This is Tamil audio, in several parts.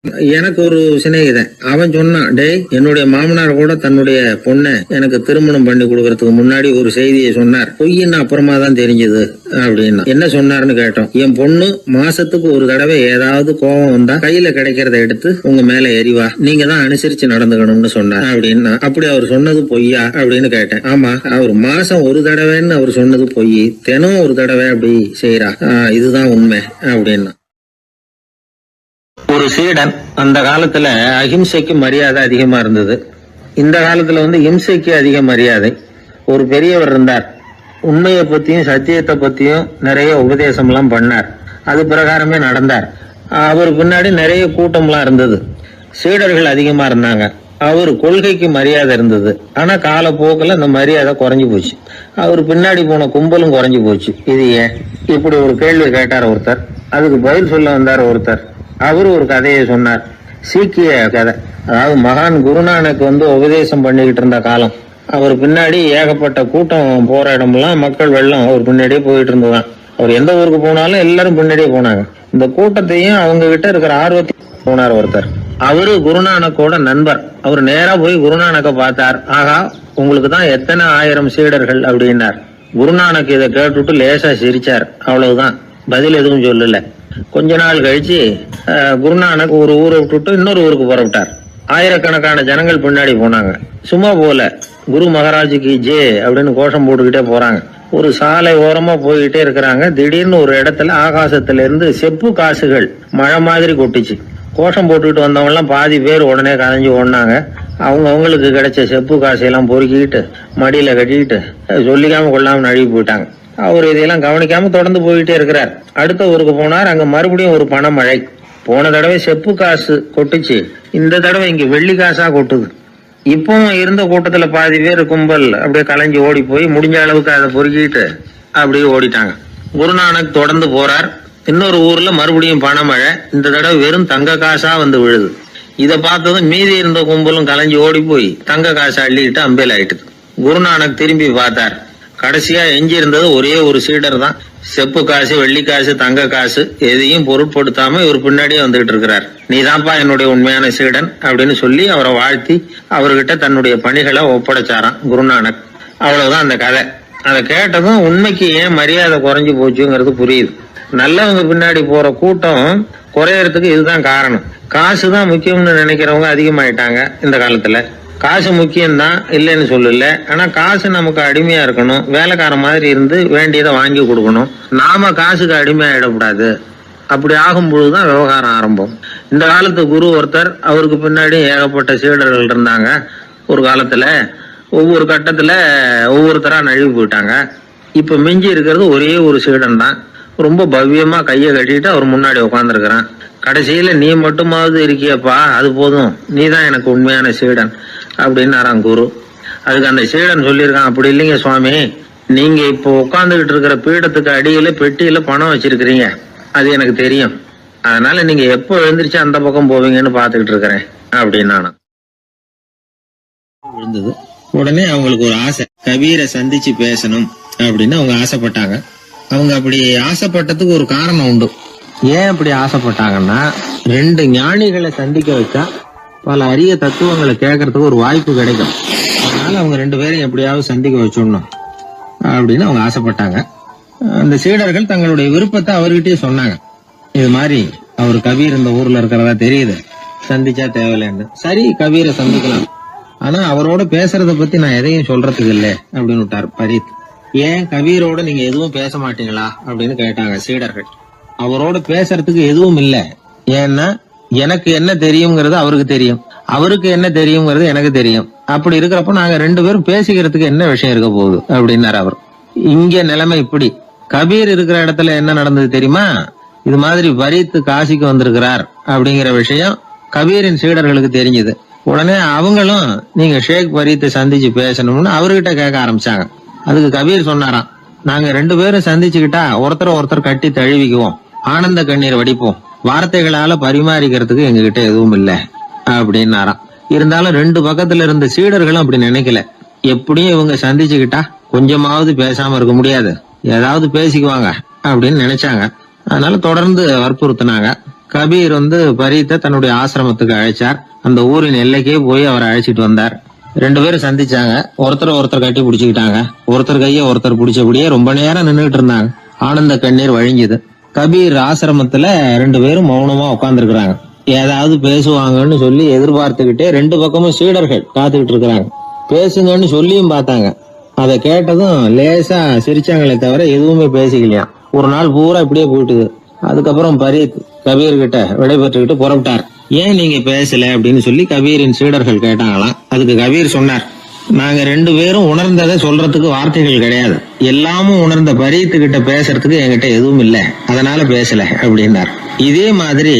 எனக்கு ஒரு சிநேகிதன் அவன் சொன்னான், டேய் என்னுடைய மாமனார் கூட தன்னுடைய பொண்ணை எனக்கு திருமணம் பண்ணி கொடுக்கறதுக்கு முன்னாடி ஒரு செய்தியை சொன்னார். பொய்ன்னு அப்புறமா தான் தெரிஞ்சது அப்படின்னா. என்ன சொன்னார்னு கேட்டோம். என் பொண்ணு மாசத்துக்கு ஒரு தடவை ஏதாவது கோபம் வந்தா கையில கிடைக்கிறத எடுத்து உங்க மேல எரிவா, நீங்க தான் அனுசரிச்சு நடந்துக்கணும்னு சொன்னார் அப்படின்னா. அப்படி அவர் சொன்னது பொய்யா அப்படின்னு கேட்டேன். ஆமா, அவர் மாசம் ஒரு தடவைன்னு அவர் சொன்னது பொய், தினம் ஒரு தடவை அப்படி செய்யறா, இதுதான் உண்மை அப்படின்னா. ஒரு சீடன் அந்த காலத்துல அஹிம்சைக்கு மரியாதை அதிகமா இருந்தது. இந்த காலத்துல இம்சைக்கு அதிக மரியாதை. ஒரு பெரியவர் இருந்தார். உண்மையை பத்தியும் சத்தியத்தை பத்தியும் நிறைய உபதேசம் எல்லாம் பண்ணார். அது பிரகாரமே நடந்தார். அவர் பின்னாடி நிறைய கூட்டம்லாம் இருந்தது. சீடர்கள் அதிகமா இருந்தாங்க. அவர் கொள்கைக்கு மரியாதை இருந்தது. ஆனா காலப்போக்கில் அந்த மரியாதை குறைஞ்சு போச்சு. அவர் பின்னாடி போன கும்பலும் குறைஞ்சு போச்சு. இது ஏன்? இப்படி ஒரு கேள்வி கேட்டார் ஒருத்தர். அதுக்கு பதில் சொல்ல வந்தார் ஒருத்தர். அவரு ஒரு கதையை சொன்னார். சீக்கிய கதை. அதாவது மகான் குருநானக் உபதேசம் பண்ணிக்கிட்டு இருந்த காலம். அவர் பின்னாடி ஏகப்பட்ட கூட்டம் போற இடமெல்லாம் மக்கள் வெள்ளம் அவர் பின்னாடியே போயிட்டு இருந்ததுதான். அவர் எந்த ஊருக்கு போனாலும் எல்லாரும் பின்னாடியே போனாங்க. இந்த கூட்டத்தையும் அவங்க கிட்ட இருக்கிற ஆர்வத்தையும் போனார் ஒருத்தர். அவரு குருநானக்கோட நண்பர். அவர் நேரா போய் குருநானக்க பார்த்தார். ஆகா, உங்களுக்கு தான் எத்தனை ஆயிரம் சீடர்கள் அப்படின்னார். குருநானக் இதை கேட்டுட்டு லேசா சிரிச்சார். அவ்வளவுதான், பதில் எதுவும் சொல்லல. கொஞ்ச நாள் கழிச்சு குருநானக் ஒரு ஊரை விட்டுட்டு இன்னொரு ஊருக்கு புறப்பட்டார். ஆயிரக்கணக்கான ஜனங்கள் பின்னாடி போனாங்க. சும்மா போல, குரு மகாராஜுக்கு ஜே அப்படின்னு கோஷம் போட்டுக்கிட்டே போறாங்க. ஒரு சாலை ஓரமா போய்கிட்டே இருக்கிறாங்க. திடீர்னு ஒரு இடத்துல ஆகாசத்துல இருந்து செப்பு காசுகள் மழை மாதிரி கொட்டிச்சு. கோஷம் போட்டுக்கிட்டு வந்தவங்க எல்லாம் பாதி பேர் உடனே கரைஞ்சு ஓடினாங்க. அவங்களுக்கு கிடைச்ச செப்பு காசையெல்லாம் பொறுக்கிட்டு மடியில கட்டிக்கிட்டு சொல்லிக்காம கொள்ளாம நழுவி போயிட்டாங்க. அவர் இதையெல்லாம் கவனிக்காம தொடர்ந்து போயிட்டே இருக்கிறார். அடுத்த ஊருக்கு போனார். அங்க மறுபடியும் ஒரு பணமழை. போன தடவை செப்பு காசு கொட்டுச்சு, இந்த தடவை இங்க வெள்ளி காசா கொட்டுது. இப்போ இருந்த கூட்டத்துல பாதி பேர் கும்பல் அப்படியே கலைஞ்சு ஓடி போய் முடிஞ்ச அளவுக்கு அதை பொறுக்கிட்டு அப்படியே ஓடிட்டாங்க. குருநானக் தொடர்ந்து போறார். இன்னொரு ஊர்ல மறுபடியும் பணமழை. இந்த தடவை வெறும் தங்க காசா விழுது. இதை பார்த்ததும் மீதி இருந்த கும்பலும் கலைஞ்சு ஓடி போய் தங்க காசை அள்ளிக்கிட்டு அம்பேல் ஆயிட்டுது. குருநானக் திரும்பி பார்த்தார். கடைசியா எஞ்சி இருந்தது ஒரே ஒரு சீடர் தான். செப்பு காசு, வெள்ளி காசு, தங்க காசு எதையும் பொருட்படுத்தாம இவர் பின்னாடியே வந்துகிட்டு இருக்கிறார். நீதான்ப்பா என்னுடைய உண்மையான சீடன் அப்படின்னு சொல்லி அவரை வாழ்த்தி அவர்கிட்ட தன்னுடைய பணிகளை ஒப்படைச்சாராம் குருநானக். அவ்வளவுதான் அந்த கதை. அதை கேட்டதும் உண்மைக்கு ஏன் மரியாதை குறைஞ்சு போச்சுங்கிறது புரியுது. நல்லவங்க பின்னாடி போற கூட்டம் குறையறதுக்கு இதுதான் காரணம். காசு தான் முக்கியம்னு நினைக்கிறவங்க அதிகமாயிட்டாங்க இந்த காலத்துல. காசு முக்கியம்தான், இல்லைன்னு சொல்லல. ஆனா காசு நமக்கு அடிமையா இருக்கணும். வேலைக்கார மாதிரி இருந்து வேண்டியதை வாங்கி கொடுக்கணும். நாம காசுக்கு அடிமையாயிடக்கூடாது. அப்படி ஆகும் பொழுதுதான் விவகாரம் ஆரம்பம். இந்த காலத்து குரு ஒருத்தர், அவருக்கு பின்னாடி ஏகப்பட்ட சீடர்கள் இருந்தாங்க. ஒரு காலத்துல ஒவ்வொரு கட்டத்துல ஒவ்வொருத்தரா நழுவி போயிட்டாங்க. இப்ப மிஞ்சி இருக்கிறது ஒரே ஒரு சீடன் தான். ரொம்ப பவ்யமா கையை கட்டிட்டு அவர் முன்னாடி உட்காந்துருக்கிறான். கடைசியில நீ மட்டுமாவது இருக்கியப்பா, அது போதும், நீ தான் எனக்கு உண்மையான சீடன் அப்படின்னாராம் குரு. அதுக்கு அந்த சீடன் சொல்லியிருக்கான், அப்படி இல்லைங்க சுவாமி, நீங்க இப்போ உட்காந்துக்கிட்டு இருக்கிற பீடத்துக்கு அடியில பெட்டியில பணம் வச்சிருக்கிறீங்க, அது எனக்கு தெரியும். அதனால நீங்க எப்போ எழுந்திரிச்சு அந்த பக்கம் போவீங்கன்னு பாத்துக்கிட்டு இருக்கிறேன் அப்படின்னா விழுந்தது. உடனே அவங்களுக்கு ஒரு ஆசை, கபீரை சந்திச்சு பேசணும் அப்படின்னு அவங்க ஆசைப்பட்டாங்க. அவங்க அப்படி ஆசைப்பட்டதுக்கு ஒரு காரணம் உண்டு. ஏன் அப்படி ஆசைப்பட்டாங்கன்னா, ரெண்டு ஞானிகளை சந்திக்க வச்சா பல அரிய தத்துவங்களை கேட்கறதுக்கு ஒரு வாய்ப்பு கிடைக்கும். அதனால அவங்க ரெண்டு பேரும் எப்படியாவது சந்திக்க வச்சிடணும் அப்படின்னு அவங்க ஆசைப்பட்டாங்க. அந்த சீடர்கள் தங்களுடைய விருப்பத்தை அவர்கிட்டயே சொன்னாங்க. இது மாதிரி அவர் கபீர் இந்த ஊர்ல இருக்கிறதா தெரியுது, சந்திச்சா தேவையில்லைன்னு. சரி, கபீரை சந்திக்கலாம், ஆனா அவரோட பேசுறத பத்தி நான் எதையும் சொல்றதுக்கு இல்லை அப்படின்னு விட்டார் பரீத். ஏன் கபீரோட நீங்க எதுவும் பேச மாட்டீங்களா அப்படின்னு கேட்டாங்க சீடர்கள். அவரோட பேசுறதுக்கு எதுவும் இல்லை. ஏன்னா எனக்கு என்ன தெரியுங்கிறது அவருக்கு தெரியும், அவருக்கு என்ன தெரியுங்கிறது எனக்கு தெரியும். அப்படி இருக்கிறப்ப நாங்க ரெண்டு பேரும் பேசிக்கிறதுக்கு என்ன விஷயம் இருக்க போகுது அப்படின்னாரு அவர். இங்க நிலைமை இப்படி. கபீர் இருக்கிற இடத்துல என்ன நடந்தது தெரியுமா? இது மாதிரி பரீத் காசிக்கு வந்திருக்கிறார் அப்படிங்கிற விஷயம் கபீரின் சீடர்களுக்கு தெரிஞ்சது. உடனே அவங்களும் நீங்க ஷேக் பரீத்தை சந்திச்சு பேசணும்னு அவர்கிட்ட கேட்க ஆரம்பிச்சாங்க. அதுக்கு கபீர் சொன்னாராம், நாங்க ரெண்டு பேரும் சந்திச்சுக்கிட்டா ஒருத்தர் கட்டி தழுவிக்குவோம், ஆனந்த கண்ணீர் வடிப்போம், வார்த்தைகளால பரிமாறிக்கிறதுக்கு எங்ககிட்ட எதுவும் இல்லை அப்படின்னாராம். இருந்தாலும் ரெண்டு பக்கத்துல இருந்த சீடர்களும் அப்படி நினைக்கல. எப்படியும் இவங்க சந்திச்சுக்கிட்டா கொஞ்சமாவது பேசாம இருக்க முடியாது, ஏதாவது பேசிக்குவாங்க அப்படின்னு நினைச்சாங்க. அதனால தொடர்ந்து வற்புறுத்தினாங்க. கபீர் பரீத்தை தன்னுடைய ஆசிரமத்துக்கு அழைச்சார். அந்த ஊரின் எல்லைக்கே போய் அவரை அழைச்சிட்டு வந்தார். 2 பேரும் சந்திச்சாங்க. ஒருத்தர் கட்டி பிடிச்சுக்கிட்டாங்க. ஒருத்தர் கைய ஒருத்தர் பிடிச்சபடியே ரொம்ப நேரம் நின்றுட்டு இருந்தாங்க. ஆனந்த கண்ணீர் வழிஞ்சுது. கபீர் ஆசிரமத்துல 2 பேரும் மௌனமா உட்கார்ந்துருக்காங்க. ஏதாவது பேசுவாங்கன்னு சொல்லி எதிர்பார்த்துக்கிட்டே 2 பக்கமும் சீடர்கள் காத்துக்கிட்டு இருக்கிறாங்க. பேசுங்கன்னு சொல்லியும் பார்த்தாங்க. அதை கேட்டதும் லேசா சிரிச்சாங்களே தவிர எதுவுமே பேசிக்கலையாம். ஒரு நாள் பூரா இப்படியே போயிட்டுது. அதுக்கப்புறம் பரீத் கபீர் கிட்ட விடைபெற்றுக்கிட்டு புறப்பட்டார். ஏன் நீங்க பேசல அப்படின்னு சொல்லி கபீரின் சீடர்கள் கேட்டாங்களாம். அதுக்கு கபீர் சொன்னார், நாங்க 2 பேரும் உணர்ந்ததை சொல்றதுக்கு வார்த்தைகள் கிடையாது. எல்லாமும் உணர்ந்த பரீத்து கிட்ட பேசுறதுக்கு என்கிட்ட எதுவும் இல்லை, அதனால பேசல அப்படின்னார். இதே மாதிரி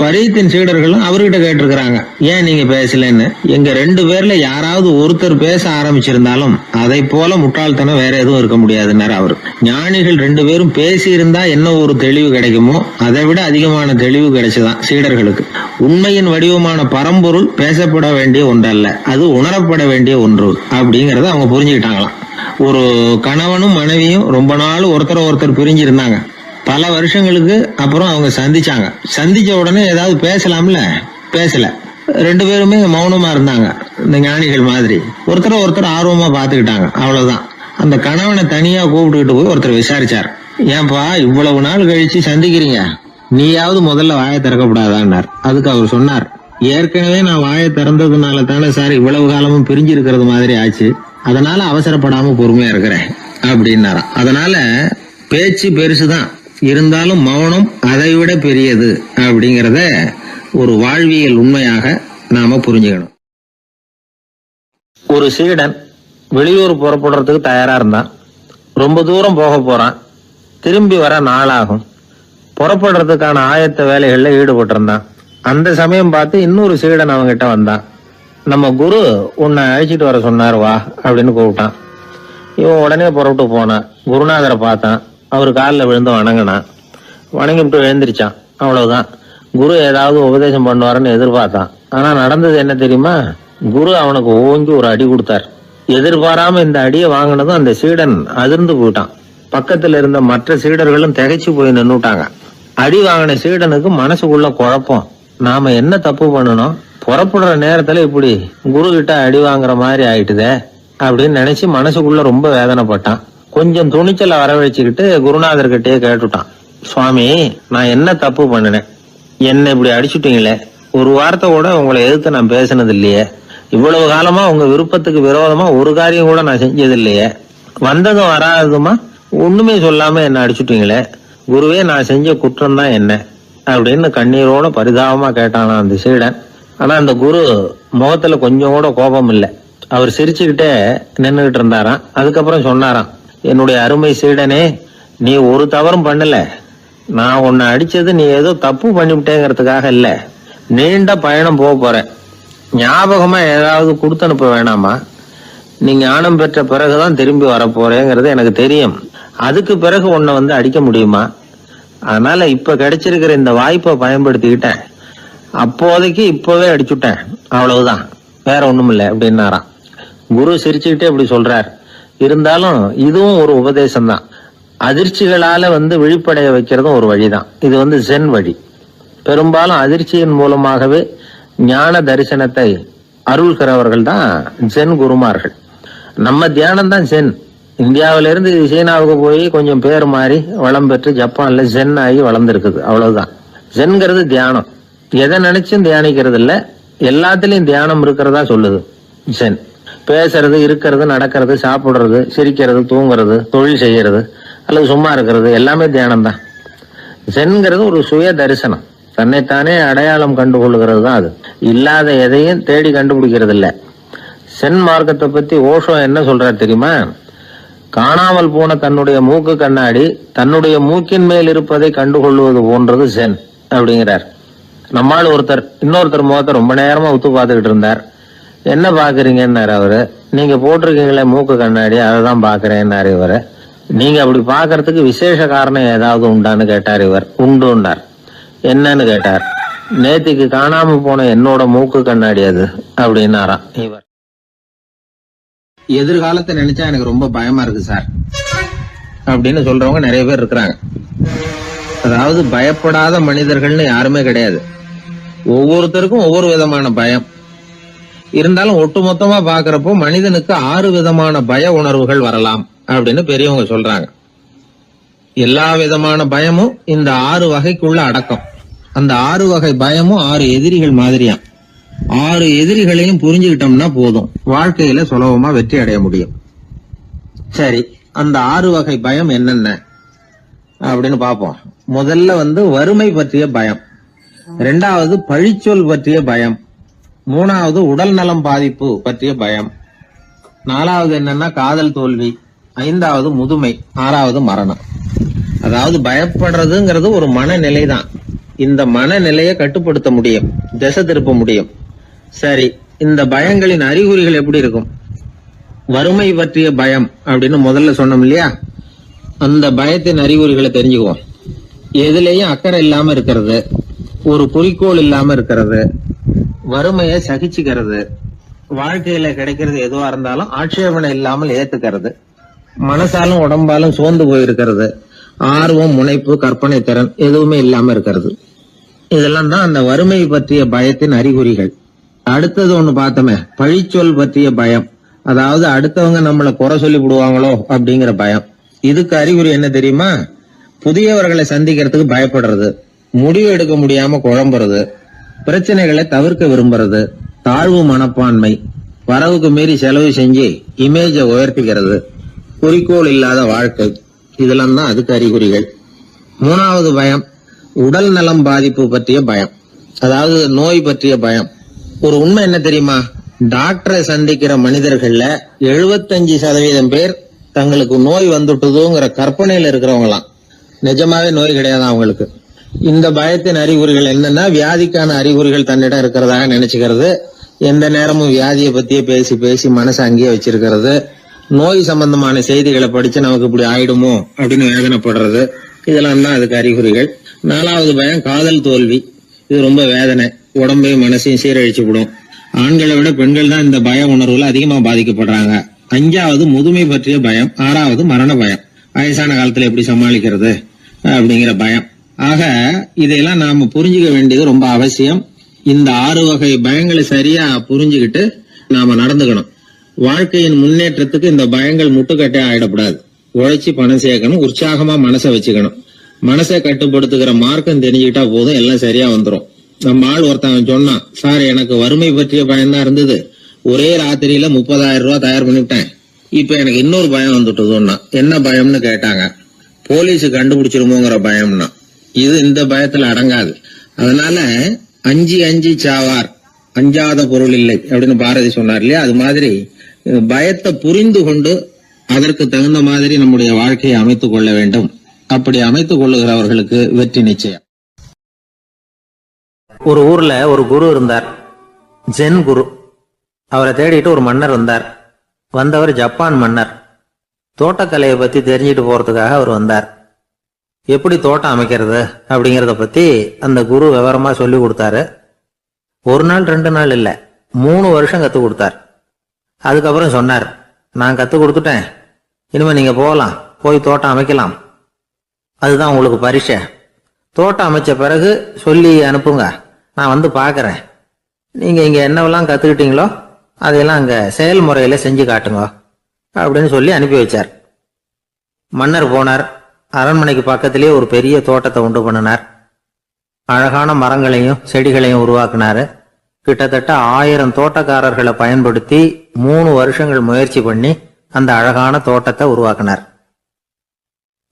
பரீத்தின் சீடர்களும் அவர்கிட்ட கேட்டிருக்கிறாங்க, ஏன் நீங்க பேசலன்னு. எங்க 2 பேர்ல யாராவது ஒருத்தர் பேச ஆரம்பிச்சிருந்தாலும் அதை போல முட்டாள்தனம் வேற எதுவும் இருக்க முடியாதுன்னாரு அவரு. ஞானிகள் 2 பேரும் பேசி இருந்தா என்ன ஒரு தெளிவு கிடைக்குமோ அதை விட அதிகமான தெளிவு கிடைச்சுதான் சீடர்களுக்கு. உண்மையின் வடிவமான பரம்பொருள் பேசப்பட வேண்டிய ஒன்றல்ல, அது உணரப்பட வேண்டிய ஒன்று அப்படிங்கறத அவங்க புரிஞ்சுக்கிட்டாங்களாம். ஒரு கணவனும் மனைவியும் ரொம்ப நாள் ஒருத்தர் பிரிஞ்சிருந்தாங்க. பல வருஷங்களுக்கு அப்புறம் அவங்க சந்திச்ச உடனே ஏதாவது பேசலாம்ல, பேசல. 2 பேருமே மௌனமா இருந்தாங்க. இந்த ஞானிகள் மாதிரி ஒருத்தர் ஆர்வமா பாத்துக்கிட்டாங்க, அவ்வளவுதான். அந்த கணவனை தனியா கூப்பிட்டுக்கிட்டு போய் ஒருத்தர் விசாரிச்சார், ஏன்பா இவ்வளவு நாள் கழிச்சு சந்திக்கிறீங்க, நீயாவது முதல்ல வாயை திறக்கப்படாதான்னார். அதுக்கு அவர் சொன்னார், ஏற்கனவே நான் வாயை திறந்ததுனால தானே சார் இவ்வளவு காலமும் பிரிஞ்சு இருக்கிறது மாதிரி ஆச்சு, அதனால அவசரப்படாம பொறுமையா இருக்கிறேன் அப்படின்னாராம். அதனால பேச்சு பெருசுதான், இருந்தாலும் மௌனம் அதை விட பெரியது அப்படிங்கறத ஒரு வாழ்வியல் உண்மையாக நாம புரிஞ்சுக்கணும். ஒரு சீடன் வெளியூர் புறப்படுறதுக்கு தயாரா இருந்தான். ரொம்ப தூரம் போக போறான். திரும்பி வர நாளாகும். புறப்படுறதுக்கான ஆயத்த வேலைகள்ல ஈடுபட்டு இருந்தான். அந்த சமயம் பார்த்து இன்னொரு சீடன் அவங்கிட்ட வந்தான். நம்ம குரு உன்னை அழைச்சிட்டு வர சொன்னார், வா அப்படின்னு கூப்பிட்டான். இவன் உடனே புறப்பட்டு போனான். குருநாதரை பார்த்தான். அவர் காலில் விழுந்து வணங்கினான். வணங்கிவிட்டு எழுந்திரிச்சான். அவ்வளவுதான். குரு ஏதாவது உபதேசம் பண்ணுவாருன்னு எதிர்பார்த்தான். ஆனா நடந்தது என்ன தெரியுமா? குரு அவனுக்கு ஓங்கி ஒரு அடி கொடுத்தார். எதிர்பாராம இந்த அடியை வாங்கினதும் அந்த சீடன் அதிர்ந்து போயிட்டான். பக்கத்துல இருந்த மற்ற சீடர்களும் திகைச்சு போய் நின்னுட்டாங்க. அடி வாங்கின சீடனுக்கு மனசுக்குள்ள குழப்பம். நாம என்ன தப்பு பண்ணணும், புறப்படுற நேரத்துல இப்படி குரு கிட்ட அடி வாங்குற மாதிரி ஆயிட்டுதே அப்படின்னு நினைச்சு மனசுக்குள்ள ரொம்ப வேதனைப்பட்டான். கொஞ்சம் துணிச்சலை வரவழைச்சுக்கிட்டு குருநாதர்கிட்டயே கேட்டுட்டான், சுவாமி நான் என்ன தப்பு பண்ணினேன், என்ன இப்படி அடிச்சுட்டீங்களே, ஒரு வார்த்தை கூட உங்களை எதிர்த்து நான் பேசினது இல்லையே, இவ்வளவு காலமா உங்க விருப்பத்துக்கு விரோதமா ஒரு காரியம் கூட நான் செஞ்சது இல்லையே, வந்ததும் வராததுமா ஒண்ணுமே சொல்லாம என்ன அடிச்சுட்டீங்களே, குருவே நான் செஞ்ச குற்றம் தான் என்ன அப்படின்னு கண்ணீரோட பரிதாபமா கேட்டானா அந்த சீடன். ஆனா அந்த குரு முகத்துல கொஞ்சம் கூட கோபம் இல்லை. அவர் சிரிச்சுக்கிட்டே நின்றுகிட்டு இருந்தாராம். அதுக்கப்புறம் சொன்னாராம், என்னுடைய அருமை சீடனே, நீ ஒரு தவறும் பண்ணல. நான் உன்னை அடிச்சது நீ ஏதோ தப்பு பண்ணிவிட்டேங்கிறதுக்காக இல்ல, நீண்ட பயணம் போக போற, ஞாபகமா ஏதாவது கொடுத்து அனுப்ப வேணாமா, நீ ஞானம் பெற்ற பிறகுதான் திரும்பி வர போறேங்கிறது எனக்கு தெரியும், அதுக்கு பிறகு உன்னை அடிக்க முடியுமா, அதனால இப்ப கிடைச்சிருக்கிற இந்த வாய்ப்பை பயன்படுத்திக்கிட்டேன், அப்போதைக்கு இப்பவே அடிச்சுட்டேன், அவ்வளவுதான், வேற ஒண்ணும் இல்லை அப்படின்னாராம். குரு சிரிச்சுக்கிட்டே இப்படி சொல்றார். இருந்தாலும் இதுவும் ஒரு உபதேசம் தான். அதிர்ச்சிகளால விழிப்படைய வைக்கிறதும் ஒரு வழிதான். இது ஜென் வழி. பெரும்பாலும் அதிர்ச்சியின் மூலமாகவே ஞான தரிசனத்தை அருள்கிறவர்கள் தான் ஜென் குருமார்கள். நம்ம தியானம் தான் ஜென். இந்தியாவிலிருந்து சீனாவுக்கு போய் கொஞ்சம் பேர் மாறி வளம் பெற்று ஜப்பான்ல ஜென் ஆகி வளர்ந்துருக்குது, அவ்வளவுதான். ஜென்கிறது தியானம். எதை நினைச்சும் தியானிக்கிறது இல்ல, எல்லாத்திலையும் தியானம் இருக்கிறதா சொல்லுது ஜென். பேசுறது, இருக்கிறது, நடக்கிறது, சாப்பிடுறது, சிரிக்கிறது, தூங்குறது, தொழில் செய்யறது அல்லது சும்மா இருக்கிறது எல்லாமே தியானம் தான். ஜென்கிறது ஒரு சுய தரிசனம், தன்னைத்தானே அடையாளம் கண்டுகொள்கிறது தான். அது இல்லாத எதையும் தேடி கண்டுபிடிக்கிறது இல்ல. சென் மார்க்கத்தை பத்தி ஓஷோ என்ன சொல்றாரு தெரியுமா? காணாமல் போன தன்னுடைய மூக்கு கண்ணாடி தன்னுடைய மூக்கின் மேல் இருப்பதை கண்டுகொள்வது போன்றது சென் அப்படிங்கிறார். நம்மால் இன்னொருத்தர் முகத்தை ரொம்ப நேரமா உத்து பார்த்துக்கிட்டு இருந்தார். என்ன பாக்குறீங்கன்னாரு அவரு. நீங்க போட்டிருக்கீங்களே மூக்கு கண்ணாடி, அதைதான் பாக்குறேன்னாரு இவரு. நீங்க அப்படி பாக்குறதுக்கு விசேஷ காரணம் ஏதாவது உண்டான்னு கேட்டார் இவர். உண்டுன்னார். என்னன்னு கேட்டார். நேத்திக்கு காணாம போன என்னோட மூக்கு கண்ணாடி அது அப்படின்னாராம் இவர். எதிர்காலத்தை நினைச்சா எனக்கு ரொம்ப பயமா இருக்கு சார் அப்படின்னு சொல்றவங்க நிறைய பேர் இருக்கிறாங்க. அதாவது பயப்படாத மனிதர்கள்னு யாருமே கிடையாது. ஒவ்வொருத்தருக்கும் ஒவ்வொரு விதமான பயம் இருந்தாலும் ஒட்டுமொத்தமா பாக்குறப்போ மனிதனுக்கு 6 விதமான பய உணர்வுகள் வரலாம் அப்படின்னு பெரியவங்க சொல்றாங்க. எல்லா விதமான பயமும் இந்த 6 வகைக்குள்ள அடக்கம். அந்த 6 வகை பயமும் 6 எதிரிகள் மாதிரியா. 6 எதிரிகளையும் புரிஞ்சுக்கிட்டோம்னா போதும், வாழ்க்கையில சுலபமா வெற்றி அடைய முடியும். சரி, அந்த 6 வகை பயம் என்னென்ன அப்படின்னு பாப்போம். முதல்ல வறுமை பற்றிய பயம், 2வது பழிச்சொல் பற்றிய பயம், 3வது உடல் நலம் பாதிப்பு பற்றிய பயம், 4வது என்னன்னா காதல் தோல்வி, 5வது முதுமை, 6வது மரணம். அதாவது பயப்படுறதுங்கிறது ஒரு மனநிலை தான். இந்த மனநிலையை கட்டுப்படுத்த முடியும், திசை திருப்ப முடியும். சரி, இந்த பயங்களின் அறிகுறிகள் எப்படி இருக்கும்? வறுமை பற்றிய பயம் அப்படின்னு முதல்ல சொன்னோம் இல்லையா, அந்த பயத்தின் அறிகுறிகளை தெரிஞ்சுக்குவோம். எதுலேயும் அக்கறை இல்லாம இருக்கிறது, ஒரு குறிக்கோள் இல்லாம இருக்கிறது, வறுமையை சகிச்சுக்கிறது, வாழ்க்கையில கிடைக்கிறது எதுவா இருந்தாலும் ஆட்சேபனை இல்லாமல் ஏத்துக்கிறது, மனசாலும் உடம்பாலும் சோர்ந்து போயிருக்கிறது, ஆர்வம், முனைப்பு, கற்பனை திறன் எதுவுமே இல்லாம இருக்கிறது. இதெல்லாம் தான் அந்த வறுமை பற்றிய பயத்தின் அறிகுறிகள். அடுத்தது ஒண்ணு பார்த்தோமே, பழிச்சொல் பற்றிய பயம். அதாவது அடுத்தவங்க நம்மளை குறை சொல்லி விடுவாங்களோ அப்படிங்கிற பயம். இதுக்கு அறிகுறி என்ன தெரியுமா? புதியவர்களை சந்திக்கிறதுக்கு பயப்படுறது, முடிவு எடுக்க முடியாம குழம்புறது, பிரச்சனைகளை தவிர்க்க விரும்புறது, தாழ்வு மனப்பான்மை, வரவுக்கு மீறி செலவு செஞ்சு இமேஜ உயர்த்திக்கிறது, குறிக்கோள் இல்லாத வாழ்க்கை. இதெல்லாம் தான் அதுக்கு அறிகுறிகள். 3வது பயம் உடல் நலம் பாதிப்பு பற்றிய பயம், அதாவது நோய் பற்றிய பயம். ஒரு உண்மை என்ன தெரியுமா? டாக்டரை சந்திக்கிற மனிதர்கள்ல 75% பேர் தங்களுக்கு நோய் வந்துட்டுதுங்கிற கற்பனையில இருக்கிறவங்களாம். நிஜமாவே நோய் கிடையாது அவங்களுக்கு. இந்த பயத்தின் அறிகுறிகள் என்னன்னா, வியாதிக்கான அறிகுறிகள் தன்னிடம் இருக்கிறதாக நினைச்சுக்கிறது, எந்த நேரமும் வியாதியை பத்தியே பேசி பேசி மனசை அங்கேயே வச்சிருக்கிறது, நோய் சம்பந்தமான செய்திகளை படிச்சு நமக்கு இப்படி ஆயிடுமோ அப்படின்னு வேதனைப்படுறது. இதெல்லாம் தான் அதுக்கு அறிகுறிகள். 4வது பயம் காதல் தோல்வி. இது ரொம்ப வேதனை, உடம்பையும் மனசையும் சீரழிச்சு விடும். ஆண்களை விட பெண்கள் தான் இந்த பய உணர்வுல அதிகமா பாதிக்கப்படுறாங்க. 5வது முதுமை பற்றிய பயம். 6வது மரண பயம், வயசான காலத்துல எப்படி சமாளிக்கிறது அப்படிங்கிற பயம். ஆக இதையெல்லாம் நாம புரிஞ்சுக்க வேண்டியது ரொம்ப அவசியம். இந்த 6 வகை பயங்களை சரியா புரிஞ்சுக்கிட்டு நாம நடந்துக்கணும். வாழ்க்கையின் முன்னேற்றத்துக்கு இந்த பயங்கள் முட்டுக்கட்டே ஆயிடக்கூடாது. உழைச்சி பணம் சேர்க்கணும், உற்சாகமா மனசை வச்சுக்கணும். மனசை கட்டுப்படுத்துகிற மார்க்கம் தெரிஞ்சுக்கிட்டா போதும், எல்லாம் சரியா வந்துடும். நம்ம ஆள் ஒருத்தன் சொன்னான், சார் எனக்கு வறுமை பற்றிய பயம் தான் இருந்தது, ஒரே ராத்திரியில 30,000 ரூபாய் தயார் பண்ணிவிட்டேன், இப்ப எனக்கு இன்னொரு பயம் வந்துட்டுதுன்னா. என்ன பயம்னு கேட்டாங்க. போலீஸ் கண்டுபிடிச்சிருமோங்கிற பயம்னா. இது இந்த பயத்துல அடங்காது. அதனால அஞ்சி அஞ்சி சாவார், அஞ்சாத பொருள் இல்லை அப்படின்னு பாரதி சொன்னார் இல்லையா, அது மாதிரி பயத்தை புரிந்து கொண்டு அதற்கு தகுந்த மாதிரி நம்முடைய வாழ்க்கையை அமைத்துக் கொள்ள வேண்டும். அப்படி அமைத்துக் கொள்ளுகிறவர்களுக்கு வெற்றி நிச்சயம். ஒரு ஊர்ல ஒரு குரு இருந்தார், ஜென் குரு. அவரை தேடிட்டு ஒரு மன்னர் வந்தார். வந்தவர் ஜப்பான் மன்னர். தோட்டக்கலையை பத்தி தெரிஞ்சுட்டு போறதுக்காக அவர் வந்தார். எப்படி தோட்டம் அமைக்கிறது அப்படிங்கறத பத்தி அந்த குரு விவரமா சொல்லி கொடுத்தாரு. 1 நாள் 2 நாள் இல்ல, 3 வருஷம் கத்து கொடுத்தார். அதுக்கப்புறம் சொன்னார், நான் கத்து கொடுத்துட்டேன், இனிமே நீங்க போகலாம், போய் தோட்டம் அமைக்கலாம், அதுதான் உங்களுக்கு பரிசை. தோட்டம் அமைச்ச பிறகு சொல்லி அனுப்புங்க, நான் வந்து பாக்குறேன். நீங்க இங்க என்னவெல்லாம் கத்துக்கிட்டீங்களோ அதையெல்லாம் அங்க செயல்முறையில செஞ்சு காட்டுங்க அப்படின்னு சொல்லி அனுப்பி வச்சார். மன்னர் போனார். அரண்மனைக்கு பக்கத்திலேயே ஒரு பெரிய தோட்டத்தை உண்டு பண்ணினார். அழகான மரங்களையும் செடிகளையும் உருவாக்குனாரு. கிட்டத்தட்ட 1000 தோட்டக்காரர்களை பயன்படுத்தி 3 வருஷங்கள் முயற்சி பண்ணி அந்த அழகான தோட்டத்தை உருவாக்கினார்.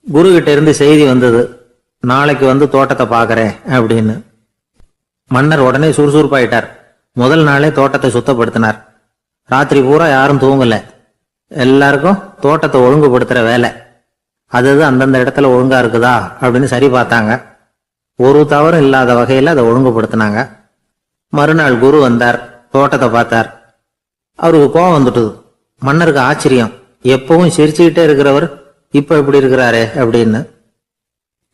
குரு கிட்ட இருந்து செய்தி வந்தது, நாளைக்கு வந்து தோட்டத்தை பாக்குறேன் அப்படின்னு. மன்னர் உடனே சுறுசுறுப்பாயிட்டார். முதல் நாளே தோட்டத்தை சுத்தப்படுத்தினார். ராத்திரி பூரா யாரும் தூங்கல. எல்லாருக்கும் தோட்டத்தை ஒழுங்குபடுத்துற வேலை. அது அந்தந்த இடத்துல ஒழுங்கா இருக்குதா அப்படின்னு சரி பார்த்தாங்க. ஒரு தவறும் இல்லாத வகையில அதை ஒழுங்குபடுத்தினாங்க. மறுநாள் குரு வந்தார், தோட்டத்தை பார்த்தார். அவருக்கு கோபம் வந்துட்டுது. மன்னருக்கு ஆச்சரியம், எப்பவும் சிரிச்சுக்கிட்டே இருக்கிறவர் இப்ப எப்படி இருக்கிறாரே அப்படின்னு.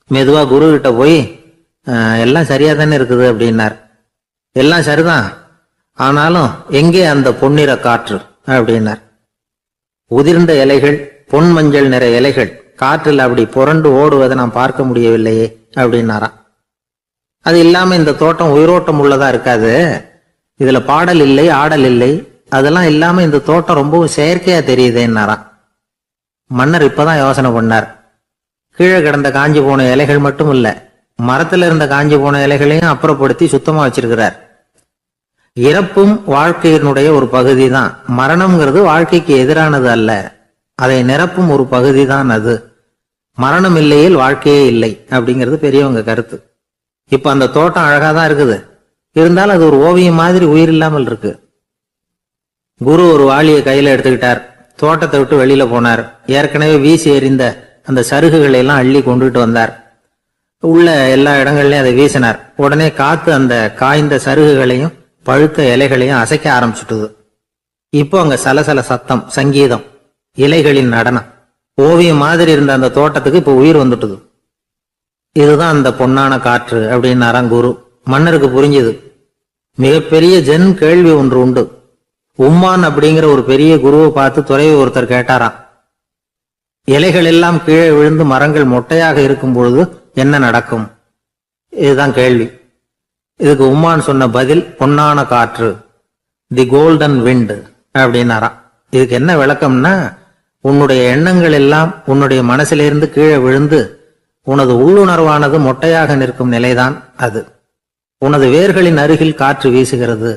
மெதுவா குரு கிட்ட போய், எல்லாம் சரியா தானே இருக்குது அப்படின்னார். எல்லாம் சரிதான், ஆனாலும் எங்கே அந்த பொன்னிற காற்று அப்படின்னார். உதிர்ந்த இலைகள், பொன் மஞ்சள் நிற இலைகள் காற்றில் அப்படி புரண்டு ஓடுவதை நான் பார்க்க முடியவில்லையே அப்படின்னாராம். அது இல்லாம இந்த தோட்டம் உயிரோட்டம் உள்ளதா இருக்காது, இதுல பாடல் இல்லை, ஆடல் இல்லை, அதெல்லாம் இல்லாம இந்த தோட்டம் ரொம்பவும் செயற்கையா தெரியுதேன்னாராம். மன்னர் இப்பதான் யோசனை பண்ணார். கீழே கிடந்த காஞ்சி போன இலைகள் மட்டும் இல்ல, மரத்துல இருந்த காஞ்சி போன இலைகளையும் அப்புறப்படுத்தி சுத்தமா வச்சிருக்கிறார். இறப்பும் வாழ்க்கையினுடைய ஒரு பகுதி தான். மரணம்ங்கிறது வாழ்க்கைக்கு எதிரானது அல்ல, அதை நிரப்பும் ஒரு பகுதி தான் அது. மரணம் இல்லையில் வாழ்க்கையே இல்லை அப்படிங்கிறது பெரியவங்க கருத்து. இப்ப அந்த தோட்டம் அழகா தான் இருக்குது, இருந்தாலும் அது ஒரு ஓவியம் மாதிரி உயிர் இல்லாமல் இருக்கு. குரு ஒரு வாளியை கையில எடுத்துக்கிட்டார், தோட்டத்தை விட்டு வெளியில போனார். ஏற்கனவே வீசி எறிந்த அந்த சருகுகளை எல்லாம் அள்ளி கொண்டுகிட்டு வந்தார். உள்ள எல்லா இடங்கள்லயும் அதை வீசினார். உடனே காத்து அந்த காய்ந்த சருகுகளையும் பழுத்த இலைகளையும் அசைக்க ஆரம்பிச்சுட்டுது. இப்போ அங்க சலசல சத்தம், சங்கீதம், இலைகளின் நடனம், ஓவியம் மாதிரி இருந்த அந்த தோட்டத்துக்கு இப்ப உயிர் வந்துட்டுது. இதுதான் அந்த பொன்னான காற்று அப்படின்னாராம் குரு. மன்னருக்கு புரிஞ்சுது. மிகப்பெரிய ஜென் கேள்வி ஒன்று உண்டு. உம்மான் அப்படிங்கிற ஒரு பெரிய குருவை பார்த்து துறவி ஒருத்தர் கேட்டாராம், இலைகள் எல்லாம் கீழே விழுந்து மரங்கள் மொட்டையாக இருக்கும் பொழுது என்ன நடக்கும்? இதுதான் கேள்வி. இதுக்கு உம்மான் சொன்ன பதில் பொன்னான காற்று, தி கோல்டன் விண்ட் அப்படின்னாராம். இதுக்கு என்ன விளக்கம்னா, உன்னுடைய எண்ணங்கள் எல்லாம் உன்னுடைய மனசிலிருந்து கீழே விழுந்து உனது உள்ளுணர்வானது மொட்டையாக நிற்கும் நிலைதான் அது. உனது வேர்களின் அருகில் காற்று வீசுகிறது.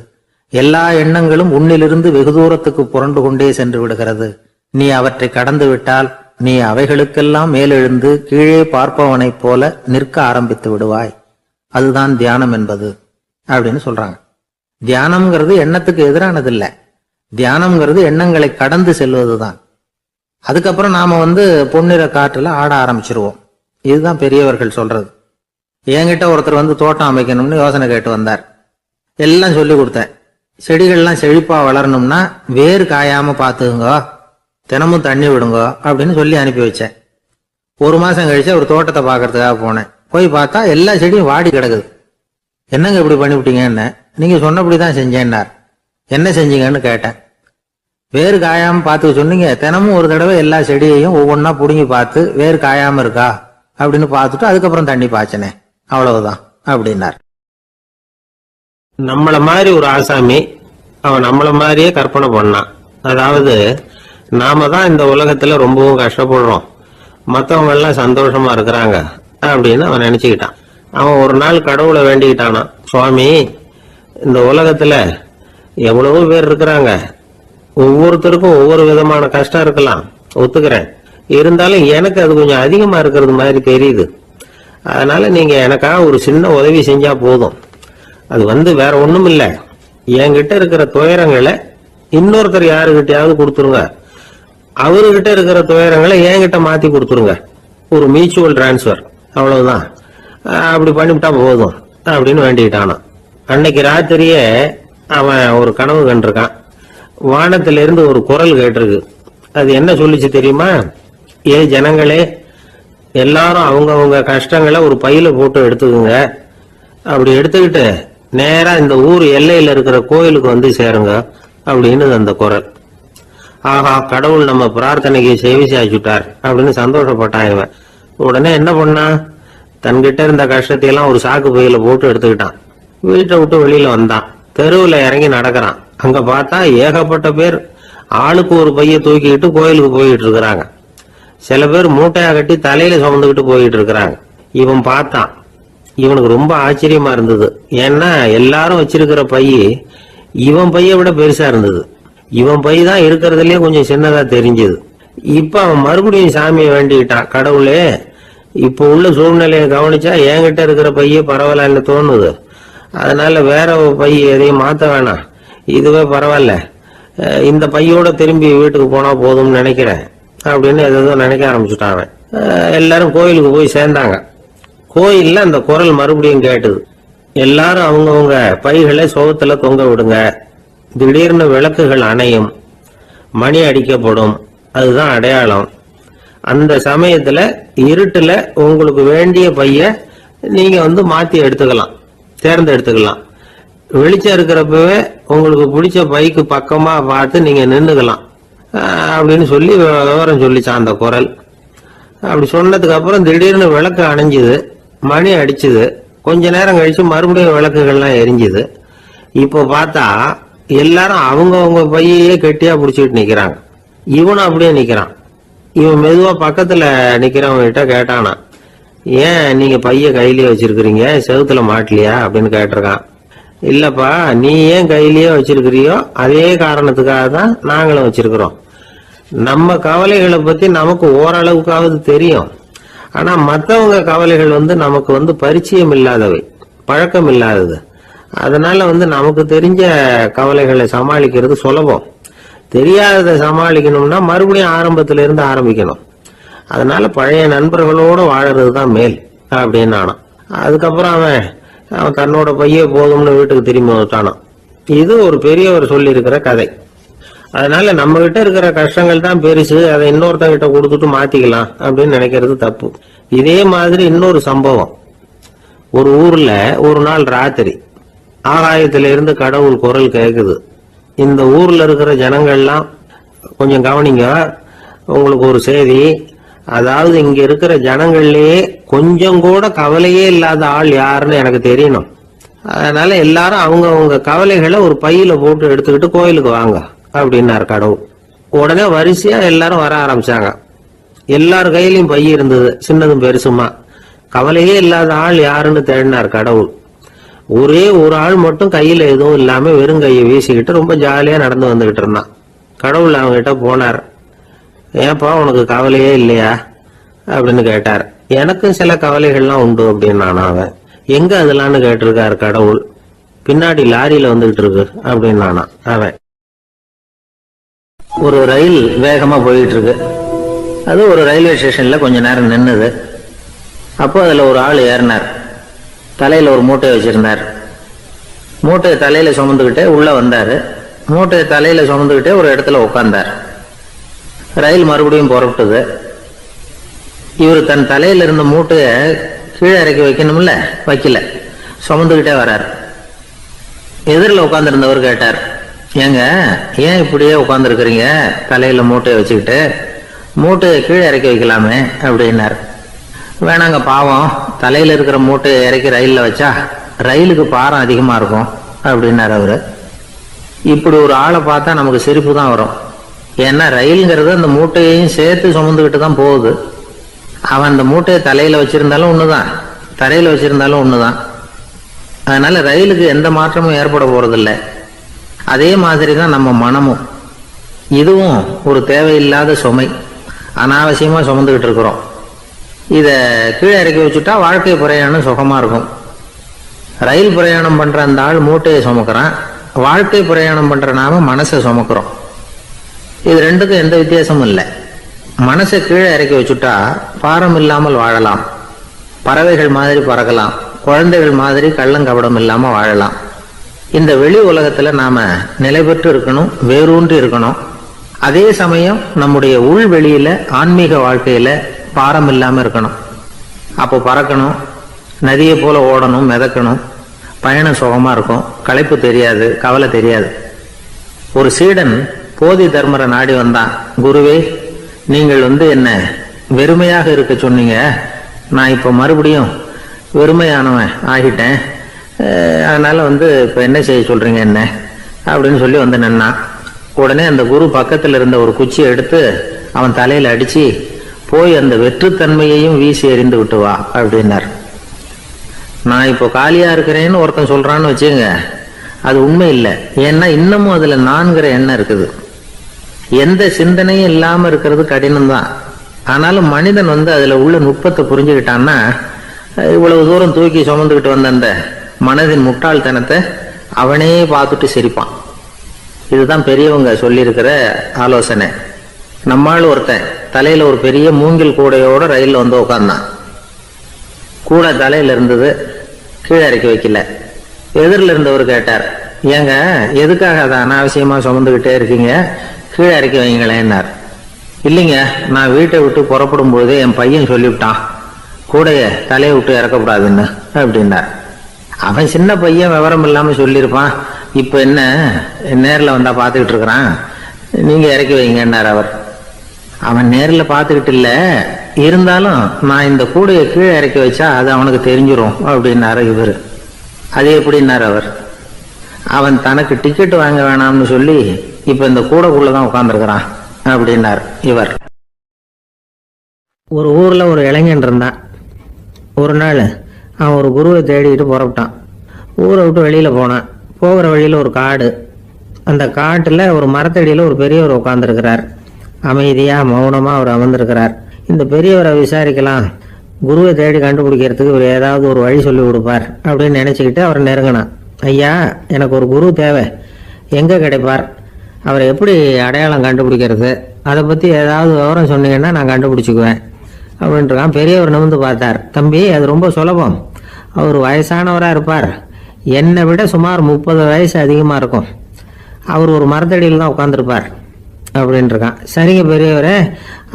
எல்லா எண்ணங்களும் உன்னிலிருந்து வெகு தூரத்துக்கு புரண்டு கொண்டே சென்று விடுகிறது. நீ அவற்றை கடந்து விட்டால் நீ அவைகளுக்கெல்லாம் மேலெழுந்து கீழே பார்ப்பவனைப் போல நிற்க ஆரம்பித்து விடுவாய். அதுதான் தியானம் என்பது அப்படின்னு சொல்றாங்க. தியானம்ங்கிறது எண்ணத்துக்கு எதிரானது இல்ல, தியானம்ங்கிறது எண்ணங்களை கடந்து செல்வதுதான். அதுக்கப்புறம் நாம பொன்னிற காற்றுல ஆட ஆரம்பிச்சிருவோம். இதுதான் பெரியவர்கள் சொல்றது. என்கிட்ட ஒருத்தர் தோட்டம் அமைக்கணும்னு யோசனை கேட்டு வந்தார். எல்லாம் சொல்லி கொடுத்தேன். செடிகள்லாம் செழிப்பா வளரணும்னா வேறு காயாம பாத்துக்குங்க, தினமும் தண்ணி விடுங்க அப்படின்னு சொல்லி அனுப்பி வச்சேன். ஒரு மாசம் கழிச்சு ஒரு தோட்டத்தை பாக்குறதுக்காக போனேன். போய் பார்த்தா எல்லா செடியும் வாடி கிடக்குது. என்னங்க இப்படி பண்ணிவிட்டீங்கன்னு. நீங்க சொன்னபடிதான் செஞ்சேன்னார். என்ன செஞ்சீங்கன்னு கேட்டேன். வேறு காயாம பார்த்து சொன்னீங்க, தினமும் ஒரு தடவை எல்லா செடியையும் ஒவ்வொன்னா புடுங்கி பார்த்து வேறு காயாம இருக்கா அப்படின்னு பார்த்துட்டு அதுக்கப்புறம் தண்ணி பாய்ச்சனே, அவ்வளவுதான் அப்படின்னார். நம்மள மாதிரி ஒரு ஆசாமி அவன் நம்மள மாதிரியே கற்பனை பண்ணான். அதாவது நாம தான் இந்த உலகத்துல ரொம்பவும் கஷ்டப்படுறோம், மற்றவங்க எல்லாம் சந்தோஷமா இருக்கிறாங்க அப்படின்னு அவன் நினைச்சுக்கிட்டான். அவன் ஒரு நாள் கடவுளை வேண்டிக்கிட்டானா, சுவாமி இந்த உலகத்துல எவ்வளவோ பேர் இருக்கிறாங்க, ஒவ்வொருத்தருக்கும் ஒவ்வொரு விதமான கஷ்டம் இருக்கலாம், ஒத்துக்கிறேன். இருந்தாலும் எனக்கு அது கொஞ்சம் அதிகமா இருக்கிறது மாதிரி தெரியுது. அதனால நீங்க எனக்காக ஒரு சின்ன உதவி செஞ்சா போதும். அது வேற ஒண்ணும் இல்ல, என்கிட்ட இருக்கிற துயரங்களை இன்னொருத்தர் யாருகிட்டயாவது கொடுத்துருங்க, அவர்கிட்ட இருக்கிற துயரங்களை என்கிட்ட மாத்தி கொடுத்துருங்க. ஒரு மியூச்சுவல் டிரான்ஸ்பர், அவ்வளவுதான். அப்படி பண்ணிவிட்டா போதும் அப்படின்னு வேண்டிக்கிட்டானா. அன்னைக்கு ராத்திரியே அவன் ஒரு கனவு கண்டிருக்கான். வானத்திலிருந்து ஒரு குரல் கேட்டிருக்கு. அது என்ன சொல்லிச்சு தெரியுமா? ஏ ஜனங்களே, எல்லாரும் அவங்கவுங்க கஷ்டங்களை ஒரு பையில போட்டு எடுத்துக்குங்க. அப்படி எடுத்துக்கிட்டு நேரா இந்த ஊர் எல்லையில இருக்கிற கோயிலுக்கு சேருங்க அப்படின்னு அந்த குரல். ஆஹா, கடவுள் நம்ம பிரார்த்தனைக்கு செவி சாய்ச்சுட்டார் அப்படின்னு சந்தோஷப்பட்டான் இவன். உடனே என்ன பண்ணான், தன்கிட்ட இருந்த கஷ்டத்தையெல்லாம் ஒரு சாக்கு பையில போட்டு எடுத்துக்கிட்டான். வீட்டை விட்டு வெளியில வந்தான். தெருவுல இறங்கி நடக்கிறான். அங்க பார்த்தா ஏகப்பட்ட பேர் ஆளுக்கு ஒரு பைய தூக்கிக்கிட்டு கோயிலுக்கு போயிட்டு இருக்கிறாங்க. சில பேர் மூட்டையா கட்டி தலையில சுமந்துக்கிட்டு போயிட்டு இருக்கிறாங்க. இவன் பார்த்தான். இவனுக்கு ரொம்ப ஆச்சரியமா இருந்தது. ஏன்னா எல்லாரும் வச்சிருக்கிற பைய இவன் பைய விட பெருசா இருந்தது. இவன் பை தான் இருக்கிறதுலயே கொஞ்சம் சின்னதா தெரிஞ்சது. இப்ப அவன் மறுபடியும் சாமியை வேண்டிக்கிட்டான், கடவுளே இப்ப உள்ள சூழ்நிலையை கவனிச்சா என்கிட்ட இருக்கிற பைய பரவாயில்லன்னு தோணுது. அதனால வேற பை எதையும் மாத்த வேணாம், இதுவே பரவாயில்ல, இந்த பையோட திரும்பி வீட்டுக்கு போனா போதும்னு நினைக்கிறேன் அப்படின்னு ஏதோ நினைக்க ஆரம்பிச்சுட்டான் அவன். எல்லாரும் கோயிலுக்கு போய் சேர்ந்தாங்க. கோயில்ல அந்த குரல் மறுபடியும் கேட்டுது. எல்லாரும் அவங்கவுங்க பைகளை சோகத்துல தொங்க விடுங்க. திடீர்னு விளக்குகள் அணையும், மணி அடிக்கப்படும், அதுதான் அடையாளம். அந்த சமயத்துல இருட்டுல உங்களுக்கு வேண்டிய பைய நீங்க மாத்தி எடுத்துக்கலாம், தேர்ந்தெடுத்துக்கலாம். வெளிச்சம் இருக்கிறப்பவே உங்களுக்கு பிடிச்ச பைக்கு பக்கமா பார்த்து நீங்க நின்னுக்கலாம் அப்படின்னு சொல்லி விவரம் சொல்லிச்சான் அந்த குரல். அப்படி சொன்னதுக்கு அப்புறம் திடீர்னு விளக்கு அணைஞ்சுது. மணி அடிச்சுது. கொஞ்ச நேரம் கழிச்சு மறுபடியும் விளக்குகள்லாம் எரிஞ்சுது. இப்போ பார்த்தா எல்லாரும் அவங்கவங்க பையையே கெட்டியா பிடிச்சிட்டு நிக்கிறாங்க. இவனும் அப்படியே நிக்கிறான். இவன் மெதுவா பக்கத்துல நிக்கிறவங்க கிட்ட கேட்டானா, ஏன் நீங்க பைய கையிலேயே வச்சிருக்கிறீங்க, செவுத்துல மாட்டலையா அப்படின்னு கேட்டிருக்கான். இல்லப்பா, நீ ஏன் கையிலேயே வச்சிருக்கிறியோ அதே காரணத்துக்காக தான் நாங்களும் வச்சிருக்கிறோம். நம்ம கவலைகளை பத்தி நமக்கு ஓரளவுக்காவது தெரியும். ஆனா மத்தவங்க கவலைகள் நமக்கு பரிச்சயம் இல்லாதவை, பழக்கம் இல்லாதது. அதனால நமக்கு தெரிஞ்ச கவலைகளை சமாளிக்கிறது சுலபம். தெரியாததை சமாளிக்கணும்னா மறுபடியும் ஆரம்பத்துல இருந்து ஆரம்பிக்கணும். அதனால பழைய நண்பர்களோட வாழறது தான் மேல் அப்படின்னு நானாம். அதுக்கப்புறம் அவன் தன்னோட பைய போதும்னு வீட்டுக்கு திரும்பி வந்துட்டானான். இது ஒரு பெரியவர் சொல்லி இருக்கிற கதை. அதனால நம்ம கிட்ட இருக்கிற கஷ்டங்கள் தான் பெருசு, அதை இன்னொருத்தங்கிட்ட கொடுத்துட்டு மாத்திக்கலாம் அப்படின்னு நினைக்கிறது தப்பு. இதே மாதிரி இன்னொரு சம்பவம். ஒரு ஊர்ல ஒரு நாள் ராத்திரி ஆகாயத்தில இருந்து கடவுள் குரல் கேக்குது. இந்த ஊர்ல இருக்கிற ஜனங்கள்லாம் கொஞ்சம் கவனிங்க, உங்களுக்கு ஒரு செய்தி. அதாவது இங்க இருக்கிற ஜனங்கள்லயே கொஞ்சம் கூட கவலையே இல்லாத ஆள் யாருன்னு எனக்கு தெரியணும். அதனால எல்லாரும் அவங்க கவலைகளை ஒரு பையில போட்டு எடுத்துக்கிட்டு கோயிலுக்கு வாங்க அப்படின்னாரு கடவுள். உடனே வரிசையா எல்லாரும் வர ஆரம்பிச்சாங்க. எல்லார் கையிலயும் பை இருந்தது, சின்னதும் பெருசுமா. கவலையே இல்லாத ஆள் யாருன்னு தேடினார் கடவுள். ஒரே ஒரு ஆள் மட்டும் கையில எதுவும் இல்லாம வெறும் கையை வீசிக்கிட்டு ரொம்ப ஜாலியா நடந்து வந்துகிட்டு இருந்தான். கடவுள் அவங்க கிட்ட போனார். ஏன்பா உனக்கு கவலையே இல்லையா அப்படின்னு கேட்டார். எனக்கும் சில கவலைகள்லாம் உண்டு அப்படின்னு அவன். எங்க அதெல்லாம்னு கேட்டிருக்காரு கடவுள். பின்னாடி லாரியில வந்துகிட்டு இருக்கு அப்படின்னு அவன். ஒரு ரயில் வேகமா போயிட்டு இருக்கு. அது ஒரு ரயில்வே ஸ்டேஷன்ல கொஞ்ச நேரம் நின்னுது. அப்போ அதுல ஒரு ஆள் ஏறினார். தலையில ஒரு மூட்டையை வச்சிருந்தார். மூட்டையை தலையில சுமந்துக்கிட்டே உள்ள வந்தாரு. மூட்டையை தலையில சுமந்துக்கிட்டே ஒரு இடத்துல உட்கார்ந்தார். ரயில் மறுபடியும் புறப்பட்டது. இவர் தன் தலையில இருந்த மூட்டைய கீழே இறக்கி வைக்கணும்ல, வைக்கல, சுமந்துக்கிட்டே வர்றார். எதிரில் உட்கார்ந்துருந்தவர் கேட்டார், ஏங்க ஏன் இப்படியே உட்கார்ந்துருக்கிறீங்க தலையில மூட்டையை வச்சுக்கிட்டு, மூட்டையை கீழே இறக்கி வைக்கலாமே அப்படின்னார். வேணாங்க, பாவம், தலையில இருக்கிற மூட்டையை இறக்கி ரயில்ல வச்சா ரயிலுக்கு பாரம் அதிகமா இருக்கும் அப்படின்னார் அவரு. இப்படி ஒரு ஆளை பார்த்தா நமக்கு சிரிப்பு தான் வரும். ஏன்னா ரயிலுங்கிறது அந்த மூட்டையையும் சேர்த்து சுமந்துக்கிட்டு தான் போகுது. அவன் அந்த மூட்டையை தலையில வச்சிருந்தாலும் ஒண்ணுதான், தரையில வச்சிருந்தாலும் ஒண்ணுதான். அதனால ரயிலுக்கு எந்த மாற்றமும் ஏற்பட போறதில்லை. அதே மாதிரி தான் நம்ம மனமும். இதுவும் ஒரு தேவையில்லாத சுமை, அனாவசியமா சுமந்துக்கிட்டு இருக்கிறோம். இத கீழே இறக்கி வச்சுட்டா வாழ்க்கை பிரயாணம் சுகமா இருக்கும். ரயில் பிரயாணம் பண்ற அந்த ஆள் மூட்டையை சுமக்கிறான், வாழ்க்கை பிரயாணம் பண்ற நாம மனசை சுமக்கிறோம். இது ரெண்டுக்கும் எந்த வித்தியாசமும் இல்லை. மனசை கீழே இறக்கி வச்சுட்டா பாரம் இல்லாமல் வாழலாம், பறவைகள் மாதிரி பறக்கலாம், குழந்தைகள் மாதிரி கள்ளங்கபடம் இல்லாம வாழலாம். இந்த வெளி உலகத்துல நாம நிலை பெற்று இருக்கணும், வேரூன்றி இருக்கணும். அதே சமயம் நம்முடைய உள் வெளியில ஆன்மீக வாழ்க்கையில பாரம் இல்லாம இருக்கணும். அப்போ பறக்கணும், நதியை போல ஓடணும், மிதக்கணும். பயணம் சுகமா இருக்கும், களைப்பு தெரியாது, கவலை தெரியாது. ஒரு சீடன் போதி தர்மரை நாடி வந்தான். குருவே, நீங்கள் என்ன வெறுமையாக இருக்க சொன்னீங்க, நான் இப்ப மறுபடியும் வெறுமையானவன் ஆகிட்டேன், அதனால இப்ப என்ன செய்ய சொல்றீங்க என்ன அப்படின்னு சொல்லி நின்னான். உடனே அந்த குரு பக்கத்துல இருந்த ஒரு குச்சியை எடுத்து அவன் தலையில அடிச்சு, போய் அந்த வெற்றுத்தன்மையையும் வீசி எறிந்து விட்டு வா அப்படின்னார். நான் இப்போ காலியா இருக்கிறேன்னு ஒருத்தன் சொல்றான்னு வச்சுங்க, அது உண்மை இல்லை. ஏன்னா இன்னமும் அதுல நான்கிற எண்ணம் இருக்குது. எந்த சிந்தனையும் இல்லாம இருக்கிறது கடினம்தான். ஆனாலும் மனிதன் அதுல உள்ள நுட்பத்தை புரிஞ்சுக்கிட்டான்னா இவ்வளவு தூரம் தூக்கி சுமந்துக்கிட்டு வந்த அந்த மனதின் முட்டாள்தனத்தை அவனே பார்த்துட்டு சிரிப்பான். இதுதான் பெரியவங்க சொல்லியிருக்கிற ஆலோசனை. நம்மால் ஒருத்தன் தலையில ஒரு பெரிய மூங்கில் கூடையோட ரயில்ல உட்கார்ந்தான். கூடை தலையில இருந்தது, கீழே இறக்கி வைக்கல. எதிரில் இருந்தவர் கேட்டார், ஏங்க எதுக்காக அதை அனாவசியமா சுமந்துகிட்டே இருக்கீங்க, கீழே இறக்கி வைங்களேன்னார். இல்லைங்க, நான் வீட்டை விட்டு புறப்படும் போதே என் பையன் சொல்லிவிட்டான் கூடைய தலையை விட்டு இறக்கக்கூடாதுன்னு அப்படின்னார். அவன் சின்ன பையன், விவரம் இல்லாம சொல்லியிருப்பான். இப்ப என்ன நேரில் வந்தா பார்த்துக்கிட்டு இருக்கிறான், நீங்க இறக்கி வைங்கன்னார் அவர். அவன் நேரில் பார்த்துக்கிட்டு இல்ல, இருந்தாலும் நான் இந்த கூடையை கீழே இறக்கி வச்சா அது அவனுக்கு தெரிஞ்சிரும் அப்படின்னாரு இவர். அது எப்படின்னாரு அவர். அவன் தனக்கு டிக்கெட் வாங்க வேணாம்னு சொல்லி இப்ப இந்த கூடைக்குள்ளதான் உட்கார்ந்துருக்கிறான் அப்படின்னார் இவர். ஒரு ஊர்ல ஒரு இளைஞன் இருந்தான். ஒரு நாள் அவன் ஒரு குருவை தேடிட்டு புறப்பட்டான். ஊரை விட்டு வெளியில போனான். போகிற வழியில ஒரு காடு. அந்த காட்டுல ஒரு மரத்தடியில ஒரு பெரியவர் உட்கார்ந்துருக்கிறார். அமைதியா மௌனமா அவர் அமர்ந்திருக்கிறார். இந்த பெரியவரை விசாரிக்கலாம், குருவை தேடி கண்டுபிடிக்கிறதுக்கு இவர் ஏதாவது ஒரு வழி சொல்லி கொடுப்பார் அப்படின்னு நினைச்சுக்கிட்டு அவர் நெருங்கினான். ஐயா, எனக்கு ஒரு குரு தேவை, எங்க கிடைப்பார், அவரை எப்படி அடையாளம் கண்டுபிடிக்கிறது, அதை பத்தி ஏதாவது விவரம் சொன்னீங்கன்னா நான் கண்டுபிடிச்சுக்குவேன் அப்படின்றான். பெரியவர் நிமிர்ந்து பார்த்தார். தம்பி, அது ரொம்ப சுலபம். அவர் வயசானவராக இருப்பார், என்னை விட சுமார் 30 வயசு அதிகமாக இருக்கும். அவர் ஒரு மரத்தடியில் தான் உட்காந்துருப்பார் அப்படின்ட்டுருக்கான். சரிங்க பெரியவரே,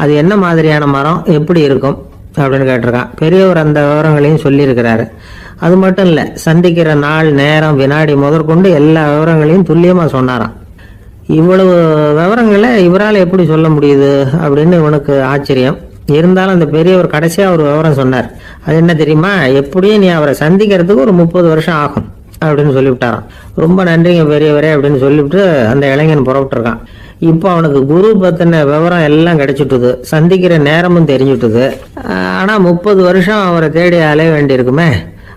அது என்ன மாதிரியான மரம், எப்படி இருக்கும் அப்படின்னு கேட்டிருக்கான். பெரியவர் அந்த விவரங்களையும் சொல்லியிருக்கிறாரு. அது மட்டும் இல்லை, சந்திக்கிற நாள், நேரம், வினாடி முதற்கொண்டு எல்லா விவரங்களையும் துல்லியமாக சொன்னாராம். இவ்வளவு விவரங்களை இவரால் எப்படி சொல்ல முடியுது அப்படின்னு இவனுக்கு ஆச்சரியம். இருந்தாலும் அந்த பெரியவர் கடைசியாக ஒரு விவரம் சொன்னார். அது என்ன தெரியுமா, எப்படியும் நீ அவரை சந்திக்கிறதுக்கு ஒரு 30 வருஷம் ஆகும் அப்படின்னு சொல்லிவிட்டாராம். ரொம்ப நன்றிங்க பெரியவரே அப்படின்னு சொல்லிவிட்டு அந்த இளைஞன் புறப்பட்டுருக்கான். இப்போ அவனுக்கு குரு பத்தின விவரம் எல்லாம் கிடைச்சிட்டுது, சந்திக்கிற நேரமும் தெரிஞ்சுட்டுது. ஆனால் 30 வருஷம் அவரை தேடி அலைய வேண்டியிருக்குமே.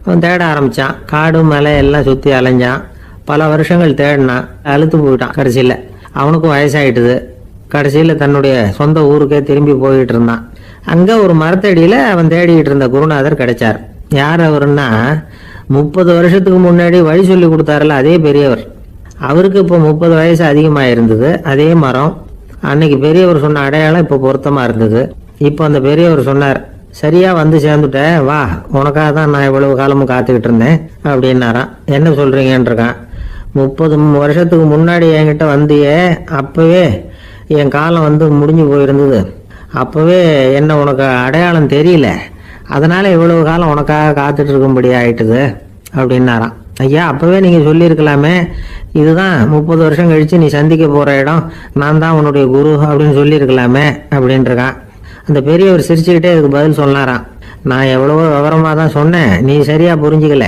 அவன் தேட ஆரம்பிச்சான். காடு மலை எல்லாம் சுற்றி அலைஞ்சான். பல வருஷங்கள் தேடினான். அழுத்து போயிட்டான். கடைசியில் அவனுக்கும் வயசாயிட்டுது. கடைசியில் தன்னுடைய சொந்த ஊருக்கே திரும்பி போயிட்டு இருந்தான். அங்கே ஒரு மரத்தடியில் அவன் தேடிக்கிட்டு இருந்த குருநாதர் கிடைச்சார். யார் அவருன்னா, 30 வருஷத்துக்கு முன்னாடி வழி சொல்லி கொடுத்தாருல அதே பெரியவர். அவருக்கு இப்போ 30 வயசு அதிகமாக இருந்தது. அதே மரம். அன்னைக்கு பெரியவர் சொன்ன அடையாளம் இப்போ பொருத்தமாக இருந்தது. இப்போ அந்த பெரியவர் சொன்னார், சரியா வந்து சேர்ந்துட்ட, வா, உனக்காக தான் நான் இவ்வளவு காலமும் காத்துக்கிட்டு இருந்தேன் அப்படின்னாரான். என்ன சொல்றீங்கன்னு இருக்கான். 30 வருஷத்துக்கு முன்னாடி என்கிட்ட வந்தியே, அப்பவே என் காலம் வந்து முடிஞ்சு போயிருந்தது. அப்பவே என்ன உனக்கு அடையாளம் தெரியல, அதனால இவ்வளவு காலம் உனக்காக காத்துட்டு இருக்கும்படி ஆயிட்டுது அப்படின்னாராம். ஐயா, அப்பவே நீங்க சொல்லியிருக்கலாமே, இதுதான் 30 வருஷம் கழிச்சு நீ சந்திக்க போற இடம், நான் தான் உன்னுடைய குரு அப்படின்னு சொல்லியிருக்கலாமே அப்படின்னு இருக்கான். அந்த பெரியவர் சிரிச்சுக்கிட்டே இதுக்கு பதில் சொன்னாராம். நான் எவ்வளவோ விவரமா தான் சொன்னேன், நீ சரியா புரிஞ்சுக்கல.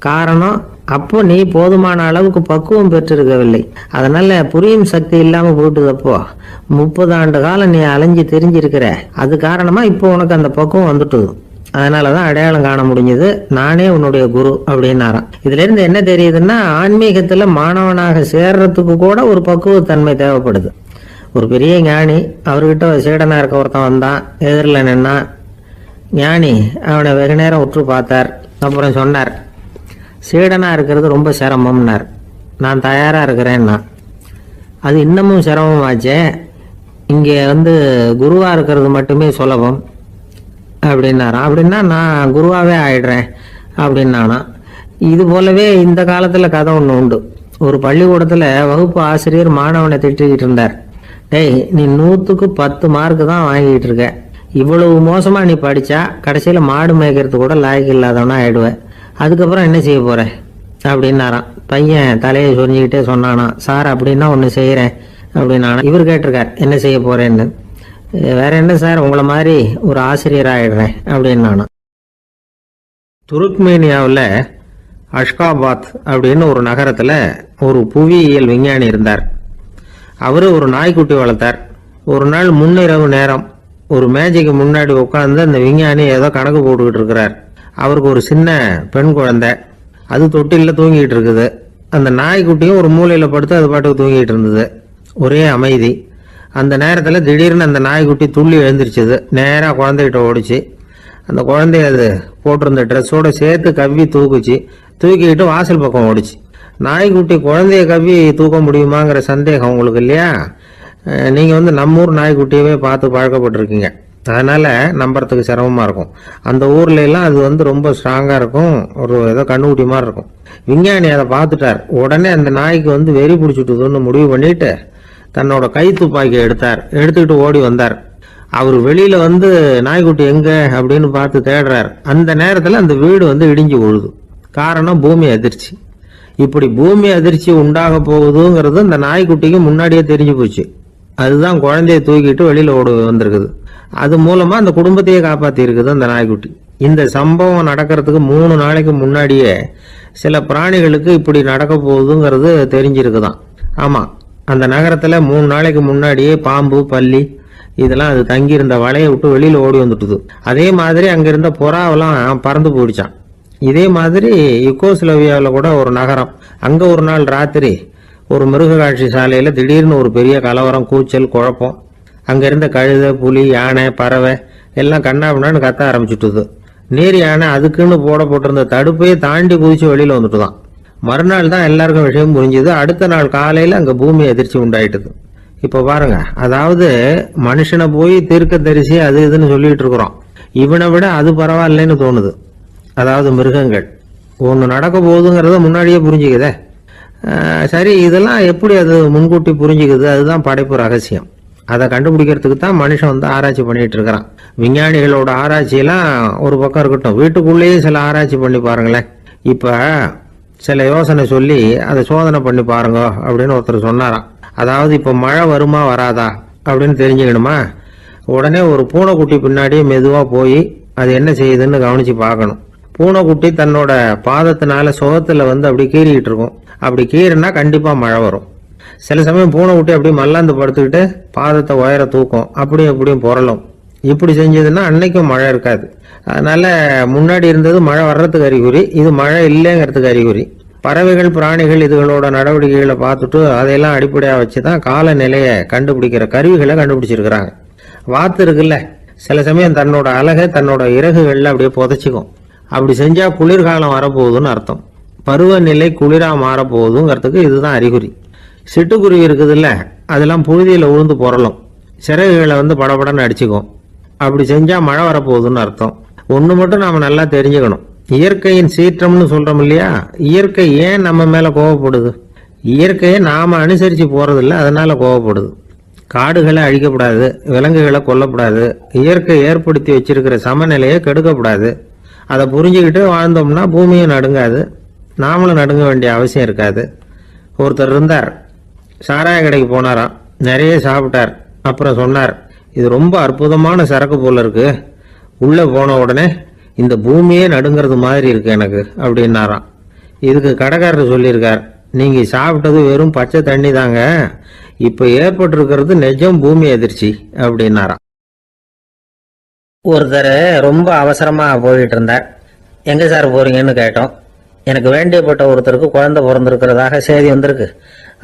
காரணம், அப்போ நீ போதுமான அளவுக்கு பக்குவம் பெற்றிருக்கவில்லை, அதனால புரியும் சக்தி இல்லாம போயிட்டுதப்போ 30 ஆண்டு காலம் நீ அலைஞ்சு தெரிஞ்சிருக்கிற. அது காரணமா இப்போ உனக்கு அந்த பக்குவம் வந்துட்டுது. அதனாலதான் அடையாளம் காண முடிஞ்சது, நானே உன்னுடைய குரு அப்படின்னாராம். இதுல இருந்து என்ன தெரியுதுன்னா, ஆன்மீகத்துல மாணவனாக சேர்றதுக்கு கூட ஒரு பக்குவத்தன்மை தேவைப்படுது. ஒரு பெரிய ஞானி, அவர்கிட்ட சீடனா இருக்க ஒருத்தன் வந்தான். எதிரில் நின்னா. ஞானி அவனை வெகு நேரம் உற்று பார்த்தார். அப்புறம் சொன்னார், சீடனா இருக்கிறது ரொம்ப சிரமம்னார். நான் தயாரா இருக்கிறேன்னா. அது இன்னமும் சிரமமாச்சே, இங்கே வந்து குருவா இருக்கிறது மட்டுமே சுலபம் அப்படின்னாராம். அப்படின்னா நான் குருவாவே ஆயிடுறேன் அப்படின்னானா. இது போலவே இந்த காலத்துல கதை ஒன்று உண்டு. ஒரு பள்ளிக்கூடத்துல வகுப்பு ஆசிரியர் மாணவனை திட்டிக்கிட்டு இருந்தார். டேய், நீ 100க்கு 10 மார்க்கு தான் வாங்கிட்டு இருக்க, இவ்வளவு மோசமா நீ படிச்சா கடைசியில மாடு மேய்க்கிறது கூட லாய்க்கு இல்லாதவனா ஆயிடுவேன், அதுக்கப்புறம் என்ன செய்ய போற அப்படின்னாராம். பையன் தலையை சொரிஞ்சுக்கிட்டே சொன்னானா, சார் அப்படின்னா ஒன்று செய்யறேன் அப்படின்னானா. இவர் கேட்டிருக்கார், என்ன செய்ய போறேன்னு. வேற என்ன சார், உங்களை மாதிரி ஒரு ஆசிரியர் ஆயிடுறேன் அப்படின்னானா. துருக்மேனியாவில் அஷ்காபாத் அப்படின்னு ஒரு நகரத்துல ஒரு புவியியல் விஞ்ஞானி இருந்தார். அவரு ஒரு நாய்க்குட்டி வளர்த்தார். ஒரு நாள் முன்னிரவு நேரம் ஒரு மேஜைக்கு முன்னாடி உட்காந்து அந்த விஞ்ஞானி ஏதோ கணக்கு போட்டுக்கிட்டு இருக்கிறார். அவருக்கு ஒரு சின்ன பெண் குழந்தை, அது தொட்டில தூங்கிட்டு இருக்குது. அந்த நாய்க்குட்டியும் ஒரு மூலையில படுத்து அது பாட்டுக்கு தூங்கிட்டு இருந்தது. ஒரே அமைதி. அந்த நேரத்துல திடீர்னு அந்த நாய்க்குட்டி துள்ளி எழுந்திருச்சது. நேரா குழந்தைகிட்ட ஓடிச்சு. அந்த குழந்தைய அது போட்டிருந்த ட்ரெஸ்ஸோட சேர்த்து கவ்வி தூக்குச்சு. தூக்கிக்கிட்டு வாசல் பக்கம் ஓடிச்சு. நாய்க்குட்டி குழந்தைய கவ்வி தூக்க முடியுமாங்கிற சந்தேகம் உங்களுக்கு இல்லையா? நீங்க வந்து நம்மூர் நாய்க்குட்டியவே பார்த்து பழக்கப்பட்டிருக்கீங்க, அதனால நம்புறதுக்கு சிரமமா இருக்கும். அந்த ஊர்ல எல்லாம் அது வந்து ரொம்ப ஸ்ட்ராங்கா இருக்கும், ஒரு ஏதோ கண்ணுக்குட்டி மாதிரி இருக்கும். விஞ்ஞானி அதை பார்த்துட்டார். உடனே அந்த நாய்க்கு வந்து வெறி பிடிச்சிட்டுதுன்னு முடிவு பண்ணிட்டு தன்னோட கை துப்பாக்கி எடுத்துக்கிட்டு ஓடி வந்தார். அவர் வெளியில வந்து நாய்க்குட்டி எங்க அப்படின்னு பார்த்து தேடுறார். அந்த நேரத்துல அந்த வீடு வந்து இடிஞ்சு விழுது. காரணம் பூமி அதிர்ச்சி. இப்படி பூமி அதிர்ச்சி உண்டாக போகுதுங்கிறது அந்த நாய்க்குட்டிக்கு முன்னாடியே தெரிஞ்சு போச்சு. அதுதான் குழந்தைய தூக்கிட்டு வெளியில ஓடி வந்திருக்குது. அது மூலமா அந்த குடும்பத்தையே காப்பாத்தி இருக்குது அந்த நாய்க்குட்டி. இந்த சம்பவம் நடக்கிறதுக்கு 3 நாளைக்கு முன்னாடியே சில பிராணிகளுக்கு இப்படி நடக்க போகுதுங்கிறது தெரிஞ்சிருக்குதான். ஆமா, அந்த நகரத்துல 3 நாளைக்கு முன்னாடியே பாம்பு, பல்லி இதெல்லாம் அது தங்கி இருந்த வலையை விட்டு வெளியில ஓடி வந்துட்டுது. அதே மாதிரி அங்க இருந்த புறாவெல்லாம் பறந்து போயிடுச்சான். இதே மாதிரி யுகோஸ்லோவியாவில் கூட ஒரு நகரம், அங்க ஒரு நாள் ராத்திரி ஒரு மிருக காட்சி சாலையில திடீர்னு ஒரு பெரிய கலவரம், கூச்சல், குழப்பம். அங்க இருந்த கழுதை, புலி, யானை, பறவை எல்லாம் கண்ணாபின்னான்னு கத்த ஆரம்பிச்சுட்டுது. நீர் யானை அதுக்குன்னு போட்டிருந்த தடுப்பையே தாண்டி குதிச்சு வெளியில வந்துட்டுதான். மறுநாள் தான் எல்லாருக்கும் விஷயம் புரிஞ்சுது. அடுத்த நாள் காலையில அங்க பூமி அதிர்ச்சி உண்டாயிட்டுது. இப்ப பாருங்க, அதாவது மனுஷனை போய் தீர்க்க தரிசி அது இதுன்னு சொல்லிட்டு இருக்கிறோம். இவனை விட அது பரவாயில்லைன்னு தோணுது. அதாவது மிருகங்கள் ஒண்ணு நடக்க போகுதுங்கிறத முன்னாடியே புரிஞ்சுக்குதே. சரி, இதெல்லாம் எப்படி அது முன்கூட்டி புரிஞ்சுக்குது? அதுதான் படைப்பு ரகசியம். அதை கண்டுபிடிக்கிறதுக்கு தான் மனுஷன் வந்து ஆராய்ச்சி பண்ணிட்டு இருக்கிறான். விஞ்ஞானிகளோட ஆராய்ச்சியெல்லாம் ஒரு பக்கம் இருக்கட்டும், வீட்டுக்குள்ளேயே சில ஆராய்ச்சி பண்ணி பாருங்களேன். இப்ப சில யோசனை சொல்லி அதை சோதனை பண்ணி பாருங்க அப்படின்னு ஒருத்தர் சொன்னாராம். அதாவது இப்ப மழை வருமா வராதா அப்படின்னு தெரிஞ்சுக்கணுமா, உடனே ஒரு பூனைக்குட்டி பின்னாடியே மெதுவா போய் அது என்ன செய்யுதுன்னு கவனிச்சு பார்க்கணும். பூனைக்குட்டி தன்னோட பாதத்தினால சுகத்துல வந்து அப்படி கீறிக்கிட்டு இருக்கும். அப்படி கீறினா கண்டிப்பா மழை வரும். சில சமயம் பூனைக்குட்டி அப்படி மல்லாந்து படுத்துக்கிட்டு பாதத்தை உயர தூக்கும், அப்படியும் எப்படியும் புரளும். இப்படி செஞ்சதுன்னா அன்னைக்கும் மழை இருக்காது. அதனால முன்னாடி இருந்தது மழை வர்றதுக்கு அறிகுறி, இது மழை இல்லைங்கிறதுக்கு அறிகுறி. பறவைகள், பிராணிகள் இதுகளோட நடவடிக்கைகளை பார்த்துட்டு அதையெல்லாம் அடிப்படையாக வச்சுதான் காலநிலையை கண்டுபிடிக்கிற கருவிகளை கண்டுபிடிச்சிருக்கிறாங்க. வாத்து இருக்குல்ல, சில சமயம் தன்னோட அழகை தன்னோட இறகுகள்ல அப்படியே புதைச்சிக்கும். அப்படி செஞ்சா குளிர்காலம் வரப்போகுதுன்னு அர்த்தம். பருவநிலை குளிரா மாறப்போகுதுங்கிறதுக்கு இதுதான் அறிகுறி. சிட்டுக்குருவி இருக்குதுல்ல, அதெல்லாம் புழுதியில உழுந்து புரளும், சிறகுகளை வந்து படபடன்னு அடிச்சுக்கும். அப்படி செஞ்சா மழை வரப்போகுதுன்னு அர்த்தம். ஒண்ணு மட்டும் நாம நல்லா தெரிஞ்சுக்கணும், இயற்கையின் சீற்றம்னு சொல்றோம் இல்லையா, இயற்கை ஏன் நம்ம மேல கோவப்படுது? இயற்கையை நாம அனுசரிச்சு போறதில்ல, அதனால கோவப்படுது. காடுகளை அழிக்கப்படாது, விலங்குகளை கொல்லப்படாது, இயற்கை ஏற்படுத்தி வச்சிருக்கிற சமநிலையை கெடுக்கப்படாது. அதை புரிஞ்சுக்கிட்டு வாழ்ந்தோம்னா பூமியும் நடுங்காது, நாமளும் நடுங்க வேண்டிய அவசியம் இருக்காது. ஒருத்தர் இருந்தார், சாராய கடைக்கு போனாராம், நிறைய சாப்பிட்டார். அப்புறம் சொன்னார், இது ரொம்ப அற்புதமான சரக்கு போல இருக்கு, உள்ள போன உடனே இந்த பூமியே நடுங்கிறது மாதிரி இருக்கு எனக்கு அப்படின்னாராம். இதுக்கு கடைக்காரர் சொல்லியிருக்கார், நீங்க சாப்பிட்டது வெறும் பச்சை தண்ணி தாங்க, இப்ப ஏற்பட்டிருக்கிறது நிஜம் பூமி அதிர்ச்சி அப்படின்னாராம். ஒருத்தர் ரொம்ப அவசரமா போயிட்டு இருந்தார். எங்க சார் போறீங்கன்னு கேட்டோம். எனக்கு வேண்டியப்பட்ட ஒருத்தருக்கு குழந்தை பிறந்திருக்கிறதாக செய்தி வந்திருக்கு,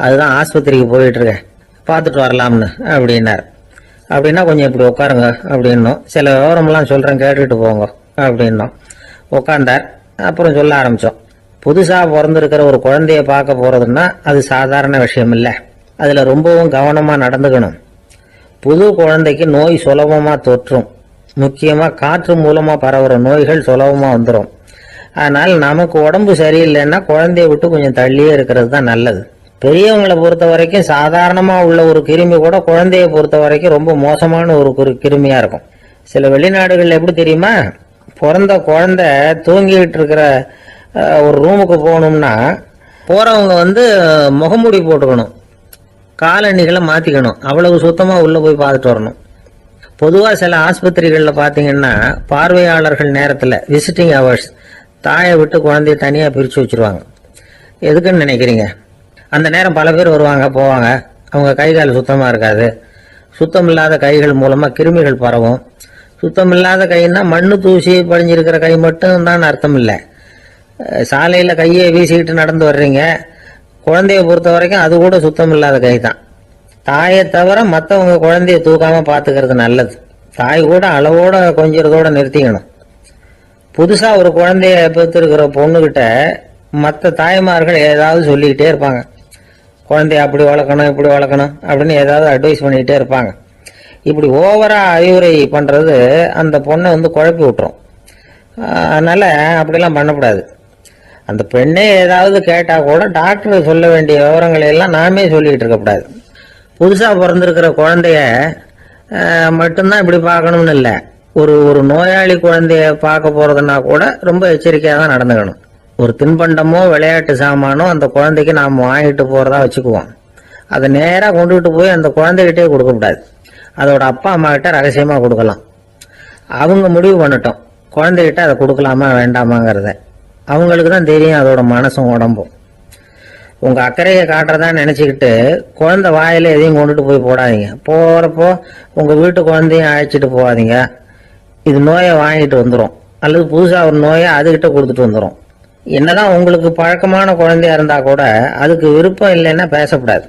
அதுதான் ஆஸ்பத்திரிக்கு போயிட்டு இருக்கேன், பார்த்துட்டு வரலாம்னு அப்படின்னார். அப்படின்னா கொஞ்சம் இப்படி உட்காருங்க அப்படின்னோம். சில விவரம்லாம் சொல்றேன், கேட்டுட்டு போங்க அப்படின்னோம். உட்காந்தார். அப்புறம் சொல்ல ஆரம்பிச்சோம். புதுசா பிறந்திருக்கிற ஒரு குழந்தைய பார்க்க போறதுன்னா அது சாதாரண விஷயம் இல்லை, அதுல ரொம்பவும் கவனமா நடந்துக்கணும். புது குழந்தைக்கு நோய் சுலபமா தொற்றும், முக்கியமா காற்று மூலமா பரவுற நோய்கள் சுலபமா வந்துடும். அதனால நமக்கு உடம்பு சரியில்லைன்னா குழந்தைய விட்டு கொஞ்சம் தள்ளியே இருக்கிறது தான் நல்லது. பெரியவங்களை பொறுத்த வரைக்கும் சாதாரணமா உள்ள ஒரு கிருமி கூட குழந்தைய பொறுத்த வரைக்கும் ரொம்ப மோசமான ஒரு கிருமியா இருக்கும். சில வெளிநாடுகள்ல எப்படி தெரியுமா, பிறந்த குழந்தை தூங்கிட்டு இருக்கிற ஒரு ரூமுக்கு போகணும்னா போறவங்க வந்து முகமூடி போட்டுக்கணும், காலணிகளை மாத்திக்கணும், அவ்வளவு சுத்தமா உள்ள போய் பார்த்துட்டு வரணும். பொதுவா சில ஆஸ்பத்திரிகள்ல பாத்தீங்கன்னா பார்வையாளர்கள் நேரத்துல விசிட்டிங் ஹவர்ஸ் தாயை விட்டு குழந்தைய தனியா பிரிச்சு வச்சிருவாங்க. எதுக்குன்னு நினைக்கிறீங்க? அந்த நேரம் பல பேர் வருவாங்க போவாங்க, அவங்க கை கால் சுத்தமா இருக்காது, சுத்தம் இல்லாத கைகள் மூலமா கிருமிகள் பரவும். சுத்தம் இல்லாத கைன்னா மண்ணு தூசி படிஞ்சிருக்கிற கை மட்டும் தான் அர்த்தம் இல்லை. சாலையில கையை வீசிக்கிட்டு நடந்து வர்றீங்க, குழந்தைய பொறுத்த வரைக்கும் அது கூட சுத்தம் இல்லாத கை தான். தாயை தவிர மற்றவங்க குழந்தைய தூக்காம பாத்துக்கிறது நல்லது. தாய் கூட அளவோட கொஞ்சிறதோட நிறுத்திக்கணும். புதுசா ஒரு குழந்தைய பெற்றிருக்கிற பொண்ணுகிட்ட மற்ற தாய்மார்கள் ஏதாவது சொல்லிக்கிட்டே இருப்பாங்க, குழந்தைய அப்படி வளர்க்கணும் இப்படி வளர்க்கணும் அப்படின்னு ஏதாவது அட்வைஸ் பண்ணிக்கிட்டே இருப்பாங்க. இப்படி ஓவரா அறிவுரை பண்றது அந்த பொண்ணை வந்து குழப்பி விட்டுரும். அதனால அப்படிலாம் பண்ணக்கூடாது. அந்த பெண்ணே ஏதாவது கேட்டா கூட டாக்டர் சொல்ல வேண்டிய விவரங்களை எல்லாம் நாமே சொல்லிக்கிட்டு இருக்கக்கூடாது. புதுசா பிறந்திருக்கிற குழந்தைய மட்டும்தான் இப்படி பார்க்கணும்னு இல்லை, ஒரு நோயாளி குழந்தைய பார்க்க போறதுன்னா கூட ரொம்ப எச்சரிக்கையாக தான் நடந்துக்கணும். ஒரு தின்பண்டமோ விளையாட்டு சாமானோ அந்த குழந்தைக்கு நாம் வாங்கிட்டு போறதா வச்சுக்குவோம், அதை நேராக கொண்டுகிட்டு போய் அந்த குழந்தைகிட்டே கொடுக்கக்கூடாது. அதோட அப்பா அம்மா கிட்ட ரகசியமாக கொடுக்கலாம். அவங்க முடிவு பண்ணட்டும் குழந்தைகிட்ட அதை கொடுக்கலாமா வேண்டாமாங்கிறத. அவங்களுக்கு தான் தெரியும் அதோட மனசும் உடம்பும். உங்கள் அக்கறையை காட்டுறதா நினச்சிக்கிட்டு குழந்தை வாயில் எதையும் கொண்டுட்டு போய் போடாதீங்க. போகிறப்போ உங்கள் வீட்டு குழந்தையும் அழைச்சிட்டு போகாதீங்க. இது நோயை வாங்கிட்டு வந்துடும், அல்லது புதுசாக ஒரு நோயை அதுகிட்ட கொடுத்துட்டு வந்துடும். என்னதான் உங்களுக்கு பழக்கமான குழந்தையா இருந்தால் கூட அதுக்கு விருப்பம் இல்லைன்னா பேசக்கூடாது.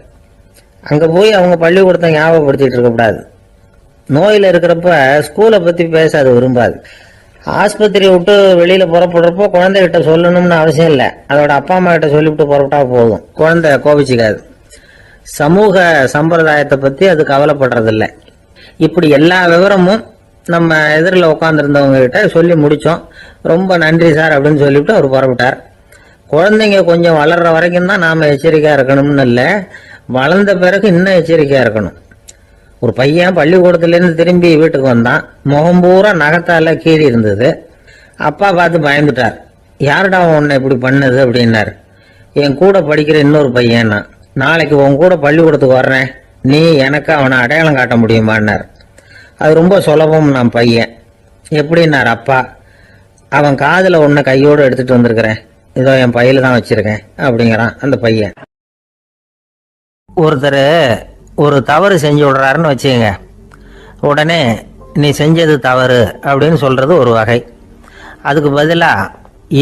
அங்கே போய் அவங்க பள்ளிக்கூடத்தை ஞாபகப்படுத்திட்டு இருக்கக்கூடாது. நோயில் இருக்கிறப்ப ஸ்கூலை பற்றி பேச அது விரும்பாது. ஆஸ்பத்திரியை விட்டு வெளியில் புறப்படுறப்போ குழந்தைகிட்ட சொல்லணும்னு அவசியம் இல்லை. அதோட அப்பா அம்மா கிட்ட சொல்லிவிட்டு புறப்பட்டா போதும், குழந்தை கோபிச்சிக்காது. சமூக சம்பிரதாயத்தை பற்றி அது கவலைப்படுறதில்ல. இப்படி எல்லா விவரமும் நம்ம எதிரில் உட்காந்துருந்தவங்க கிட்ட சொல்லி முடித்தோம். ரொம்ப நன்றி சார் அப்படின்னு சொல்லிவிட்டு அவர் புறப்பட்டார். குழந்தைங்க கொஞ்சம் வளர்ற வரைக்கும் தான் நாம் எச்சரிக்கையாக இருக்கணும்னு இல்லை, வளர்ந்த பிறகு இன்னும் எச்சரிக்கையாக இருக்கணும். ஒரு பையன் பள்ளிக்கூடத்துலேருந்து திரும்பி வீட்டுக்கு வந்தான். முகம் பூரா நகத்தால கீறி இருந்தது. அப்பா பார்த்து பயந்துட்டார். யாருடா உன்னை இப்படி பண்ணது அப்படின்னாரு. என் கூட படிக்கிற இன்னொரு பையன்னா. நாளைக்கு உன் கூட பள்ளிக்கூடத்துக்கு வர்றேன், நீ எனக்கு அவனை அடையாளம் காட்ட முடியுமான்னார். அது ரொம்ப சுலபம் நான் பையன். எப்படின்னார் அப்பா. அவன் காதில் ஒன்று கையோடு எடுத்துகிட்டு வந்திருக்கிறேன், இதோ என் பையில தான் வச்சுருக்கேன் அப்படிங்கிறான் அந்த பையன். ஒருத்தர் ஒரு தவறு செஞ்சு விடுறாருன்னு வச்சுக்கங்க, உடனே நீ செஞ்சது தவறு அப்படின்னு சொல்கிறது ஒரு வகை. அதுக்கு பதிலாக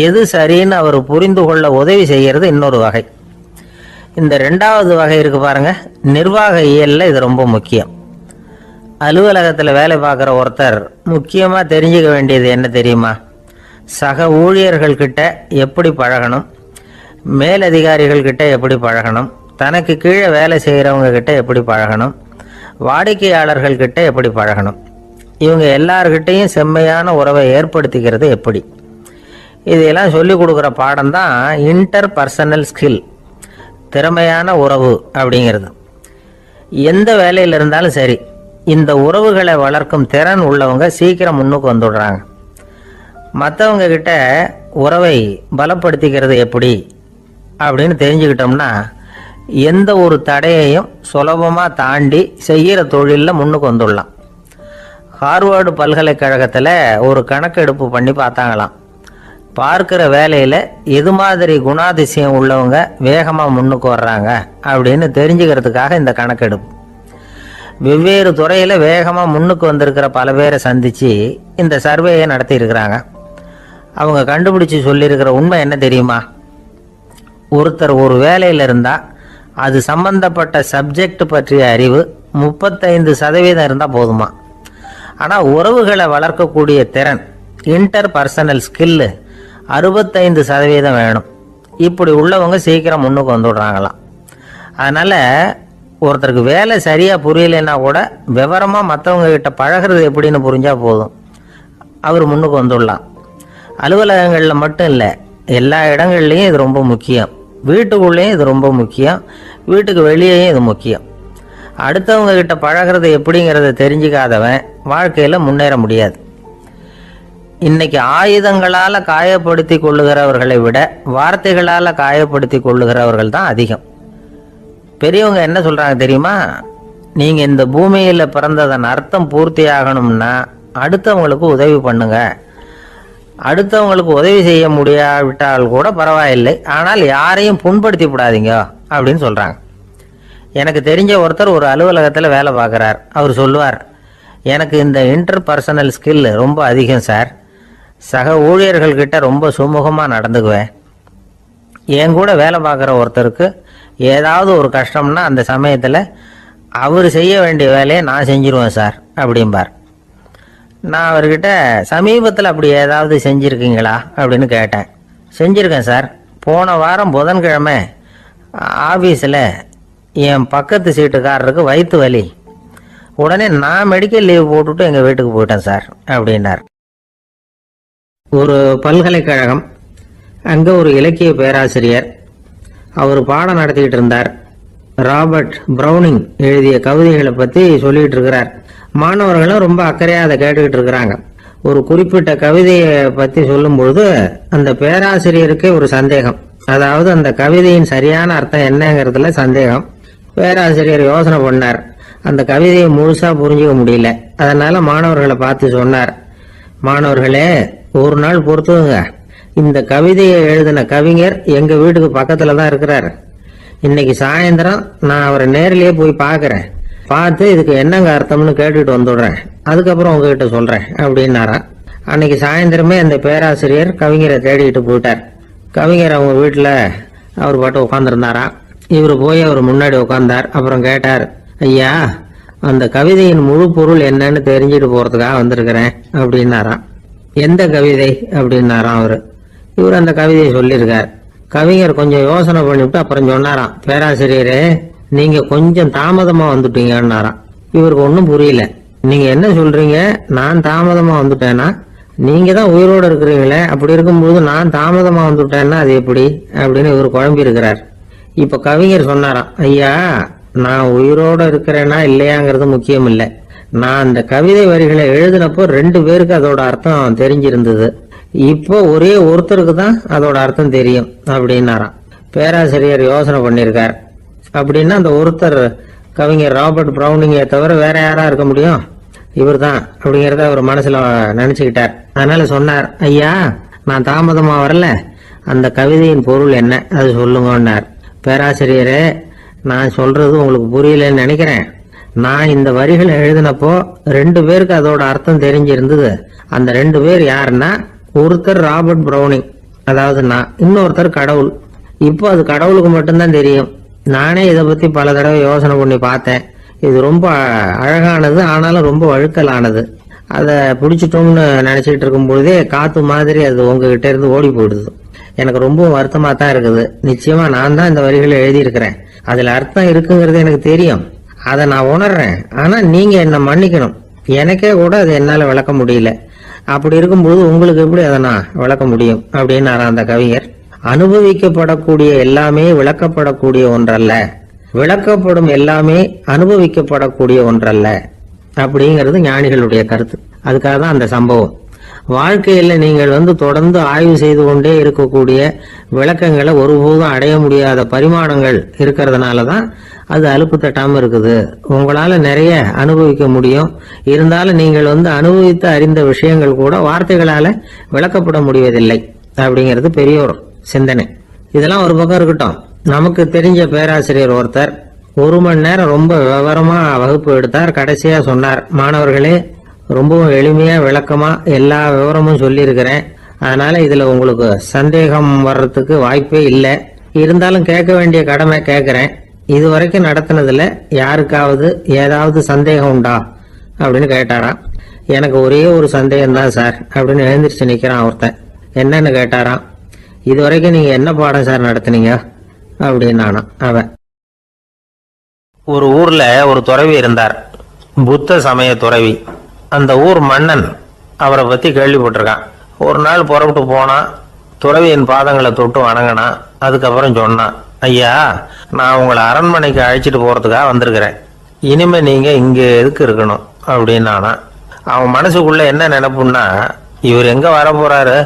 எது சரின்னு அவர் புரிந்து கொள்ள உதவி செய்கிறது இன்னொரு வகை. இந்த ரெண்டாவது வகை இருக்குது பாருங்க, நிர்வாக இயலில் இது ரொம்ப முக்கியம். அலுவலகத்தில் வேலை பார்க்குற ஒருத்தர் முக்கியமாக தெரிஞ்சுக்க வேண்டியது என்ன தெரியுமா? சக ஊழியர்கள்கிட்ட எப்படி பழகணும், மேலதிகாரிகள்கிட்ட எப்படி பழகணும், தனக்கு கீழே வேலை செய்கிறவங்க கிட்ட எப்படி பழகணும், வாடிக்கையாளர்கள்கிட்ட எப்படி பழகணும், இவங்க எல்லார்கிட்டையும் செம்மையான உறவை ஏற்படுத்திக்கிறது எப்படி, இதையெல்லாம் சொல்லிக் கொடுக்குற பாடம் தான் இன்டர் பர்சனல் ஸ்கில், திறமையான உறவு அப்படிங்கிறது. எந்த வேலையில் இருந்தாலும் சரி, இந்த உறவுகளை வளர்க்கும் திறன் உள்ளவங்க சீக்கிரம் முன்னுக்கு வந்துடுறாங்க. மற்றவங்க கிட்ட உறவை பலப்படுத்திக்கிறது எப்படி அப்படின்னு தெரிஞ்சுக்கிட்டோம்னா எந்த ஒரு தடையையும் சுலபமாக தாண்டி செய்கிற தொழிலில் முன்னுக்கு வந்துடலாம். ஹார்வர்டு பல்கலைக்கழகத்தில் ஒரு கணக்கெடுப்பு பண்ணி பார்த்தாங்களாம். பார்க்குற வேலையில் எது மாதிரி குணாதிசயம் உள்ளவங்க வேகமாக முன்னுக்கு வர்றாங்க அப்படின்னு தெரிஞ்சுக்கிறதுக்காக இந்த கணக்கெடுப்பு. வெவ்வேறு துறையில் வேகமாக முன்னுக்கு வந்திருக்கிற பல பேரை சந்தித்து இந்த சர்வேயை நடத்தியிருக்கிறாங்க. அவங்க கண்டுபிடிச்சி சொல்லியிருக்கிற உண்மை என்ன தெரியுமா? ஒருத்தர் ஒரு வேலையில் இருந்தால் அது சம்பந்தப்பட்ட சப்ஜெக்ட் பற்றிய அறிவு 35% இருந்தால் போதுமா. ஆனால் உறவுகளை வளர்க்கக்கூடிய திறன், இன்டர் பர்சனல் ஸ்கில்லு 65% வேணும். இப்படி உள்ளவங்க சீக்கிரம் முன்னுக்கு வந்துடுறாங்களாம். அதனால் ஒருத்தருக்கு வேலை சரியாக புரியலைன்னா கூட விவரமாக மற்றவங்க கிட்ட பழகிறது எப்படின்னு புரிஞ்சால் போதும், அவர் முன்னுக்கு வந்துடலாம். அலுவலகங்களில் மட்டும் இல்லை, எல்லா இடங்கள்லையும் இது ரொம்ப முக்கியம். வீட்டுக்குள்ளேயும் இது ரொம்ப முக்கியம், வீட்டுக்கு வெளியேயும் இது முக்கியம். அடுத்தவங்க கிட்ட பழகிறது எப்படிங்கிறத தெரிஞ்சுக்காதவன் வாழ்க்கையில் முன்னேற முடியாது. இன்னைக்கு ஆயுதங்களால் காயப்படுத்தி கொள்ளுகிறவர்களை விட வார்த்தைகளால் காயப்படுத்தி கொள்ளுகிறவர்கள் தான் அதிகம். பெரியவங்க என்ன சொல்கிறாங்க தெரியுமா? நீங்கள் இந்த பூமியில் பிறந்ததன் அர்த்தம் பூர்த்தி ஆகணும்னா அடுத்தவங்களுக்கு உதவி பண்ணுங்க. அடுத்தவங்களுக்கு உதவி செய்ய முடியாவிட்டால் கூட பரவாயில்லை, ஆனால் யாரையும் புண்படுத்தி விடாதீங்க அப்படின்னு சொல்கிறாங்க. எனக்கு தெரிஞ்ச ஒருத்தர் ஒரு அலுவலகத்தில் வேலை பார்க்குறார். அவர் சொல்லுவார், எனக்கு இந்த இன்டர் பர்சனல் ஸ்கில் ரொம்ப அதிகம் சார். சக ஊழியர்கள்கிட்ட ரொம்ப சுமூகமாக நடந்துக்குவேன். என் கூட வேலை பார்க்குற ஒருத்தருக்கு ஏதாவது ஒரு கஷ்டம்னா அந்த சமயத்தில் அவர் செய்ய வேண்டிய வேலையை நான் செஞ்சிருவேன் சார் அப்படிம்பார். நான் அவர்கிட்ட சமீபத்தில் அப்படி ஏதாவது செஞ்சுருக்கீங்களா அப்படின்னு கேட்டேன். செஞ்சுருக்கேன் சார். போன வாரம் புதன்கிழமை ஆஃபீஸில் என் பக்கத்து சீட்டுக்காரருக்கு வயிற்று வலி. உடனே நான் மெடிக்கல் லீவ் போட்டுவிட்டு எங்கள் வீட்டுக்கு போயிட்டேன் சார் அப்படின்னார். ஒரு பல்கலைக்கழகம், அங்கே ஒரு இலக்கிய பேராசிரியர், அவர் பாடம் நடத்திக்கிட்டு இருந்தார். ராபர்ட் ப்ரௌனிங் எழுதிய கவிதைகளை பற்றி சொல்லிகிட்டு இருக்கிறார். மாணவர்களும் ரொம்ப அக்கறையாக அதை கேட்டுக்கிட்டு இருக்கிறாங்க. ஒரு குறிப்பிட்ட கவிதையை பற்றி சொல்லும்பொழுது அந்த பேராசிரியருக்கே ஒரு சந்தேகம். அதாவது அந்த கவிதையின் சரியான அர்த்தம் என்னங்கிறதுல சந்தேகம். பேராசிரியர் யோசனை பண்ணார். அந்த கவிதையை முழுசா புரிஞ்சுக்க முடியல. அதனால மாணவர்களை பார்த்து சொன்னார், மாணவர்களே ஒரு நாள் பொறுத்துங்க, இந்த கவிதையை எழுதின கவிஞர் எங்க வீட்டுக்கு பக்கத்துல தான் இருக்கிறாரு. இன்னைக்கு சாயந்தரம் நான் அவரை நேரிலேயே போய் பார்க்கறேன், பார்த்து இதுக்கு என்னங்க அர்த்தம்னு கேட்டுட்டு வந்துடுறேன், அதுக்கப்புறம் உங்ககிட்ட சொல்றேன் அப்படின்னாராம். அன்னைக்கு சாயந்தரமே அந்த பேராசிரியர் கவிஞரை தேடிட்டு போயிட்டார். கவிஞர் அவங்க வீட்டுல அவர் பாட்டு உட்காந்துருந்தாராம். இவர் போய் அவர் முன்னாடி உட்கார்ந்தார். அப்புறம் கேட்டார், ஐயா அந்த கவிதையின் முழு பொருள் என்னன்னு தெரிஞ்சுட்டு போறதுக்காக வந்திருக்கிறேன் அப்படின்னாராம். எந்த கவிதை அப்படின்னாராம் அவரு. இவர் அந்த கவிதையை சொல்லியிருக்கார். கவிஞர் கொஞ்சம் யோசனை பண்ணிவிட்டு அப்புறம் சொன்னாராம், பேராசிரியரே நீங்க கொஞ்சம் தாமதமா வந்துட்டீங்கன்னாராம். இவருக்கு ஒன்றும் புரியல. நீங்க என்ன சொல்றீங்க, நான் தாமதமா வந்துட்டேன்னா? நீங்க தான் உயிரோடு இருக்கிறீங்களே, அப்படி இருக்கும்போது நான் தாமதமா வந்துட்டேன்னா அது எப்படி அப்படின்னு இவர் குழம்பி இருக்கிறார். இப்ப கவிஞர் சொன்னாராம், ஐயா நான் உயிரோட இருக்கிறேன்னா இல்லையாங்கிறது முக்கியம் இல்லை, நான் அந்த கவிதை வரிகளை எழுதினப்போ 2 பேருக்கு அதோட அர்த்தம் தெரிஞ்சிருந்தது, இப்போ ஒரே ஒருத்தருக்கு தான் அதோட அர்த்தம் தெரியும் அப்படின்னாராம். பேராசிரியர் யோசனை பண்ணியிருக்கார். அப்படின்னா அந்த ஒருத்தர் கவிஞர் ராபர்ட் பிரவுனிங்கை தவிர வேற யாரா இருக்க முடியும்? இவர் தான் அப்படிங்கிறத அவர் மனசுல நினைச்சுக்கிட்டார். அதனால சொன்னார், ஐயா நான் தாமதமா வரல, அந்த கவிதையின் பொருள் என்ன அது சொல்லுங்கன்னார். பேராசிரியரே நான் சொல்றது உங்களுக்கு புரியலன்னு நினைக்கிறேன். நான் இந்த வரிகளை எழுதினப்போ 2 பேருக்கு அதோட அர்த்தம் தெரிஞ்சிருந்தது. அந்த 2 பேர் யாருன்னா, ஒருத்தர் ராபர்ட் பிரவுனிங், அதாவது நான், இன்னொருத்தர் கடவுள். இப்போ அது கடவுளுக்கு மட்டும்தான் தெரியும். நானே இதை பத்தி பல தடவை யோசனை பண்ணி பார்த்தேன். இது ரொம்ப அழகானது, ஆனாலும் ரொம்ப வழுக்கலானது. அதை பிடிச்சிட்டோம்னு நினைச்சிட்டு இருக்கும் பொழுதே காத்து மாதிரி அது உங்ககிட்ட இருந்து ஓடி போயிடுது. எனக்கு ரொம்ப வருத்தமா தான் இருக்குது. நிச்சயமா நான் தான் இந்த வரிகளை எழுதியிருக்கிறேன், அதுல அர்த்தம் இருக்குங்கிறது எனக்கு தெரியும், அதை நான் உணர்றேன். ஆனா நீங்க என்ன மன்னிக்கணும், எனக்கே கூட அதை என்னால விளக்க முடியல. அப்படி இருக்கும்போது உங்களுக்கு எப்படி அதை நான் விளக்க முடியும் அப்படின்னு அந்த கவிஞர். அனுபவிக்கப்படக்கூடிய எல்லாமே விளக்கப்படக்கூடிய ஒன்றல்ல, விளக்கப்படும் எல்லாமே அனுபவிக்கப்படக்கூடிய ஒன்றல்ல அப்படிங்கிறது ஞானிகளுடைய கருத்து. அதுக்காக தான் அந்த சம்பவம். வாழ்க்கையில நீங்கள் தொடர்ந்து ஆய்வு செய்து கொண்டே இருக்கக்கூடிய விளக்கங்களை ஒருபோதும் அடைய முடியாத பரிமாணங்கள் இருக்கிறதுனாலதான் அது அலுப்பு தட்டாம இருக்குது. உங்களால நிறைய அனுபவிக்க முடியும், இருந்தாலும் நீங்கள் அனுபவித்து அறிந்த விஷயங்கள் கூட வார்த்தைகளால விளக்கப்பட முடிவதில்லை அப்படிங்கிறது பெரிய ஒரு சிந்தனை. இதெல்லாம் ஒரு பக்கம் இருக்கட்டும். நமக்கு தெரிஞ்ச பேராசிரியர் ஒருத்தர் 1 மணி நேரம் ரொம்ப விவரமா வகுப்பு எடுத்தார். கடைசியா சொன்னார், மாணவர்களே ரொம்பவும் எளிமையா விளக்கமா எல்லா விவரமும் சொல்லியிருக்கிறேன், அதனால இதுல உங்களுக்கு சந்தேகம் வர்றதுக்கு வாய்ப்பே இல்லை, இருந்தாலும் கேட்க வேண்டிய கடமை கேட்கிறேன். இது வரைக்கும் நடத்தினதுல யாருக்காவது ஏதாவது சந்தேகம் உண்டா அப்படின்னு கேட்டாராம். எனக்கு ஒரே ஒரு சந்தேகம் தான் சார் அப்படின்னு எழுந்திரிச்சு நிக்கிறான் ஒருத்தன். என்னன்னு கேட்டாராம். இது வரைக்கும் நீங்க என்ன பாடம் சார் நடத்துனீங்க அப்படின்னானா அவன். ஒரு ஊர்ல ஒரு துறவி இருந்தார், புத்த சமய துறவி. அந்த ஊர் மன்னன் அவரை பத்தி கேள்விப்பட்டிருக்கான். ஒரு நாள் புறப்பட்டு போனான், துறவியின் பாதங்களை தொட்டு வணங்கினான். அதுக்கப்புறம் சொன்னான், ஐயா நான் உங்களை அரண்மனைக்கு அழைச்சிட்டு போறதுக்காக வந்திருக்கிறேன், இனிமே நீங்க இங்க எதுக்கு இருக்கணும் அப்படின்னானா. அவன் மனசுக்குள்ள என்ன நினைப்புன்னா, இவர் எங்க வர போறாரு,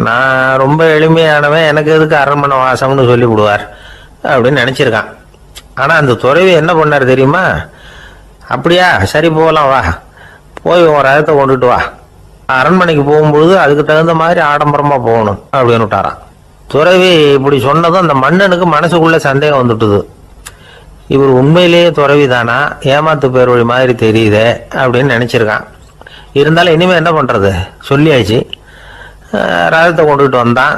நான் ரொம்ப எளிமையானவன், எனக்கு எதுக்கு அரண்மனை வாசம்னு சொல்லி விடுவார் அப்படின்னு நினைச்சிருக்கான். ஆனா அந்த துறவி என்ன பண்ணார் தெரியுமா, அப்படியா சரி போகலாம் வா, போய் உன் ரதத்தை கொண்டுட்டு வா, அரண்மனைக்கு போகும்பொழுது அதுக்கு தகுந்த மாதிரி ஆடம்பரமா போகணும் அப்படின்னு விட்டாரான். துறவி இப்படி சொன்னதும் அந்த மன்னனுக்கு மனசுக்குள்ள சந்தேகம் வந்துட்டுது. இவர் உண்மையிலேயே துறவி தானா, ஏமாத்து பேர் வழி மாதிரி தெரியுதே அப்படின்னு நினைச்சிருக்கான். இருந்தாலும் இனிமே என்ன பண்றது, சொல்லியாச்சு. ரதத்தை கொண்டுட்டு வந்தான்.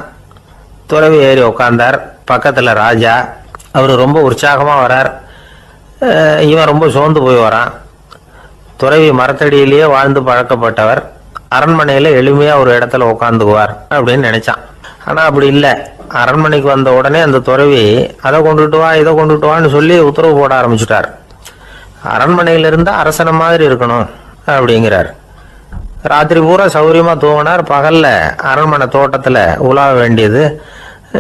துறவி ஏறி உட்கார்ந்தார். பக்கத்துல ராஜா, அவரு ரொம்ப உற்சாகமா வரார். இவன் ரொம்ப சோர்ந்து போய் வரான். துறவி மரத்தடியிலேயே வாழ்ந்து பழக்கப்பட்டவர், அரண்மனையில எளிமையா ஒரு இடத்துல உட்காந்துக்குவார் அப்படின்னு நினைச்சான். ஆனா அப்படி இல்லை. அரண்மனைக்கு வந்த உடனே அந்த துறவி அதை கொண்டுட்டு வா இதை கொண்டுட்டு வான்னு சொல்லி உத்தரவு போட ஆரம்பிச்சுட்டார். அரண்மனையில இருந்தா அரசன மாதிரி இருக்கணும் அப்படிங்கிறார். ராத்திரி பூரா சௌரியமா தூங்கினார். பகல்ல அரண்மனை தோட்டத்துல உலாவ வேண்டியது,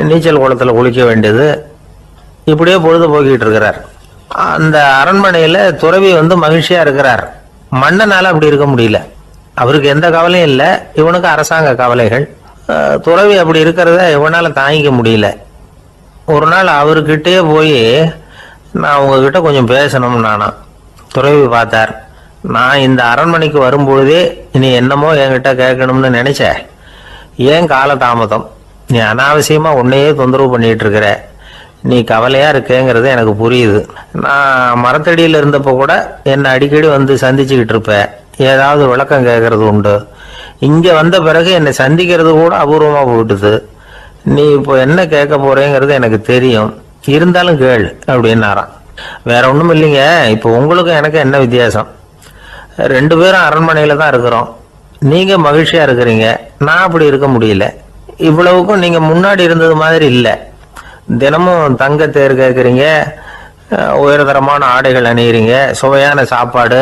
நீச்சல் குளத்துல குளிக்க வேண்டியது, இப்படியே பொழுது போக்கிட்டு இருக்கிறார். அந்த அரண்மனையில துறவி மகிழ்ச்சியா இருக்கிறார். மன்னனால அப்படி இருக்க முடியல. அவருக்கு எந்த கவலையும் இல்லை, இவனுக்கு அரசாங்க கவலைகள். துறவி அப்படி இருக்கிறத இவனால தாங்கிக்க முடியல. ஒரு நாள் அவர்கிட்டயே போய், நான் உங்ககிட்ட கொஞ்சம் பேசணும் நானா துறவி பார்த்தார். நான் இந்த அரண்மனைக்கு வரும்பொழுதே நீ என்னமோ என்கிட்ட கேட்கணும்னு நினைச்ச. ஏன் காலதாமதம்? நீ அனாவசியமா உன்னையே தொந்தரவு பண்ணிட்டு இருக்கிற. நீ கவலையா இருக்கேங்கிறது எனக்கு புரியுது. நான் மரத்தடியில் இருந்தப்போ கூட என்னை அடிக்கடி வந்து சந்திச்சுக்கிட்டு இருப்ப. ஏதாவது விளக்கம் கேட்கறது உண்டு. இங்க வந்த பிறகு என்னை சந்திக்கிறது கூட அபூர்வமா போயிட்டுது. நீ இப்போ என்ன கேட்க போறேங்கிறது எனக்கு தெரியும். இருந்தாலும் கேள் அப்படின்னாராம். வேற ஒண்ணும் இல்லைங்க. இப்போ உங்களுக்கும் எனக்கு என்ன வித்தியாசம்? 2 பேரும் அரண்மனையில தான் இருக்கிறோம். நீங்க மகிழ்ச்சியா இருக்கிறீங்க, நான் அப்படி இருக்க முடியல. இவ்வளவுக்கும் நீங்க முன்னாடி இருந்தது மாதிரி இல்லை. தினமும் தங்க தேர் கேட்குறீங்க, உயர்தரமான ஆடைகள் அணியிறீங்க, சுவையான சாப்பாடு.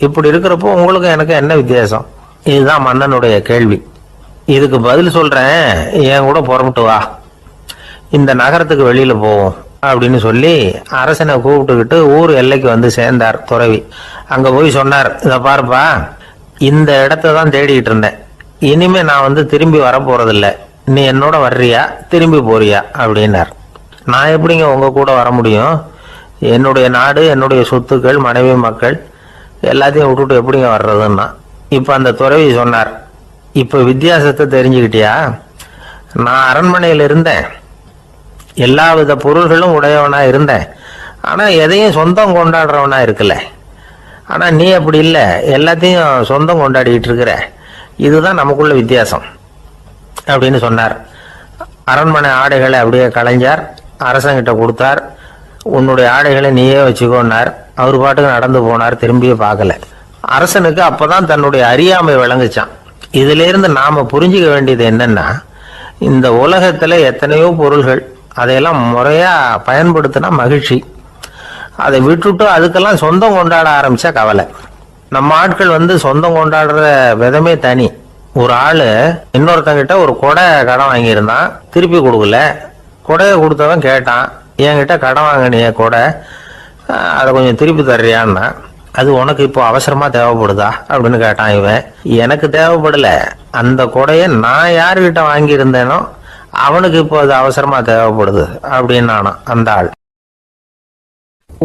இப்படி இருக்கிறப்போ உங்களுக்கு எனக்கு என்ன வித்தியாசம்? இதுதான் மன்னனுடைய கேள்வி. இதுக்கு பதில் சொல்றேன், என் கூட புறப்பட்டு வா, இந்த நகரத்துக்கு வெளியில போவோம் அப்படின்னு சொல்லி அரசனை கூப்பிட்டுக்கிட்டு ஊர் எல்லைக்கு வந்து சேர்ந்தார் துறவி. அங்க போய் சொன்னார், இதை பாருப்பா, இந்த இடத்த தான் தேடிட்டு இருந்தேன். இனிமே நான் வந்து திரும்பி வர போறதில்ல. நீ என்னோட வர்றியா திரும்பி போறியா அப்படின்னார். நான் எப்படிங்க உங்க கூட வர முடியும்? என்னுடைய நாடு, என்னுடைய சொத்துக்கள், மனைவி, மக்கள் எல்லாத்தையும் விட்டுட்டு எப்படிங்க வர்றதுன்னா. இப்ப அந்த துறவி சொன்னார், இப்ப வித்தியாசத்தை தெரிஞ்சுக்கிட்டியா? நான் அரண்மனையில் இருந்தேன், எல்லா வித பொருள்களும் உடையவனா இருந்தேன். ஆனா எதையும் சொந்தம் கொண்டாடுறவனா இருக்கல. ஆனா நீ அப்படி இல்லை, எல்லாத்தையும் சொந்தம் கொண்டாடிட்டு இருக்கிற. இதுதான் நமக்குள்ள வித்தியாசம் அப்படின்னு சொன்னார். அரண்மனை ஆடைகளை அப்படியே களைஞ்சார், அரசங்கிட்ட கொடுத்தார். உன்னுடைய ஆடைகளை நீயே வச்சுக்கோன்னார். அவர் பாட்டுக்கு நடந்து போனார், திரும்பியே பார்க்கல. அரசனுக்கு அப்பதான் தன்னுடைய அறியாமை விளங்குச்சான். இதுல இருந்து நாம புரிஞ்சுக்க வேண்டியது என்னன்னா, இந்த உலகத்துல எத்தனையோ பொருள்கள், அதையெல்லாம் முறையா பயன்படுத்தினா மகிழ்ச்சி. அதை விட்டுட்டு அதுக்கெல்லாம் சொந்தம் கொண்டாட ஆரம்பிச்சா கவலை. நம்ம ஆட்கள் வந்து சொந்தம் கொண்டாடுற விதமே தனி. ஒரு ஆளு இன்னொருத்தங்கிட்ட ஒரு கொடை கடன் வாங்கியிருந்தான், திருப்பி கொடுக்கல. கொடையை கொடுத்தவன் கேட்டான், என்கிட்ட கடன் வாங்கினிய கொடை, அதை கொஞ்சம் திருப்பி தர்றியான்னா. அது உனக்கு இப்போ அவசரமா தேவைப்படுதா அப்படின்னு கேட்டான் இவன். எனக்கு தேவைப்படல, அந்த கொடையை நான் யாருக்கிட்ட வாங்கியிருந்தேனோ அவனுக்கு இப்போ அது அவசரமா தேவைப்படுது அப்படின்னு அந்த ஆள்.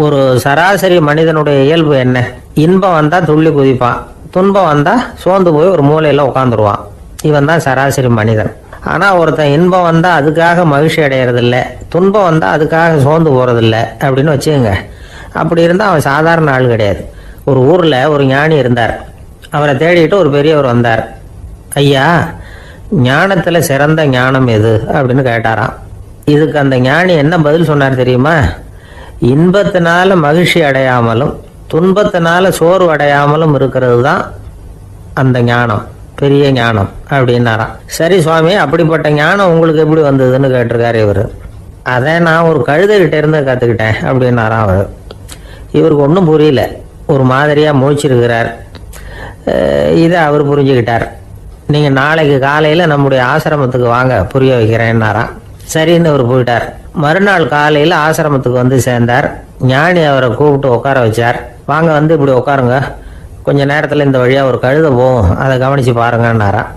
ஒரு சராசரி மனிதனுடைய இயல்பு என்ன? இன்பம் வந்தா துள்ளி குதிப்பான், துன்பம் வந்தா சோர்ந்து போய் ஒரு மூலையில உட்காந்துருவான். இவன் தான் சராசரி மனிதன். ஆனா ஒருத்தன் இன்பம் வந்தா அதுக்காக மகிழ்ச்சி அடையறதில்ல, துன்பம் வந்தா அதுக்காக சோர்ந்து போறதில்ல அப்படின்னு வச்சுக்கோங்க. அப்படி இருந்தா அவன் சாதாரண ஆள் கிடையாது. ஒரு ஊர்ல ஒரு ஞானி இருந்தார். அவரை தேடிட்டு ஒரு பெரியவர் வந்தார். ஐயா, ஞானத்துல சிறந்த ஞானம் எது அப்படின்னு கேட்டாராம். இதுக்கு அந்த ஞானி என்ன பதில் சொன்னார் தெரியுமா? இன்பத்தினால மகிழ்ச்சி அடையாமலும் துன்பத்தினால சோர்வு அடையாமலும் இருக்கிறது தான் அந்த ஞானம், பெரிய ஞானம் அப்படின்னாராம். சரி சுவாமி, அப்படிப்பட்ட ஞானம் உங்களுக்கு எப்படி வந்ததுன்னு கேட்டிருக்காரு இவர். அதை நான் ஒரு கழுதைகிட்ட இருந்து கற்றுக்கிட்டேன் அப்படின்னாராம் அவர். இவருக்கு ஒன்றும் புரியல, ஒரு மாதிரியாக முழிச்சிருக்கிறார். இதை அவர் புரிஞ்சுக்கிட்டார். நீங்கள் நாளைக்கு காலையில் நம்முடைய ஆசிரமத்துக்கு வாங்க, புரிய வைக்கிறேன்னாராம். சரின்னு அவர் போயிட்டார். மறுநாள் காலையில் ஆசிரமத்துக்கு வந்து சேர்ந்தார். ஞானி அவரை கூப்பிட்டு உட்கார வச்சார். வாங்க, வந்து இப்படி உட்காருங்க, கொஞ்ச நேரத்தில் இந்த வழியாக ஒரு கழுதை போகும், அதை கவனித்து பாருங்கன்னாராம்.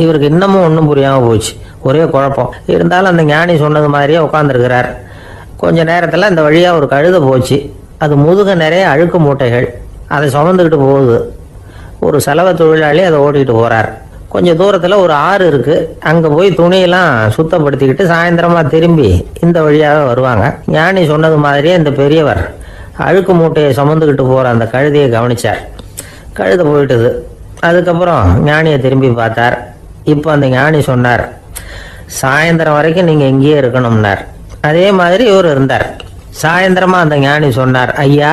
இவருக்கு இன்னமும் ஒன்றும் புரியாமல் போச்சு, ஒரே குழப்பம். இருந்தாலும் அந்த ஞானி சொன்னது மாதிரியே உட்காந்துருக்கிறார். கொஞ்ச நேரத்தில் இந்த வழியாக ஒரு கழுதை போச்சு. அது முதுக நிறைய அழுக்கு மூட்டைகள், அதை சுமந்துக்கிட்டு போகுது. ஒரு செலவு தொழிலாளி அதை ஓட்டிகிட்டு போகிறார். கொஞ்சம் தூரத்தில் ஒரு ஆறு இருக்குது. அங்கே போய் துணியெல்லாம் சுத்தப்படுத்திக்கிட்டு சாயந்தரமாக திரும்பி இந்த வழியாக வருவாங்க. ஞானி சொன்னது மாதிரியே இந்த பெரியவர் அழுக்கு மூட்டையை சுமந்துக்கிட்டு போகிற அந்த கழுதையை கவனிச்சார். கழுதை போயிட்டுது. அதுக்கப்புறம் ஞானியை திரும்பி பார்த்தார். இப்போ அந்த ஞானி சொன்னார், சாயந்தரம் வரைக்கும் நீங்கள் இங்கேயே இருக்கணும்னார். அதே மாதிரி இவர் இருந்தார். சாயந்தரமாக அந்த ஞானி சொன்னார், ஐயா,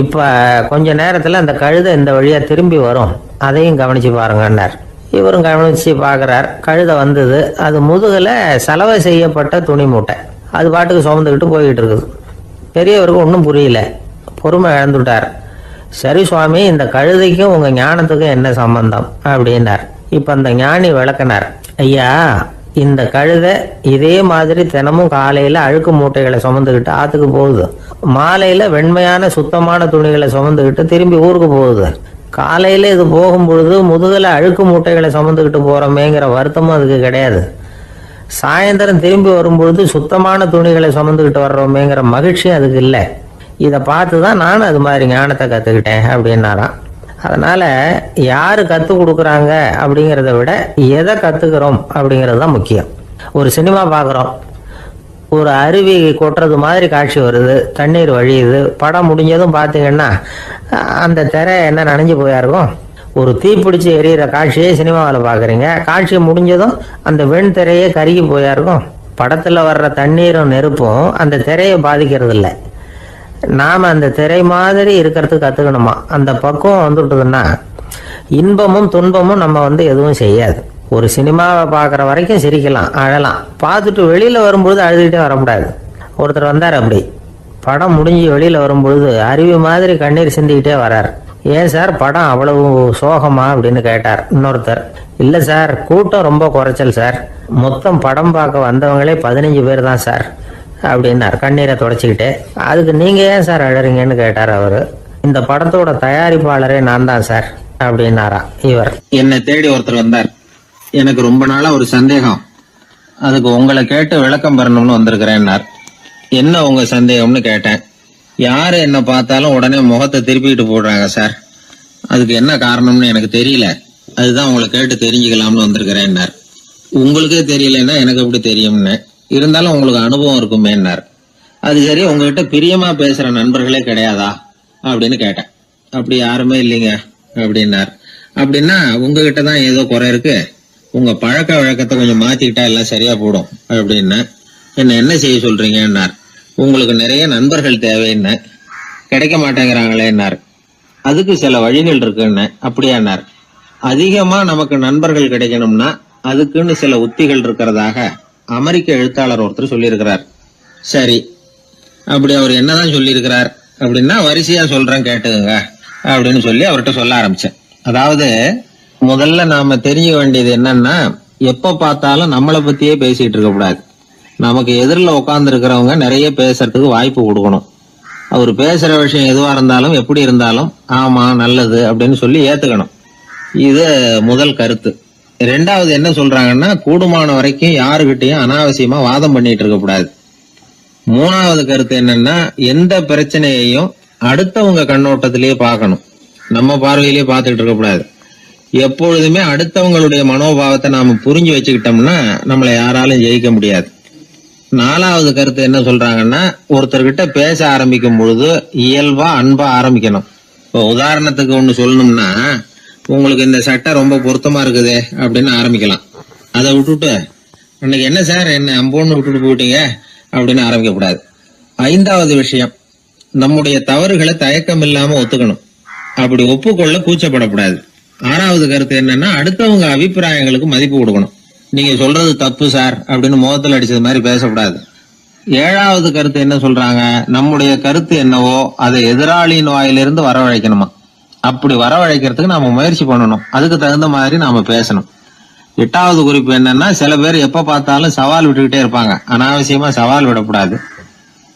இப்போ கொஞ்ச நேரத்தில் அந்த கழுதை இந்த வழியாக திரும்பி வரும், அதையும் கவனித்து பாருங்கன்னார். இவரும் கவனித்து பார்க்குறார். கழுதை வந்தது. அது முதுகில் சலவை செய்யப்பட்ட துணி மூட்டை, அது பாட்டுக்கு சுமந்துக்கிட்டு போய்கிட்டு இருக்குது. பெரியவருக்கு ஒன்றும் புரியல, பொறுமை இழந்துட்டார். சரி சுவாமி, இந்த கழுதைக்கும் உங்கள் ஞானத்துக்கும் என்ன சம்பந்தம் அப்படின்னார். இப்போ அந்த ஞானி விளக்கினார். ஐயா, இந்த கழுதை இதே மாதிரி தினமும் காலையில் அழுக்கு மூட்டைகளை சுமந்துக்கிட்டு ஆற்றுக்கு போகுது, மாலையில் வெண்மையான சுத்தமான துணிகளை சுமந்துக்கிட்டு திரும்பி ஊருக்கு போகுது. காலையில் இது போகும் பொழுது முதுகில் அழுக்கு மூட்டைகளை சுமந்துக்கிட்டு போகிறோமேங்கிற வருத்தமும் அதுக்கு கிடையாது. சாயந்தரம் திரும்பி வரும்பொழுது சுத்தமான துணிகளை சுமந்துக்கிட்டு வர்றோமேங்கிற மகிழ்ச்சியும் அதுக்கு இல்லை. இதை பார்த்து தான் நானும் அது மாதிரி ஞானத்தை கற்றுக்கிட்டேன் அப்படின்னாராம். அதனால யாரு கற்றுக் கொடுக்குறாங்க அப்படிங்கிறத விட எதை கற்றுக்கிறோம் அப்படிங்கிறது தான் முக்கியம். ஒரு சினிமா பார்க்குறோம், ஒரு அருவி கொட்டுறது மாதிரி காட்சி வருது, தண்ணீர் வழியுது. படம் முடிஞ்சதும் பார்த்தீங்கன்னா அந்த திரை என்ன நனைஞ்சு போயா இருக்கும். ஒரு தீப்பிடிச்சு எரியிற காட்சியை சினிமாவில் பார்க்குறீங்க, காட்சி முடிஞ்சதும் அந்த வெண் திரையே கருகி போயா இருக்கும். படத்தில் வர்ற தண்ணீரும் நெருப்பும் அந்த திரையை பாதிக்கிறது இல்லை. நாம் அந்த திரை மாதிரி இருக்கிறதுக்கு கற்றுக்கணுமா. அந்த பக்குவம் வந்துட்டுதுன்னா இன்பமும் துன்பமும் நம்ம எதுவும் செய்யாது. ஒரு சினிமாவை பார்க்குற வரைக்கும் சிரிக்கலாம், அழலாம். பார்த்துட்டு வெளியில் வரும்பொழுது அழுதுகிட்டே வரக்கூடாது. ஒருத்தர் வந்தார், அப்படி படம் முடிஞ்சு வெளியில் வரும்பொழுது அருவி மாதிரி கண்ணீர் சிந்திக்கிட்டே வரார். ஏன் சார் படம் அவ்வளவு சோகமா அப்படின்னு கேட்டார். இன்னொருத்தர், இல்லை சார் கூட்டம் ரொம்ப குறைச்சல் சார், மொத்தம் படம் பார்க்க வந்தவங்களே 15 பேர் தான் சார் அப்படின்னார் கண்ணீரை தொடச்சிக்கிட்டே. அதுக்கு நீங்கள் ஏன் சார் அழறீங்கன்னு கேட்டார் அவர். இந்த படத்தோட தயாரிப்பாளரே நான் தான் சார் அப்படின்னாரா இவர். என்னை தேடி ஒருத்தர் வந்தார். எனக்கு ரொம்ப நாளா ஒரு சந்தேகம், அதுக்கு உங்களை கேட்டு விளக்கம் பெறணும்னு வந்திருக்கிறேன்னார். என்ன உங்க சந்தேகம்னு கேட்டேன். யாரு என்ன பார்த்தாலும் உடனே முகத்தை திருப்பிக்கிட்டு போடுறாங்க சார், அதுக்கு என்ன காரணம்னு எனக்கு தெரியல, அதுதான் உங்களை கேட்டு தெரிஞ்சுக்கலாம்னு வந்திருக்கிறேன்னார். உங்களுக்கே தெரியலன்னா எனக்கு எப்படி தெரியும்னு, இருந்தாலும் உங்களுக்கு அனுபவம் இருக்குமேன்னார். அது சரி, உங்ககிட்ட பிரியமா பேசுற நண்பர்களே கிடையாதா அப்படின்னு கேட்டேன். அப்படி யாருமே இல்லைங்க அப்படின்னார். அப்படின்னா உங்ககிட்ட தான் ஏதோ குறை இருக்கு, உங்க பழக்க வழக்கத்தை கொஞ்சம் மாத்திக்கிட்டா எல்லாம் சரியா போடும் அப்படின்னா. என்ன செய்ய சொல்றீங்கன்னார். உங்களுக்கு நிறைய நண்பர்கள் தேவைன்னு, கிடைக்க மாட்டேங்கிறாங்களேன்னார். அதுக்கு சில வழிகள் இருக்குன்னு. அப்படியானார். அதிகமா நமக்கு நண்பர்கள் கிடைக்கணும்னா அதுக்குன்னு சில உத்திகள் இருக்கிறதாக அமெரிக்க எழுத்தாளர் ஒருத்தர் சொல்லியிருக்கிறார். சரி, அப்படி அவர் என்னதான் சொல்லியிருக்கிறார் அப்படின்னா வரிசையா சொல்றேன் கேட்டுங்க அப்படின்னு சொல்லி அவர்கிட்ட சொல்ல ஆரம்பிச்சேன். அதாவது முதல்ல நாம தெரிஞ்சுக்க வேண்டியது என்னன்னா, எப்ப பார்த்தாலும் நம்மளை பத்தியே பேசிட்டு இருக்க கூடாது. நமக்கு எதிரில் உட்கார்ந்து இருக்கிறவங்க நிறைய பேசுறதுக்கு வாய்ப்பு கொடுக்கணும். அவர் பேசுற விஷயம் எதுவா இருந்தாலும் எப்படி இருந்தாலும் ஆமா நல்லது அப்படின்னு சொல்லி ஏத்துக்கணும். இது முதல் கருத்து. ரெண்டாவது என்ன சொல்றாங்கன்னா, கூடுமான வரைக்கும் யாருகிட்டையும் அனாவசியமா வாதம் பண்ணிட்டு இருக்க கூடாது. மூணாவது கருத்து என்னன்னா, எந்த பிரச்சனையையும் அடுத்தவங்க கண்ணோட்டத்திலேயே பார்க்கணும், நம்ம பார்வையிலேயே பார்த்துட்டு இருக்க கூடாது. எப்பொழுதுமே அடுத்தவங்களுடைய மனோபாவத்தை நாம புரிஞ்சு வச்சுக்கிட்டோம்னா நம்மளை யாராலும் ஜெயிக்க முடியாது. நாலாவது கருத்து என்ன சொல்றாங்கன்னா, ஒருத்தர்கிட்ட பேச ஆரம்பிக்கும் பொழுது இயல்பா அன்பா ஆரம்பிக்கணும். இப்போ உதாரணத்துக்கு ஒண்ணு சொல்லணும்னா, உங்களுக்கு இந்த சட்டை ரொம்ப பொருத்தமா இருக்குதே அப்படின்னு ஆரம்பிக்கலாம். அதை விட்டுட்டு அன்னைக்கு என்ன சார் என்ன அம்போன்னு விட்டுட்டு போயிட்டீங்க அப்படின்னு ஆரம்பிக்க கூடாது. ஐந்தாவது விஷயம், நம்முடைய தவறுகளை தயக்கம் இல்லாம ஒத்துக்கணும், அப்படி ஒப்புக்கொள்ள கூச்சப்படக்கூடாது. ஆறாவது கருத்து என்னன்னா, அடுத்தவங்க அபிப்பிராயங்களுக்கு மதிப்பு கொடுக்கணும். நீங்க சொல்றது தப்பு சார் அப்படின்னு முகத்தில் அடிச்சது மாதிரி பேசக்கூடாது. ஏழாவது கருத்து என்ன சொல்றாங்க, நம்முடைய கருத்து என்னவோ அதை எதிராளியின் வாயிலிருந்து வரவழைக்கணுமா. அப்படி வரவழைக்கிறதுக்கு நாம முயற்சி பண்ணணும், அதுக்கு தகுந்த மாதிரி நாம பேசணும். எட்டாவது குறிப்பு என்னன்னா, சில பேர் எப்ப பார்த்தாலும் சவால் விட்டுக்கிட்டே இருப்பாங்க, அனாவசியமா சவால் விடக்கூடாது.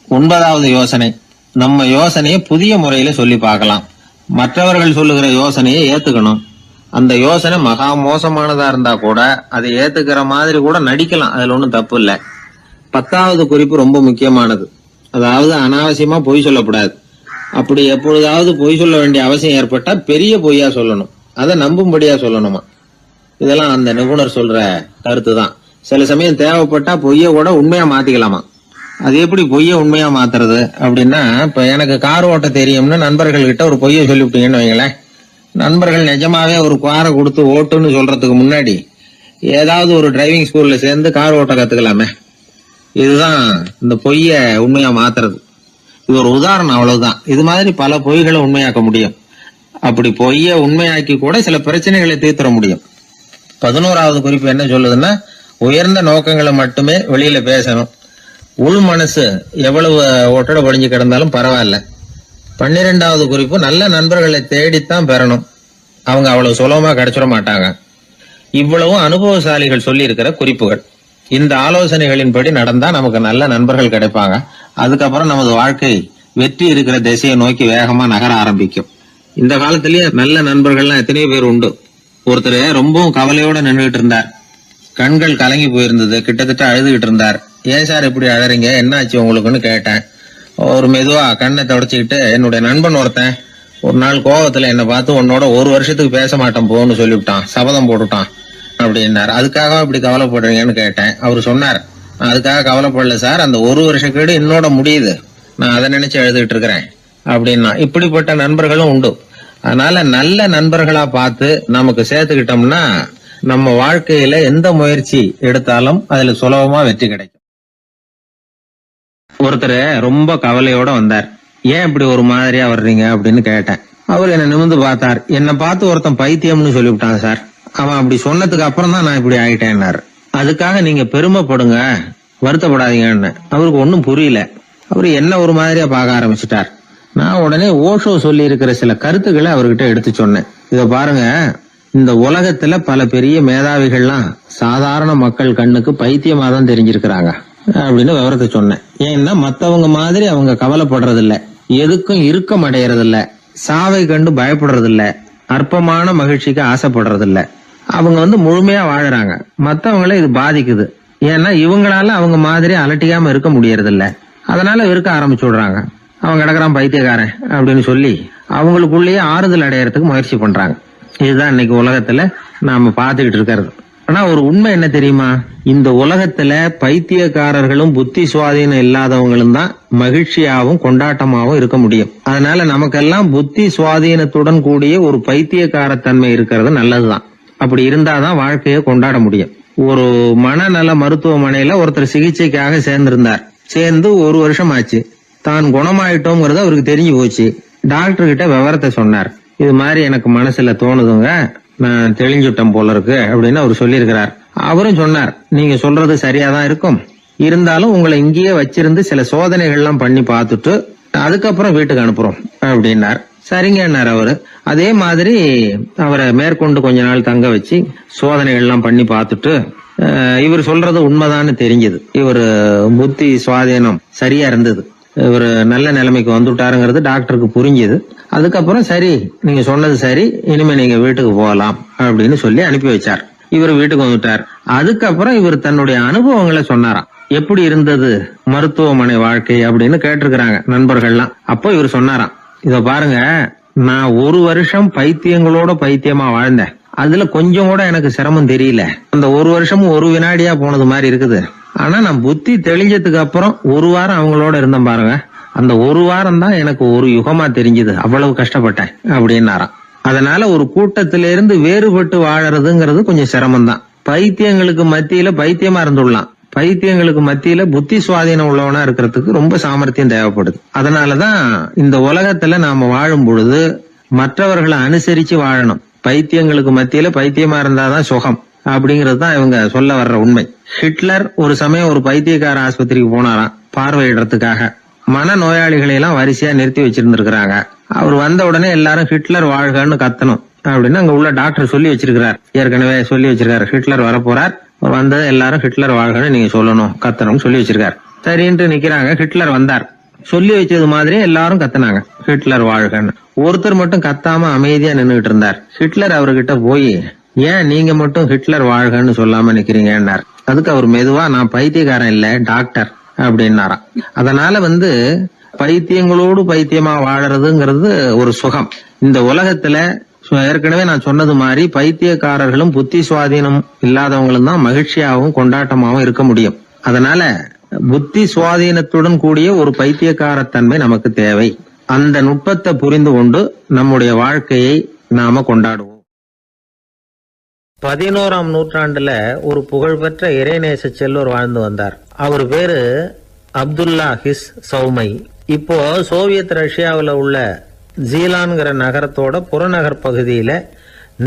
ஒன்பதாவது யோசனை, நம்ம யோசனையை புதிய முறையில சொல்லி பார்க்கலாம். மற்றவர்கள் சொல்லுகிற யோசனையை ஏத்துக்கணும். அந்த யோசனை மகா மோசமானதா இருந்தா கூட அதை ஏத்துக்கிற மாதிரி கூட நடிக்கலாம், அதுல ஒன்றும் தப்பு இல்லை. 10வது குறிப்பு ரொம்ப முக்கியமானது, அதாவது அனாவசியமா பொய் சொல்லக்கூடாது. அப்படி எப்பொழுதாவது பொய் சொல்ல வேண்டிய அவசியம் ஏற்பட்டா பெரிய பொய்யா சொல்லணும், அதை நம்பும்படியா சொல்லணுமா. இதெல்லாம் அந்த நிபுணர் சொல்ற கருத்து தான். சில சமயம் தேவைப்பட்டா பொய்ய கூட உண்மையா மாத்திக்கலாமா. அது எப்படி பொய்ய உண்மையா மாத்துறது அப்படின்னா, இப்ப எனக்கு கார் ஓட்ட தெரியும்னு நண்பர்கள் கிட்ட ஒரு பொய்ய சொல்லிவிட்டீங்கன்னு வைங்களேன், நண்பர்கள் நிஜமாவே ஒரு காரை கொடுத்து ஓட்டுன்னு சொல்றதுக்கு முன்னாடி ஏதாவது ஒரு டிரைவிங் ஸ்கூல்ல சேர்ந்து கார் ஓட்ட கத்துக்கலாமே. இதுதான் இந்த பொய்ய உண்மையா மாத்துறது. இது ஒரு உதாரணம், அவ்வளவுதான். இது மாதிரி பல பொய்களை உண்மையாக்க முடியும். அப்படி பொய்ய உண்மையாக்கி கூட சில பிரச்சனைகளை தீர்த்திட முடியும். 11வது குறிப்பு என்ன சொல்லுதுன்னா, உயர்ந்த நோக்கங்களை மட்டுமே வெளியில பேசணும். உள் மனசு எவ்வளவு ஒட்டட படிஞ்சு கிடந்தாலும் பரவாயில்ல. 12வது குறிப்பு, நல்ல நண்பர்களை தேடித்தான் பெறணும், அவங்க அவ்வளவு சுலபமா கிடைச்சிட மாட்டாங்க. இவ்வளவும் அனுபவசாலிகள் சொல்லி இருக்கிற குறிப்புகள். இந்த ஆலோசனைகளின்படி நடந்தா நமக்கு நல்ல நண்பர்கள் கிடைப்பாங்க. அதுக்கப்புறம் நமது வாழ்க்கை வெற்றி இருக்கிற திசையை நோக்கி வேகமா நகர ஆரம்பிக்கும். இந்த காலத்திலேயே நல்ல நண்பர்கள்லாம் எத்தனையோ பேர் உண்டு. ஒருத்தர் ரொம்பவும் கவலையோட நின்றுகிட்டு இருந்தார், கண்கள் கலங்கி போயிருந்தது, கிட்டத்தட்ட அழுதுகிட்டு இருந்தார். ஏன் சார் இப்படி அழறீங்க, என்ன ஆச்சு உங்களுக்குன்னு கேட்டேன். ஒரு மெதுவா கண்ணை தொடச்சிக்கிட்டு, என்னுடைய நண்பன் ஒருத்தன் ஒரு நாள் கோவத்துல என்ன பார்த்து உன்னோட 1 வருஷத்துக்கு பேச மாட்டேன் போன்னு சொல்லிவிட்டான், சபதம் போட்டுட்டான் அப்படின்னாரு. அதுக்காக இப்படி கவலைப்படுறீங்கன்னு கேட்டேன். அவரு சொன்னார், அதுக்காக கவலைப்படல சார், அந்த 1 வருஷ கேடு என்னோட முடியுது, நான் அதை நினைச்சு எழுதிட்டு இருக்கிறேன் அப்படின்னா. இப்படிப்பட்ட நண்பர்களும் உண்டு. அதனால நல்ல நண்பர்களா பார்த்து நமக்கு சேர்த்துக்கிட்டோம்னா நம்ம வாழ்க்கையில எந்த முயற்சி எடுத்தாலும் அதுல சுலபமா வெற்றி கிடைக்கும். ஒருத்தர் ரொம்ப கவலையோட வந்தார். ஏன் இப்படி ஒரு மாதிரியா வர்றீங்க அப்படின்னு கேட்டேன். அவர் என்ன நிமிர்ந்து பார்த்தார். என்னை பார்த்து ஒருத்தன் பைத்தியம்னு சொல்லிவிட்டான் சார், அவன் அப்படி சொன்னதுக்கு அப்புறம் தான் நான் இப்படி ஆயிட்டேன்னாரு. அதுக்காக நீங்க பெருமைப்படுங்க, வருத்தப்படாதீங்கன்னு. அவருக்கு ஒன்னும் புரியல. அவரு என்ன ஒரு மாதிரியா பார்க்க ஆரம்பிச்சுட்டார். நான் உடனே ஓஷோ சொல்லி இருக்கிற சில கருத்துக்களை அவர்கிட்ட எடுத்து சொன்னேன். இத பாருங்க, இந்த உலகத்துல பல பெரிய மேதாவிகள்லாம் சாதாரண மக்கள் கண்ணுக்கு பைத்தியமா தான் தெரிஞ்சிருக்கிறாங்க அப்படின்னு விவரத்தை சொன்னேன். ஏன்னா மத்தவங்க மாதிரி அவங்க கவலைப்படுறது இல்ல, எதுக்கும் இறுக்கம் அடையறது இல்ல, சாவை கண்டு பயப்படுறது இல்ல, அற்பமான மகிழ்ச்சிக்கு ஆசைப்படுறது இல்ல. அவங்க முழுமையா வாழறாங்க. மத்தவங்களை இது பாதிக்குது. ஏன்னா இவங்களால அவங்க மாதிரி அலட்டிக்காம இருக்க முடியறது இல்ல. அதனால இருக்க ஆரம்பிச்சு விடுறாங்க. அவன் கிடக்குறான் பைத்தியக்காரன் அப்படின்னு சொல்லி அவங்களுக்குள்ளேயே ஆறுதல் அடையறதுக்கு முயற்சி பண்றாங்க. இதுதான் இன்னைக்கு உலகத்துல நாம பாத்துக்கிட்டு இருக்கிறது. ஆனா ஒரு உண்மை என்ன தெரியுமா? இந்த உலகத்துல பைத்தியக்காரர்களும் புத்தி சுவாதீனம் இல்லாதவங்களும் தான் மகிழ்ச்சியாவும் கொண்டாட்டமாவும் இருக்க முடியும். அதனால நமக்கெல்லாம் புத்தி சுவாதீனத்துடன் கூடிய ஒரு பைத்தியக்காரத்தன்மை இருக்கிறது நல்லதுதான். அப்படி இருந்தாதான் வாழ்க்கையை கொண்டாட முடியும். ஒரு மனநல மருத்துவமனையில ஒருத்தர் சிகிச்சைக்காக சேர்ந்திருந்தார். சேர்ந்து 1 வருஷம் ஆச்சு. தான் குணமாயிட்டோங்கிறது அவருக்கு தெரிஞ்சு போச்சு. டாக்டர் கிட்ட விவரத்தை சொன்னார். இது மாதிரி எனக்கு மனசுல தோணுதுங்க, நான் தெளிஞ்சுட்டேன் போல இருக்கு அப்படின்னு அவர் சொல்லியிருக்கிறார். அவரும் சொன்னார், நீங்க சொல்றது சரியாதான் இருக்கும், இருந்தாலும் உங்களை இங்கேயே வச்சிருந்து சில சோதனைகள்லாம் பண்ணி பார்த்துட்டு அதுக்கப்புறம் வீட்டுக்கு அனுப்புறோம் அப்படின்னார். சரிங்கன்னார் அவரு. அதே மாதிரி அவரை மேற்கொண்டு கொஞ்ச நாள் தங்க வச்சு சோதனைகள்லாம் பண்ணி பார்த்துட்டு இவர் சொல்றது உண்மைதான்னு தெரிஞ்சது. இவர் புத்தி சுவாதீனம் சரியா இருந்தது, இவர் நல்ல நிலைமைக்கு வந்துட்டாருங்கிறது டாக்டருக்கு புரிஞ்சது. அதுக்கப்புறம் சரி, நீங்க சொன்னது சரி, இனிமே நீங்க வீட்டுக்கு போகலாம் அப்படின்னு சொல்லி அனுப்பி வச்சார். இவர் வீட்டுக்கு வந்துட்டார். அதுக்கப்புறம் இவர் தன்னுடைய அனுபவங்களை சொன்னாராம். எப்படி இருந்தது மருத்துவமனை வாழ்க்கை அப்படின்னு கேட்டிருக்கிறாங்க நண்பர்கள்லாம். அப்போ இவர் சொன்னாராம், இத பாருங்க, நான் 1 வருஷம் பைத்தியங்களோட பைத்தியமா வாழ்ந்தேன். அதுல கொஞ்சம் கூட எனக்கு சிரமம் தெரியல. அந்த 1 வருஷமும் 1 வினாடியா போனது மாதிரி இருக்குது. ஆனா நான் புத்தி தெளிஞ்சதுக்கு அப்புறம் 1 வாரம் அவங்களோட இருந்தேன் பாருங்க, அந்த 1 வாரம் தான் எனக்கு 1 யுகமா தெரிஞ்சது. அவ்வளவு கஷ்டப்பட்டேன் அப்படின்னாராம். அதனால ஒரு கூட்டத்திலிருந்து வேறுபட்டு வாழறதுங்கிறது கொஞ்சம் சிரமம் தான். பைத்தியங்களுக்கு மத்தியில பைத்தியமா இருந்துடலாம், பைத்தியங்களுக்கு மத்தியில புத்தி சுவாதீனம் உள்ளவனா இருக்கிறதுக்கு ரொம்ப சாமர்த்தியம் தேவைப்படுது. அதனாலதான் இந்த உலகத்துல நாம வாழும் பொழுது மற்றவர்களை அனுசரிச்சு வாழணும். பைத்தியங்களுக்கு மத்தியில பைத்தியமா இருந்தாதான் சுகம் அப்படிங்கிறது தான் இவங்க சொல்ல வர்ற உண்மை. ஹிட்லர் ஒரு சமயம் ஒரு பைத்தியக்கார ஆஸ்பத்திரிக்கு போனாராம் பார்வையிடறதுக்காக. மன நோயாளிகளை எல்லாம் வரிசையா நிறுத்தி வச்சிருந்திருக்கிறாங்க. அவர் வந்த உடனே எல்லாரும் ஹிட்லர் வாழ்கன்னு கத்தணும் அப்படின்னு அங்க உள்ள டாக்டர் சொல்லி வச்சிருக்கிறார். ஏற்கனவே சொல்லி வச்சிருக்காரு, ஹிட்லர் வரப்போறார், வந்தது எல்லாரும் ஹிட்லர் வாழ்கன்னு நீங்க சொல்லணும், கத்தணும்னு சொல்லி வச்சிருக்காரு. சரின்ட்டு நிக்கிறாங்க. ஹிட்லர் வந்தார். சொல்லி வச்சது மாதிரி எல்லாரும் கத்துனாங்க, ஹிட்லர் வாழ்கன்னு. ஒருத்தர் மட்டும் கத்தாம அமைதியா நின்னுகிட்டு இருந்தார். ஹிட்லர் அவர்கிட்ட போய், ஏன் நீங்க மட்டும் ஹிட்லர் வாழ்கன்னு சொல்லாம நிக்கிறீங்கன்னார். அதுக்கு அவர் மெதுவா, நான் பைத்தியக்காரன் இல்ல, டாக்டர் அப்படின்னாராம். அதனால பைத்தியங்களோடு பைத்தியமா வாழறதுங்கிறது ஒரு சுகம். இந்த உலகத்துல ஏற்கனவே நான் சொன்னது மாதிரி பைத்தியக்காரர்களும் புத்தி சுவாதீனம் இல்லாதவங்களும் தான் மகிழ்ச்சியாகவும் கொண்டாட்டமாகவும் இருக்க முடியும். அதனால புத்தி சுவாதீனத்துடன் கூடிய ஒரு பைத்தியக்காரத்தன்மை நமக்கு தேவை. அந்த நுட்பத்தை புரிந்து கொண்டு நம்முடைய வாழ்க்கையை நாம கொண்டாடுவோம். 11ஆம் நூற்றாண்டுல ஒரு புகழ்பெற்ற இறைநேச செல்வர் வாழ்ந்து வந்தார். அவர் பேரு அப்துல்லா ஹிஸ் சௌமை. இப்போ சோவியத் ரஷ்யாவில் உள்ள ஜீலான்கிற நகரத்தோட புறநகர் பகுதியில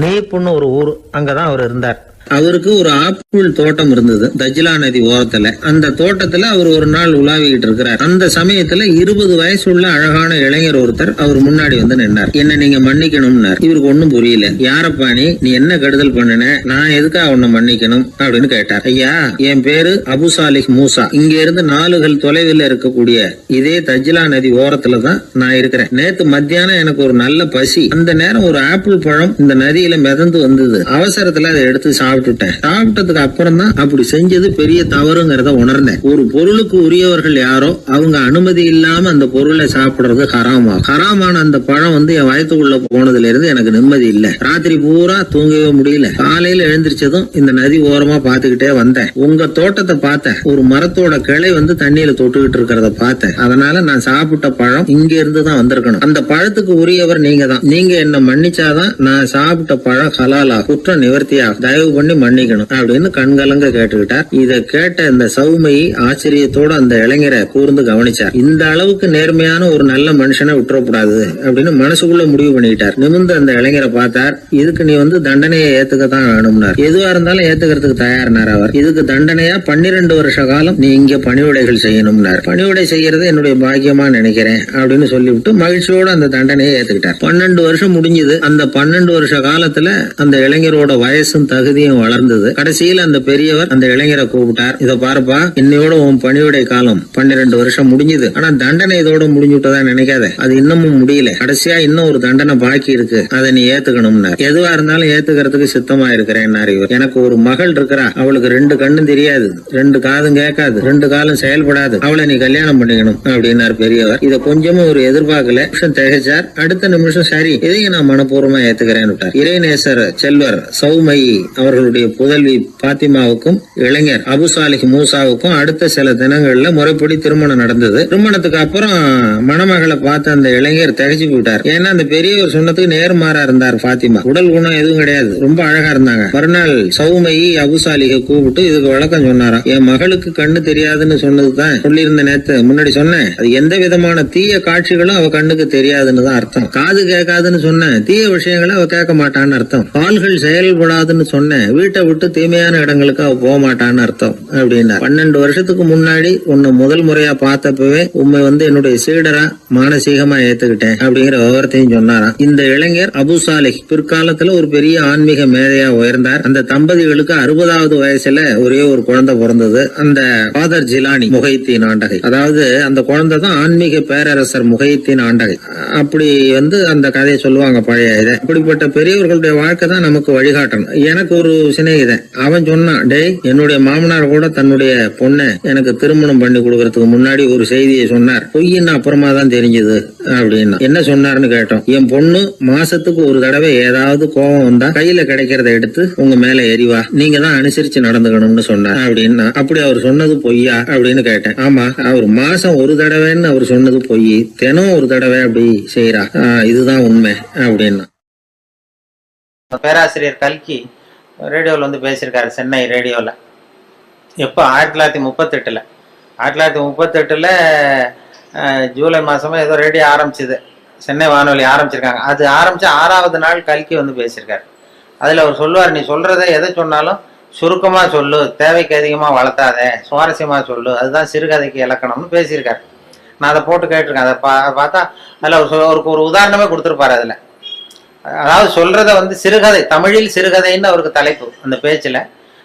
நீப்புன்னு ஒரு ஊர், அங்கதான் அவர் இருந்தார். அவருக்கு ஒரு ஆப்பிள் தோட்டம் இருந்தது தஜ்லா நதி ஓரத்துல. அந்த தோட்டத்துல அவர் ஒரு நாள் உலாவிக்கிட்டு இருக்கிறார். அந்த சமயத்துல 20 வயசுள்ள அழகான இளைஞர் ஒருத்தர் அவர் முன்னாடி வந்து நின்னார். என்ன நீங்க மன்னிக்கணும்னார். இவருக்கு ஒன்னும் புரியல. யாரப்பா நீ என்ன கெடுதல் பண்ணின, நான் எதுக்காக உன்னை மன்னிக்கணும் அப்படின்னு கேட்டார். ஐயா, என் பேரு அபு சாலிஹ் மூசா. இங்க இருந்து 4 கல் தொலைவில் இருக்கக்கூடிய இதே தஜ்லா நதி ஓரத்துல தான் நான் இருக்கிறேன். நேத்து மத்தியானம் எனக்கு ஒரு நல்ல பசி. அந்த நேரம் ஒரு ஆப்பிள் பழம் இந்த நதியில மிதந்து வந்தது. அவசரத்துல அதை எடுத்து சாப்பிட்டுட்டேன். சாப்பிட்டதுக்கு அப்புறம் தான் அப்படி செஞ்சது பெரிய தவறுங்கிறத உணர்ந்தேன். ஒரு பொருளுக்கு உரியவர்கள் யாரோ அவங்க அனுமதி இல்லாம அந்த பொருளை சாப்பிடுறது ஹராமா. ஹராமான அந்த பழம் என் வயத்துக்குள்ள போனதுல இருந்து எனக்கு நிம்மதி இல்ல. ராத்திரி பூரா தூங்கவே முடியல. காலையில எழுந்திரிச்சதும் இந்த நதி ஓரமா பாத்துக்கிட்டே வந்தேன். உங்க தோட்டத்தை பார்த்தேன். ஒரு மரத்தோட கிளை தண்ணியில தொட்டுக்கிட்டு இருக்கிறத பார்த்தேன். அதனால நான் சாப்பிட்ட பழம் இங்க இருந்து தான் வந்திருக்கணும். அந்த பழத்துக்கு உரியவர் நீங்க தான். நீங்க என்ன மன்னிச்சாதான் நான் சாப்பிட்ட பழம் ஹலாலா, குற்றம் நிவர்த்தியா, தயவு பண்ணி மன்னிக்கணும் அப்படின்னு கண்கலங்க கேட்டுக்கிட்டார். இத கேட்ட இந்த சௌமையை ஆச்சரியத்தோட அந்த இளைஞரை கூர்ந்து கவனிச்சார். இந்த அளவுக்கு நேர்மையான ஒரு நல்ல மனுஷனை விட்டுறக்கூடாது அப்படின்னு மனசுக்குள்ள முடிவு பண்ணிக்கிட்டார். நிமிர்ந்து அந்த இளைஞரை பார்த்தார். இதுக்கு நீ தண்டனையை ஏத்துக்கத்தான் வேணும்னார். எதுவா இருந்தாலும் ஏத்துக்கிறதுக்கு தயார்னார் அவர். இதுக்கு தண்டனையா 12 வருஷ காலம் நீ இங்க பணிவிடைகள் செய்யணும்னார். பணிவிடை செய்யறது என்னுடைய பாக்கியமா நினைக்கிறேன் அப்படின்னு சொல்லிவிட்டு மகிழ்ச்சியோட அந்த தண்டனையை ஏத்துக்கிட்டார். 12 வருஷம் முடிஞ்சது. அந்த 12 வருஷ காலத்துல அந்த இளைஞரோட வயசும் தகுதியும் வளர்ந்தது. கடைசியில் அந்த பெரியவர் அந்த இளைஞரை கூப்பிட்டார். இத பாருப்பா, இன்னையோட உன் பணிவிடை காலம் 12 வருஷம் முடிஞ்சது. ஆனா தண்டனை இதோட முடிஞ்சுட்டதா நினைக்காத. அது இன்னமும் முடியல. கடைசியா இன்னும் ஒரு தண்டனை பாக்கி இருக்கு. அதை நீ ஏத்துக்கணும்னார். எதுவா இருந்தாலும் ஏத்துக்கிறதுக்கு சித்தமா இருக்கிறேன். எனக்கு ஒரு மகள் இருக்கிறா. அவளுக்கு 2 கண்ணும் தெரியாது, 2 காதும் கேட்காது, 2 காலும் செயல்படாது. அவளை நீ கல்யாணம் பண்ணிக்கணும் அப்படின்னார் பெரியவர். இத கொஞ்சமும் ஒரு எதிர்பார்க்கல. திகைச்சார். அடுத்த நிமிஷம் சரி, இதையும் நான் மனப்பூர்வமா ஏத்துக்கிறேன். இறைநேசர் செல்வர் சௌமயி அவர்களுடைய புதல்வி பாத்திமாவுக்கும் இளைஞர் அபுசாலிஹ் மூசாவுக்கும் அடுத்த சில தினங்கள்ல முறைப்படி திருமணம் நடந்தது. திருமணத்துக்கு அப்புறம் மணமகளை பார்த்த அந்த இளைஞர் திகைச்சு போயிட்டார். ஏன்னா அந்த பெரியவர் சொன்னதுக்கு நேர்மாறா இருந்தார். பாத்திமா உடல் குணம் எதுவும் கிடையாது, ரொம்ப அழகா இருந்தாங்க. மறுநாள் சௌமயி அபுசாலிஹை கூப்பிட்டு இதுக்கு விளக்கம் சொன்னாராம். என் மகளுக்கு கண்ணு தெரியாதுன்னு சொன்னதுதான் சொல்லியிருந்த நேத்து முன்னாடி சொன்னேன். அது எந்த விதமான தீய காட்சிகளும் அவ கண்ணுக்கு தெரியாதுன்னு தான் அர்த்தம். காது கேட்காதுன்னு சொன்னேன், தீய விஷயங்களை அவ கேட்க மாட்டான்னு அர்த்தம். கால்கள் செயல்படாதுன்னு சொன்னேன், வீட்டை விட்டு தீமையான இடங்களுக்கு அவ போக மாட்டான்னு அர்த்தம் அப்படின்னா. 12 வருஷத்துக்கு முன்னாடி உன்னை முதல் முறையா பார்த்தப்பவே உண்மை என்னுடைய சீடரா மானசீகமா ஏத்துக்கிட்டேன் அப்படிங்கிற விவரத்தையும் சொன்னாராம். இந்த இளைஞர் அபுசாலிஹ் பிற்காலத்துல ஒரு பெரிய ஆன்மீக மேதையா உயர்ந்தார். அந்த தம்பதிகளுக்கு 60வது வயசுல ஒரே ஒரு குழந்தை பிறந்தது. அந்த ஃபாதர் ஜிலானி முஹைத்தீன் ஆண்டகை, அதாவது அந்த குழந்தை தான் ஆன்மீக பேரரசர் முஹைத்தீன் ஆண்டகை. அப்படி அந்த கதையை சொல்லுவாங்க பழைய இதை. அப்படிப்பட்ட பெரியவர்களுடைய வாழ்க்கை தான் நமக்கு வழிகாட்டணும். எனக்கு ஒரு சிநேகிதன், அவன் சொன்னான், டேய் என்னுடைய மாமனார் கூட தன்னுடைய பொண்ணை எனக்கு திருமணம் பண்ணி கொடுக்கறதுக்கு முன்னாடி ஒரு செய்தியை சொன்னார். பொய்ன்னு அப்புறமா தான் தெரிஞ்சது அப்படின்னா. என்ன சொன்னார்னு கேட்டோம். என் பொண்ணு மாசத்துக்கு ஒரு தடவை ஏதாவது கோபம் வந்தா கையில கிடைக்கிறத எடுத்து உங்க மேல எரிவா, நீங்க தான் அனுசரிச்சு நடந்துக்கணும்னு சொன்னார் அப்படின்னா. அப்படி அவர் சொன்னது பொய்யா அப்படின்னு கேட்டேன். ஆமா, அவர் மாசம் ஒரு தடவைன்னு அவர் சொன்னது பொய், தினம் ஒரு தடவை அப்படி செய்யறா, இதுதான் உண்மை அப்படின்னா. பேராசிரியர் கல்கி ரேடியோவில் பேசியிருக்காரு, சென்னை ரேடியோவில். எப்போ 1938 1938 ஜூலை மாசமா ஏதோ ரேடியோ ஆரம்பிச்சுது, சென்னை வானொலி ஆரம்பிச்சிருக்காங்க. அது ஆரம்பிச்சு 6வது நாள் கல்கி பேசியிருக்காரு. அதுல அவர் சொல்லுவார், நீ சொல்றதை எதை சொன்னாலும் சுருக்கமா சொல்லு, தேவைக்கு அதிகமா வளர்த்தாத, சுவாரஸ்யமா சொல்லு, அதுதான் சிறுகதைக்கு இலக்கணம்னு பேசியிருக்காரு. நான் அதை போட்டு கேட்டிருக்கேன். அதை பார்த்தா அதில் அவருக்கு ஒரு உதாரணமே கொடுத்துருப்பாரு. அதுல அதாவது சொல்றத சிறுகதை, தமிழில் சிறுகதைன்னு அவருக்கு தலைப்பு. அந்த பேச்சுல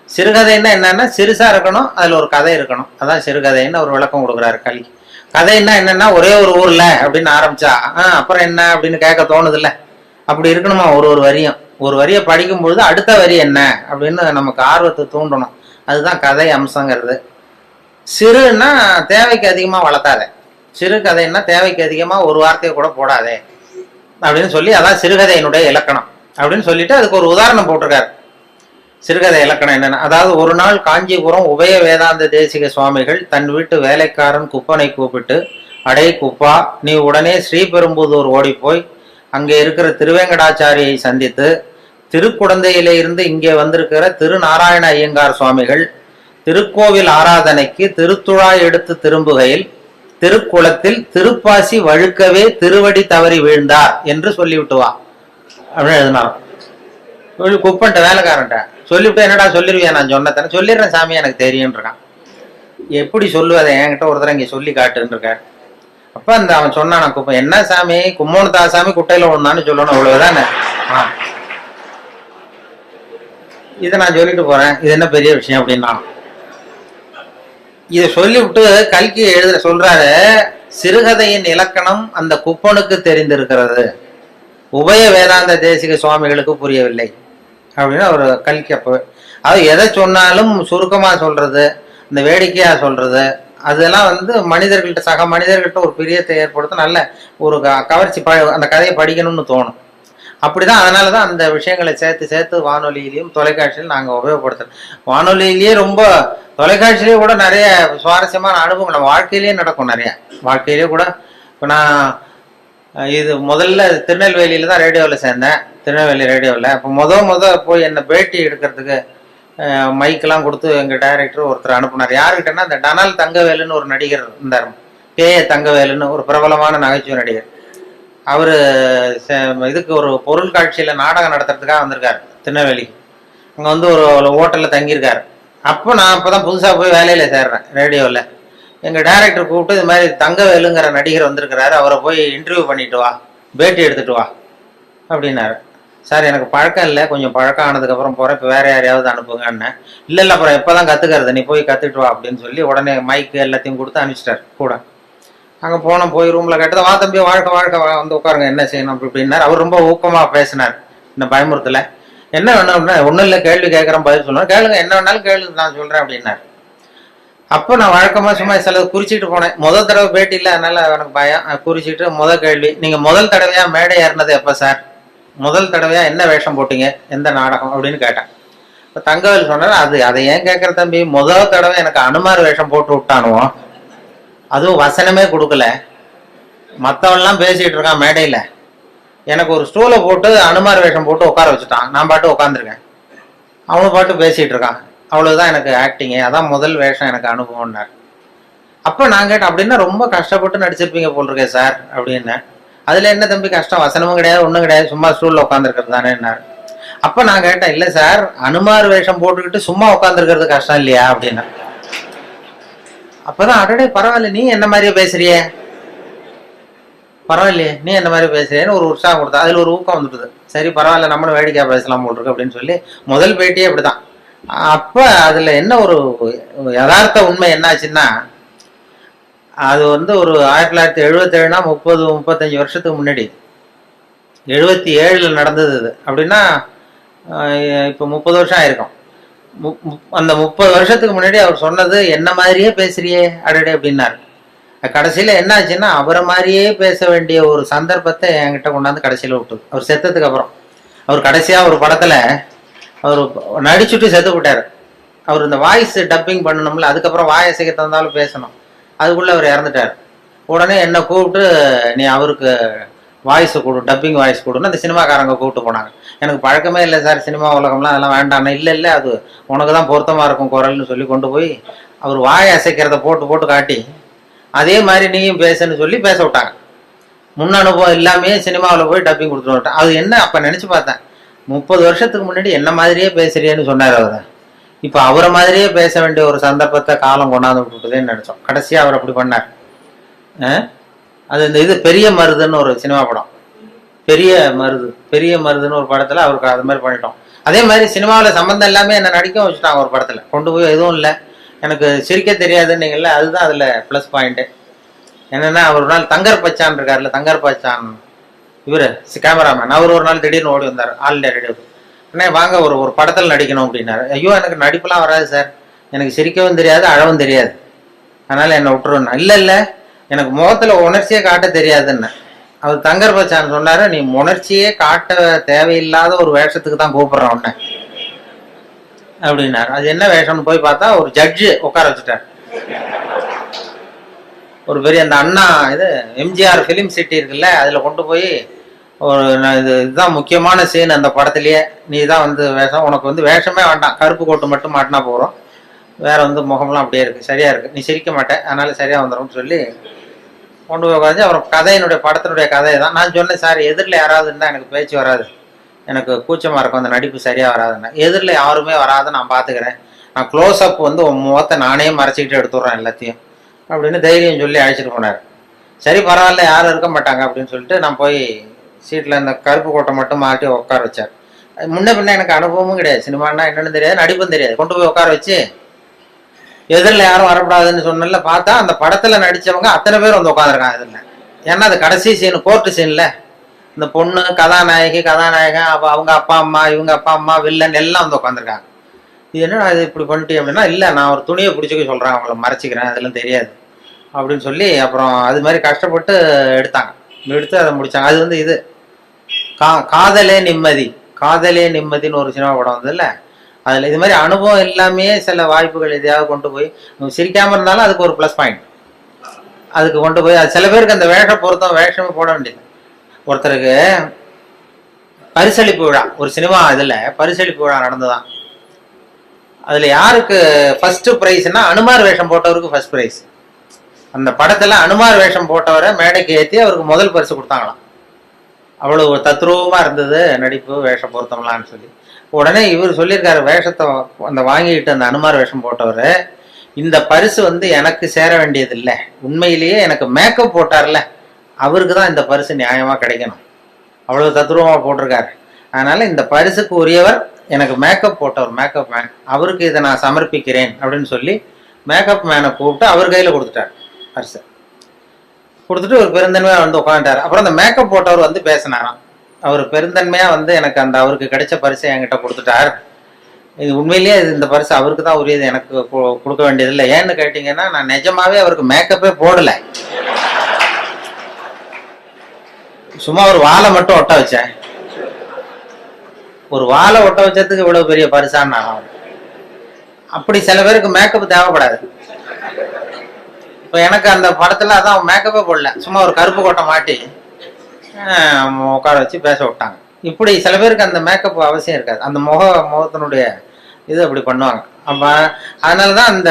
சிறுகதைன்னா என்னன்னா சிறுசா இருக்கணும், அதுல ஒரு கதை இருக்கணும், அதான் சிறுகதைன்னு அவர் விளக்கம் கொடுக்குறாரு கல்கி. கதைன்னா என்னன்னா ஒரே ஒரு ஊர்ல அப்படின்னு ஆரம்பிச்சா அப்புறம் என்ன அப்படின்னு கேட்க தோணுது இல்ல, அப்படி இருக்கணுமா. ஒரு வரியை படிக்கும் பொழுது அடுத்த வரி என்ன அப்படின்னு நமக்கு ஆர்வத்தை தூண்டணும். அதுதான் கதை அம்சங்கிறது. சிறுன்னா தேவைக்கு அதிகமா வளர்த்தாதே, சிறு கதைன்னா தேவைக்கு அதிகமா ஒரு வார்த்தையை கூட போடாதே அப்படின்னு சொல்லி, அதான் சிறுகதையினுடைய இலக்கணம் அப்படின்னு சொல்லிட்டு அதுக்கு ஒரு உதாரணம் போட்டிருக்காரு. சிறுகதை இலக்கணம் என்னன்னா, அதாவது ஒரு நாள் காஞ்சிபுரம் உபய வேதாந்த தேசிக சுவாமிகள் தன் வீட்டு வேலைக்காரன் குப்பனை கூப்பிட்டு, அடே குப்பா, நீ உடனே ஸ்ரீபெரும்புதூர் ஓடிப்போய் அங்கே இருக்கிற திருவேங்கடாச்சாரியை சந்தித்து, திருக்குடந்தையில இருந்து இங்கே வந்திருக்கிற திருநாராயண ஐயங்கார் சுவாமிகள் திருக்கோவில் ஆராதனைக்கு திருத்துழாய் எடுத்து திரும்புகையில் திருக்குளத்தில் திருப்பாசி வழுக்கவே திருவடி தவறி வீழ்ந்தார் என்று சொல்லிவிட்டு வா அப்படின்னு எழுதினார். குப்பன்ட்ட வேலைக்காரன்ட்ட சொல்லிவிட்டு, என்னடா சொல்லிருவியா, நான் சொன்னதானே, சொல்லிடுறேன் சாமி எனக்கு தெரியும் இருக்கான். எப்படி சொல்லுவதை என்கிட்ட ஒரு தடவை இங்க சொல்லி காட்டுன்னு இருக்காரு. அப்ப அவன் சொன்னான், குப்பம் என்ன சாமி, கும்மோனு சாமி குட்டையில ஒண்ணான்னு சொல்லணும், அவ்வளவுதானே. இதை நான் சொல்லிட்டு போறேன், இது என்ன பெரிய விஷயம் அப்படின்னா. இதை சொல்லிவிட்டு கல்கி சொல்றாரு, சிறுகதையின் இலக்கணம் அந்த குப்பனுக்கு தெரிந்திருக்கிறது, உபய வேதாந்த தேசிக சுவாமிகளுக்கு புரியவில்லை அப்படின்னு அவர் கல்கி. அப்பவே அது எதை சொன்னாலும் சுருக்கமா சொல்றது, இந்த வேடிக்கையா சொல்றது, அதெல்லாம் வந்து மனிதர்கள்ட்ட, சக மனிதர்கள்ட்ட ஒரு பிரியத்தை ஏற்படுத்த நல்ல ஒரு கவர்ச்சி, அந்த கதையை படிக்கணும்னு தோணும். அப்படிதான், அதனாலதான் அந்த விஷயங்களை சேர்த்து சேர்த்து வானொலியிலையும் தொலைக்காட்சியிலும் நாங்க உபயோகப்படுத்துறோம். வானொலியிலேயே ரொம்ப, தொலைக்காட்சியிலேயே கூட நிறைய சுவாரஸ்யமான அனுபவம் நம்ம வாழ்க்கையிலேயே நடக்கும். நிறைய வாழ்க்கையிலேயே கூட. இப்போ நான் இது முதல்ல திருநெல்வேலியில தான் ரேடியோவில் சேர்ந்தேன், திருநெல்வேலி ரேடியோவில். அப்போ முத போய் என்னை பேட்டி எடுக்கிறதுக்கு மைக்கெல்லாம் கொடுத்து எங்கள் டைரக்டர் ஒருத்தர் அனுப்புனார். யாருக்கிட்டன்னா, இந்த டனால் தங்கவேலுன்னு ஒரு நடிகர் இருந்தார், கே.ஏ. தங்கவேலுன்னு ஒரு பிரபலமான நகைச்சுவை நடிகர். அவரு இதுக்கு ஒரு பொருள் காட்சியில நாடகம் நடத்துறதுக்காக வந்திருக்காரு திருநெல்வேலிக்கு. அங்க வந்து ஒரு ஹோட்டல்ல தங்கியிருக்காரு. அப்போ நான் அப்பதான் புதுசா போய் வேலையில சேர்றேன் ரேடியோவில். எங்க டைரக்டர் கூப்பிட்டு, இது மாதிரி தங்கவேலுங்கிற நடிகர் வந்திருக்கிறாரு, அவரை போய் இன்டர்வியூ பண்ணிட்டு வா, பேட்டி எடுத்துட்டு வா அப்படின்னாரு. சார் எனக்கு பழக்கம் இல்லை, கொஞ்சம் பழக்கம் ஆனதுக்கப்புறம் போகிறேன், இப்போ வேற யாரையாவது அனுப்புங்கன்னு. இல்லை அப்புறம் எப்போதான் கற்றுக்கிறது, நீ போய் கற்றுட்டு வா அப்படின்னு சொல்லி உடனே மைக்கு எல்லாத்தையும் கொடுத்து அனுப்பிச்சிட்டார் கூட. அங்கே போனோம், போய் ரூமில் கேட்டது, வா தம்பி வாழ்க்கை வாழ்க்கை வந்து உட்காருங்க, என்ன செய்யணும் அப்படி இப்படின்னார். அவர் ரொம்ப ஊக்கமாக பேசினார், இந்த பயமுறுத்தல. என்ன வேணும் அப்படின்னா, ஒன்றும் இல்லை, கேள்வி கேட்குறேன் பதில் சொல்லுவேன், கேளுங்க, என்ன வேணாலும் கேளு, நான் சொல்கிறேன் அப்படின்னார். அப்போ நான் வழக்கமாக சும்மா சில குறிச்சிட்டு போனேன். முதல் தடவை பேட்டி இல்லை, அதனால எனக்கு பயம். குறிச்சிட்டு முதல் கேள்வி, நீங்கள் முதல் தடவையாக மேடை ஏறினது எப்போ சார், முதல் தடவையா என்ன வேஷம் போட்டீங்க, எந்த நாடகம் அப்படின்னு கேட்டேன். இப்போ தங்கவேல் சொன்னார், அதை ஏன் கேட்குற தம்பி, முதல் தடவை எனக்கு அனுமார் வேஷம் போட்டு விட்டானுவோம், அதுவும் வசனமே கொடுக்கல, மற்றவன்லாம் பேசிட்டு இருக்கான் மேடையில், எனக்கு ஒரு ஸ்டூலை போட்டு அனுமார் வேஷம் போட்டு உட்கார வச்சுட்டான், நான் பாட்டு உட்காந்துருக்கேன், அவனு பாட்டு பேசிட்டு இருக்கான், அவ்வளவுதான் எனக்கு ஆக்டிங்கு, அதான் முதல் வேஷம் எனக்கு அனுபவம்னார். அப்போ நான் கேட்டேன், அப்படின்னா ரொம்ப கஷ்டப்பட்டு நடிச்சிருப்பீங்க போல் இருக்கேன் சார் அப்படின்னேன். அதுல என்ன தம்பி கஷ்டம், வசனமும் கிடையாது, ஒன்றும் கிடையாது, சும்மா ஸ்டூல்ல உட்காந்துருக்கிறது தானேன்னாரு. அப்ப நான் கேட்டேன், இல்லை சார், அனுமார் வேஷம் போட்டுக்கிட்டு சும்மா உட்காந்துருக்கிறது கஷ்டம் இல்லையா அப்படின்னா. அப்பதான், அடடே பரவாயில்ல, நீ என்ன மாதிரியே பேசுறிய, பரவாயில்லையே நீ என்ன மாதிரி பேசுறியன்னு ஒரு உற்சாகம் கொடுத்தா. அதுல ஒரு ஊக்கம் வந்துடுது, சரி பரவாயில்ல, நம்மளும் வேடிக்கையா பேசலாம் போல் இருக்கு அப்படின்னு சொல்லி முதல் பேட்டியே அப்படிதான். அப்ப அதுல என்ன ஒரு யதார்த்த உண்மை என்னாச்சுன்னா, அது வந்து ஒரு 1977னா 35 வருஷத்துக்கு முன்னாடி, 77 நடந்தது அது. அப்படின்னா இப்போ 30 வருஷம் ஆயிருக்கும். அந்த 30 வருஷத்துக்கு முன்னாடி அவர் சொன்னது, என்ன மாதிரியே பேசுறியே அடடே அப்படின்னாரு. கடைசியில என்ன ஆச்சுன்னா, அவரை மாதிரியே பேச வேண்டிய ஒரு சந்தர்ப்பத்தை என்கிட்ட கொண்டாந்து கடைசியில விட்டுது. அவர் செத்ததுக்கு அப்புறம், அவர் கடைசியா ஒரு படத்துல அவர் நடிச்சுட்டு செத்து விட்டாரு. அவர் இந்த வாய்ஸ் டப்பிங் பண்ணணும்ல, அதுக்கப்புறம் வாய் அசைக்க தந்தாலும் பேசணும், அதுக்குள்ள அவர் இறந்துட்டார். உடனே என்னை கூப்பிட்டு, நீ அவருக்கு வாய்ஸ் கொடு, டப்பிங் வாய்ஸ் கொடுன்னு அந்த சினிமாக்காரங்க கூப்பிட்டு போனாங்க. எனக்கு பழக்கமே இல்லை சார் சினிமா உலகம்லாம், அதெல்லாம் வேண்டாம். இல்லை அது உனக்கு தான் பொருத்தமா இருக்கும் குரல்னு சொல்லி கொண்டு போய் அவர் வாய் அசைக்கிறத போட்டு காட்டி, அதே மாதிரி நீயும் பேசுன்னு சொல்லி பேச விட்டாங்க. முன் அனுபவம் இல்லாமே சினிமாவில் போய் டப்பிங் கொடுத்துட்டு விட்டேன். அது என்ன, அப்ப நினைச்சு பார்த்தேன், 30 வருஷத்துக்கு முன்னாடி என்ன மாதிரியே பேசுறியேன்னு சொன்னார் அவர். இப்ப அவரை மாதிரியே பேச வேண்டிய ஒரு சந்தர்ப்பத்தை காலம் கொண்டாந்து விட்டுட்டதேன்னு நினைச்சோம். கடைசியா அவர் அப்படி பண்ணார். அது இந்த இது பெரிய மருதுன்னு ஒரு சினிமா படம், பெரிய மருதுன்னு ஒரு படத்துல அவருக்கு அது மாதிரி பண்ணிட்டோம். அதே மாதிரி சினிமாவில் சம்பந்தம் எல்லாமே என்ன நடிக்க வச்சுட்டாங்க ஒரு படத்துல, கொண்டு போய் எதுவும் இல்லை, எனக்கு சிரிக்க தெரியாதுன்னீங்கல்ல, அதுதான் அதுல பிளஸ் பாயிண்ட். என்னன்னா, அவர் ஒரு நாள் தங்கர் பச்சான் இருக்காருல்ல, தங்கர் பச்சான் இவரு கேமராமேன், அவர் ஒரு நாள் திடீர்னு ஓடி வந்தார் ஆல் இண்டியா ரேடியோ. அண்ணே வாங்க, ஒரு படத்தில் நடிக்கணும் அப்படின்னாரு. ஐயோ எனக்கு நடிப்புலாம் வராது சார், எனக்கு சிரிக்கவும் தெரியாது அழவும் தெரியாது, அதனால என்னை விட்டுருவேன். இல்லை எனக்கு முகத்துல உணர்ச்சியே காட்ட தெரியாதுன்னு. அவர் தங்கர் பச்சான் சொன்னாரு, நீ உணர்ச்சியே காட்ட தேவையில்லாத ஒரு வேஷத்துக்கு தான் கூப்பிடுறான் உன்ன அப்படின்னாரு. அது என்ன வேஷம்னு போய் பார்த்தா, ஒரு ஜட்ஜு உட்கார வச்சுட்டார். ஒரு பெரிய அந்த அண்ணா இது எம்ஜிஆர் ஃபிலிம் சிட்டி இருக்குல்ல, அதுல கொண்டு போய் ஒரு இதுதான் முக்கியமான சீன் அந்த படத்திலேயே, நீ தான் வந்து வேஷம், உனக்கு வந்து வேஷமே வேண்டாம், கருப்பு கோட்டு மட்டும் மாட்டினா போகிறோம், வேற வந்து முகம்லாம் அப்படியே இருக்கு, சரியா இருக்கு, நீ சிரிக்க மாட்டேன், அதனால சரியா வந்துடும் சொல்லி கொண்டு போய் உட்காந்து, அப்புறம் கதையினுடைய படத்தினுடைய கதையை தான் நான் சொன்னேன். சார் எதிரில் யாராவது இருந்தால் எனக்கு பேச்சு வராது, எனக்கு கூச்சமாக இருக்கும், அந்த நடிப்பு சரியாக வராதுன்னா. எதிரில் யாருமே வராது, நான் பார்த்துக்கிறேன், நான் க்ளோஸ் அப் வந்து முகத்தை நானே மறைச்சிக்கிட்டு எடுத்துடுறேன் எல்லாத்தையும் அப்படின்னு தைரியம் சொல்லி அழைச்சிட்டு போனார். சரி பரவாயில்ல, யாரும் இருக்க மாட்டாங்க அப்படின்னு சொல்லிட்டு நான் போய் சீட்டில் இந்த கருப்பு கோட்டை மட்டும் மாட்டி உட்கார வச்சார். முன்ன பின்ன எனக்கு அனுபவமும் கிடையாது, சினிமானா என்னன்னு தெரியாது, நடிப்பும் தெரியாது. கொண்டு போய் உட்கார வச்சு எதிரில் யாரும் வரக்கூடாதுன்னு சொன்னல, பார்த்தா அந்த படத்தில் நடித்தவங்க அத்தனை பேர் வந்து உட்காந்துருக்காங்க எதிரில். ஏன்னா அது கடைசி சீன், கோர்ட்டு சீனில் இந்த பொண்ணு கதாநாயகன், அப்போ அவங்க அப்பா அம்மா, இவங்க அப்பா அம்மா, வில்லன் எல்லாம் வந்து உட்காந்துருக்காங்க. இது என்ன அது இப்படி பண்ணிட்டே அப்படின்னா, இல்லை நான் ஒரு துணியை பிடிச்சிக்க சொல்கிறேன், அவங்கள மறைச்சிக்கிறேன், அதெல்லாம் தெரியாது அப்படின்னு சொல்லி அப்புறம் அது மாதிரி கஷ்டப்பட்டு எடுத்தாங்க. எடுத்து அதை முடிச்சாங்க. அது வந்து இது காதலே நிம்மதி, காதலே நிம்மதின்னு ஒரு சினிமா படம் வந்ததுல்ல, அதில் இது மாதிரி அனுபவம் எல்லாமே சில வாய்ப்புகள் எதையாவது கொண்டு போய் சிரிக்காமல் இருந்தாலும் அதுக்கு ஒரு ப்ளஸ் பாயிண்ட் அதுக்கு கொண்டு போய் அது சில பேருக்கு அந்த வேஷமே போட வேண்டியது. ஒருத்தருக்கு பரிசளிப்பு விழா, ஒரு சினிமா இதில் பரிசளிப்பு விழா நடந்துதான். அதில் யாருக்கு ஃபர்ஸ்ட் ப்ரைஸ்னா அனுமார் வேஷம் போட்டவருக்கு ஃபர்ஸ்ட் ப்ரைஸ். அந்த படத்தில் அனுமார் வேஷம் போட்டவரை மேடைக்கு ஏற்றி அவருக்கு முதல் பரிசு கொடுத்தாங்களாம். அவ்வளவு தத்ரூபமாக இருந்தது நடிப்பு, வேஷ பொருத்தம்லான்னு சொல்லி. உடனே இவர் சொல்லியிருக்காரு, வேஷத்தை அந்த வாங்கிட்டு அந்த அனுமார் வேஷம் போட்டவர், இந்த பரிசு வந்து எனக்கு சேர வேண்டியது இல்லை, உண்மையிலேயே எனக்கு மேக்கப் போட்டார்ல அவருக்கு தான் இந்த பரிசு நியாயமாக கிடைக்கணும், அவ்வளவு தத்ரூபமாக போட்டிருக்காரு, அதனால இந்த பரிசுக்கு உரியவர் எனக்கு மேக்கப் போட்டவர், மேக்கப் மேன், அவருக்கு இதை நான் சமர்ப்பிக்கிறேன் அப்படின்னு சொல்லி மேக்கப் மேனை கூப்பிட்டு அவர் கையில் கொடுத்துட்டார். பரிசு கொடுத்துட்டு ஒரு பெருந்தன்மையாக வந்து உட்காந்துட்டார். அப்புறம் அந்த மேக்கப் போட்டவர் வந்து பேசினாராம். அவர் பெருந்தன்மையாக வந்து எனக்கு அந்த அவருக்கு கிடைச்ச பரிசை என்கிட்ட கொடுத்துட்டார், இது உண்மையிலேயே இந்த பரிசு அவருக்கு தான் உரியது, எனக்கு கொடுக்க வேண்டியதில்லை. ஏன்னு கேட்டிங்கன்னா நான் நிஜமாவே அவருக்கு மேக்கப்பே போடலை, சும்மா ஒரு வாழை மட்டும் ஒட்ட வச்சேன். ஒரு வாழை ஒட்ட வச்சதுக்கு இவ்வளவு பெரிய பரிசான்னு. அப்படி சில பேருக்கு மேக்கப் தேவைப்படாது. இப்போ எனக்கு அந்த படத்தில் அதான் மேக்கப்பே போடல, சும்மா ஒரு கருப்பு கோட்டை மாட்டி உட்கார வச்சு பேச விட்டாங்க. இப்படி சில பேருக்கு அந்த மேக்கப் அவசியம் இருக்காது, அந்த முகத்தினுடைய இது அப்படி பண்ணுவாங்க. அப்போ அதனால தான் அந்த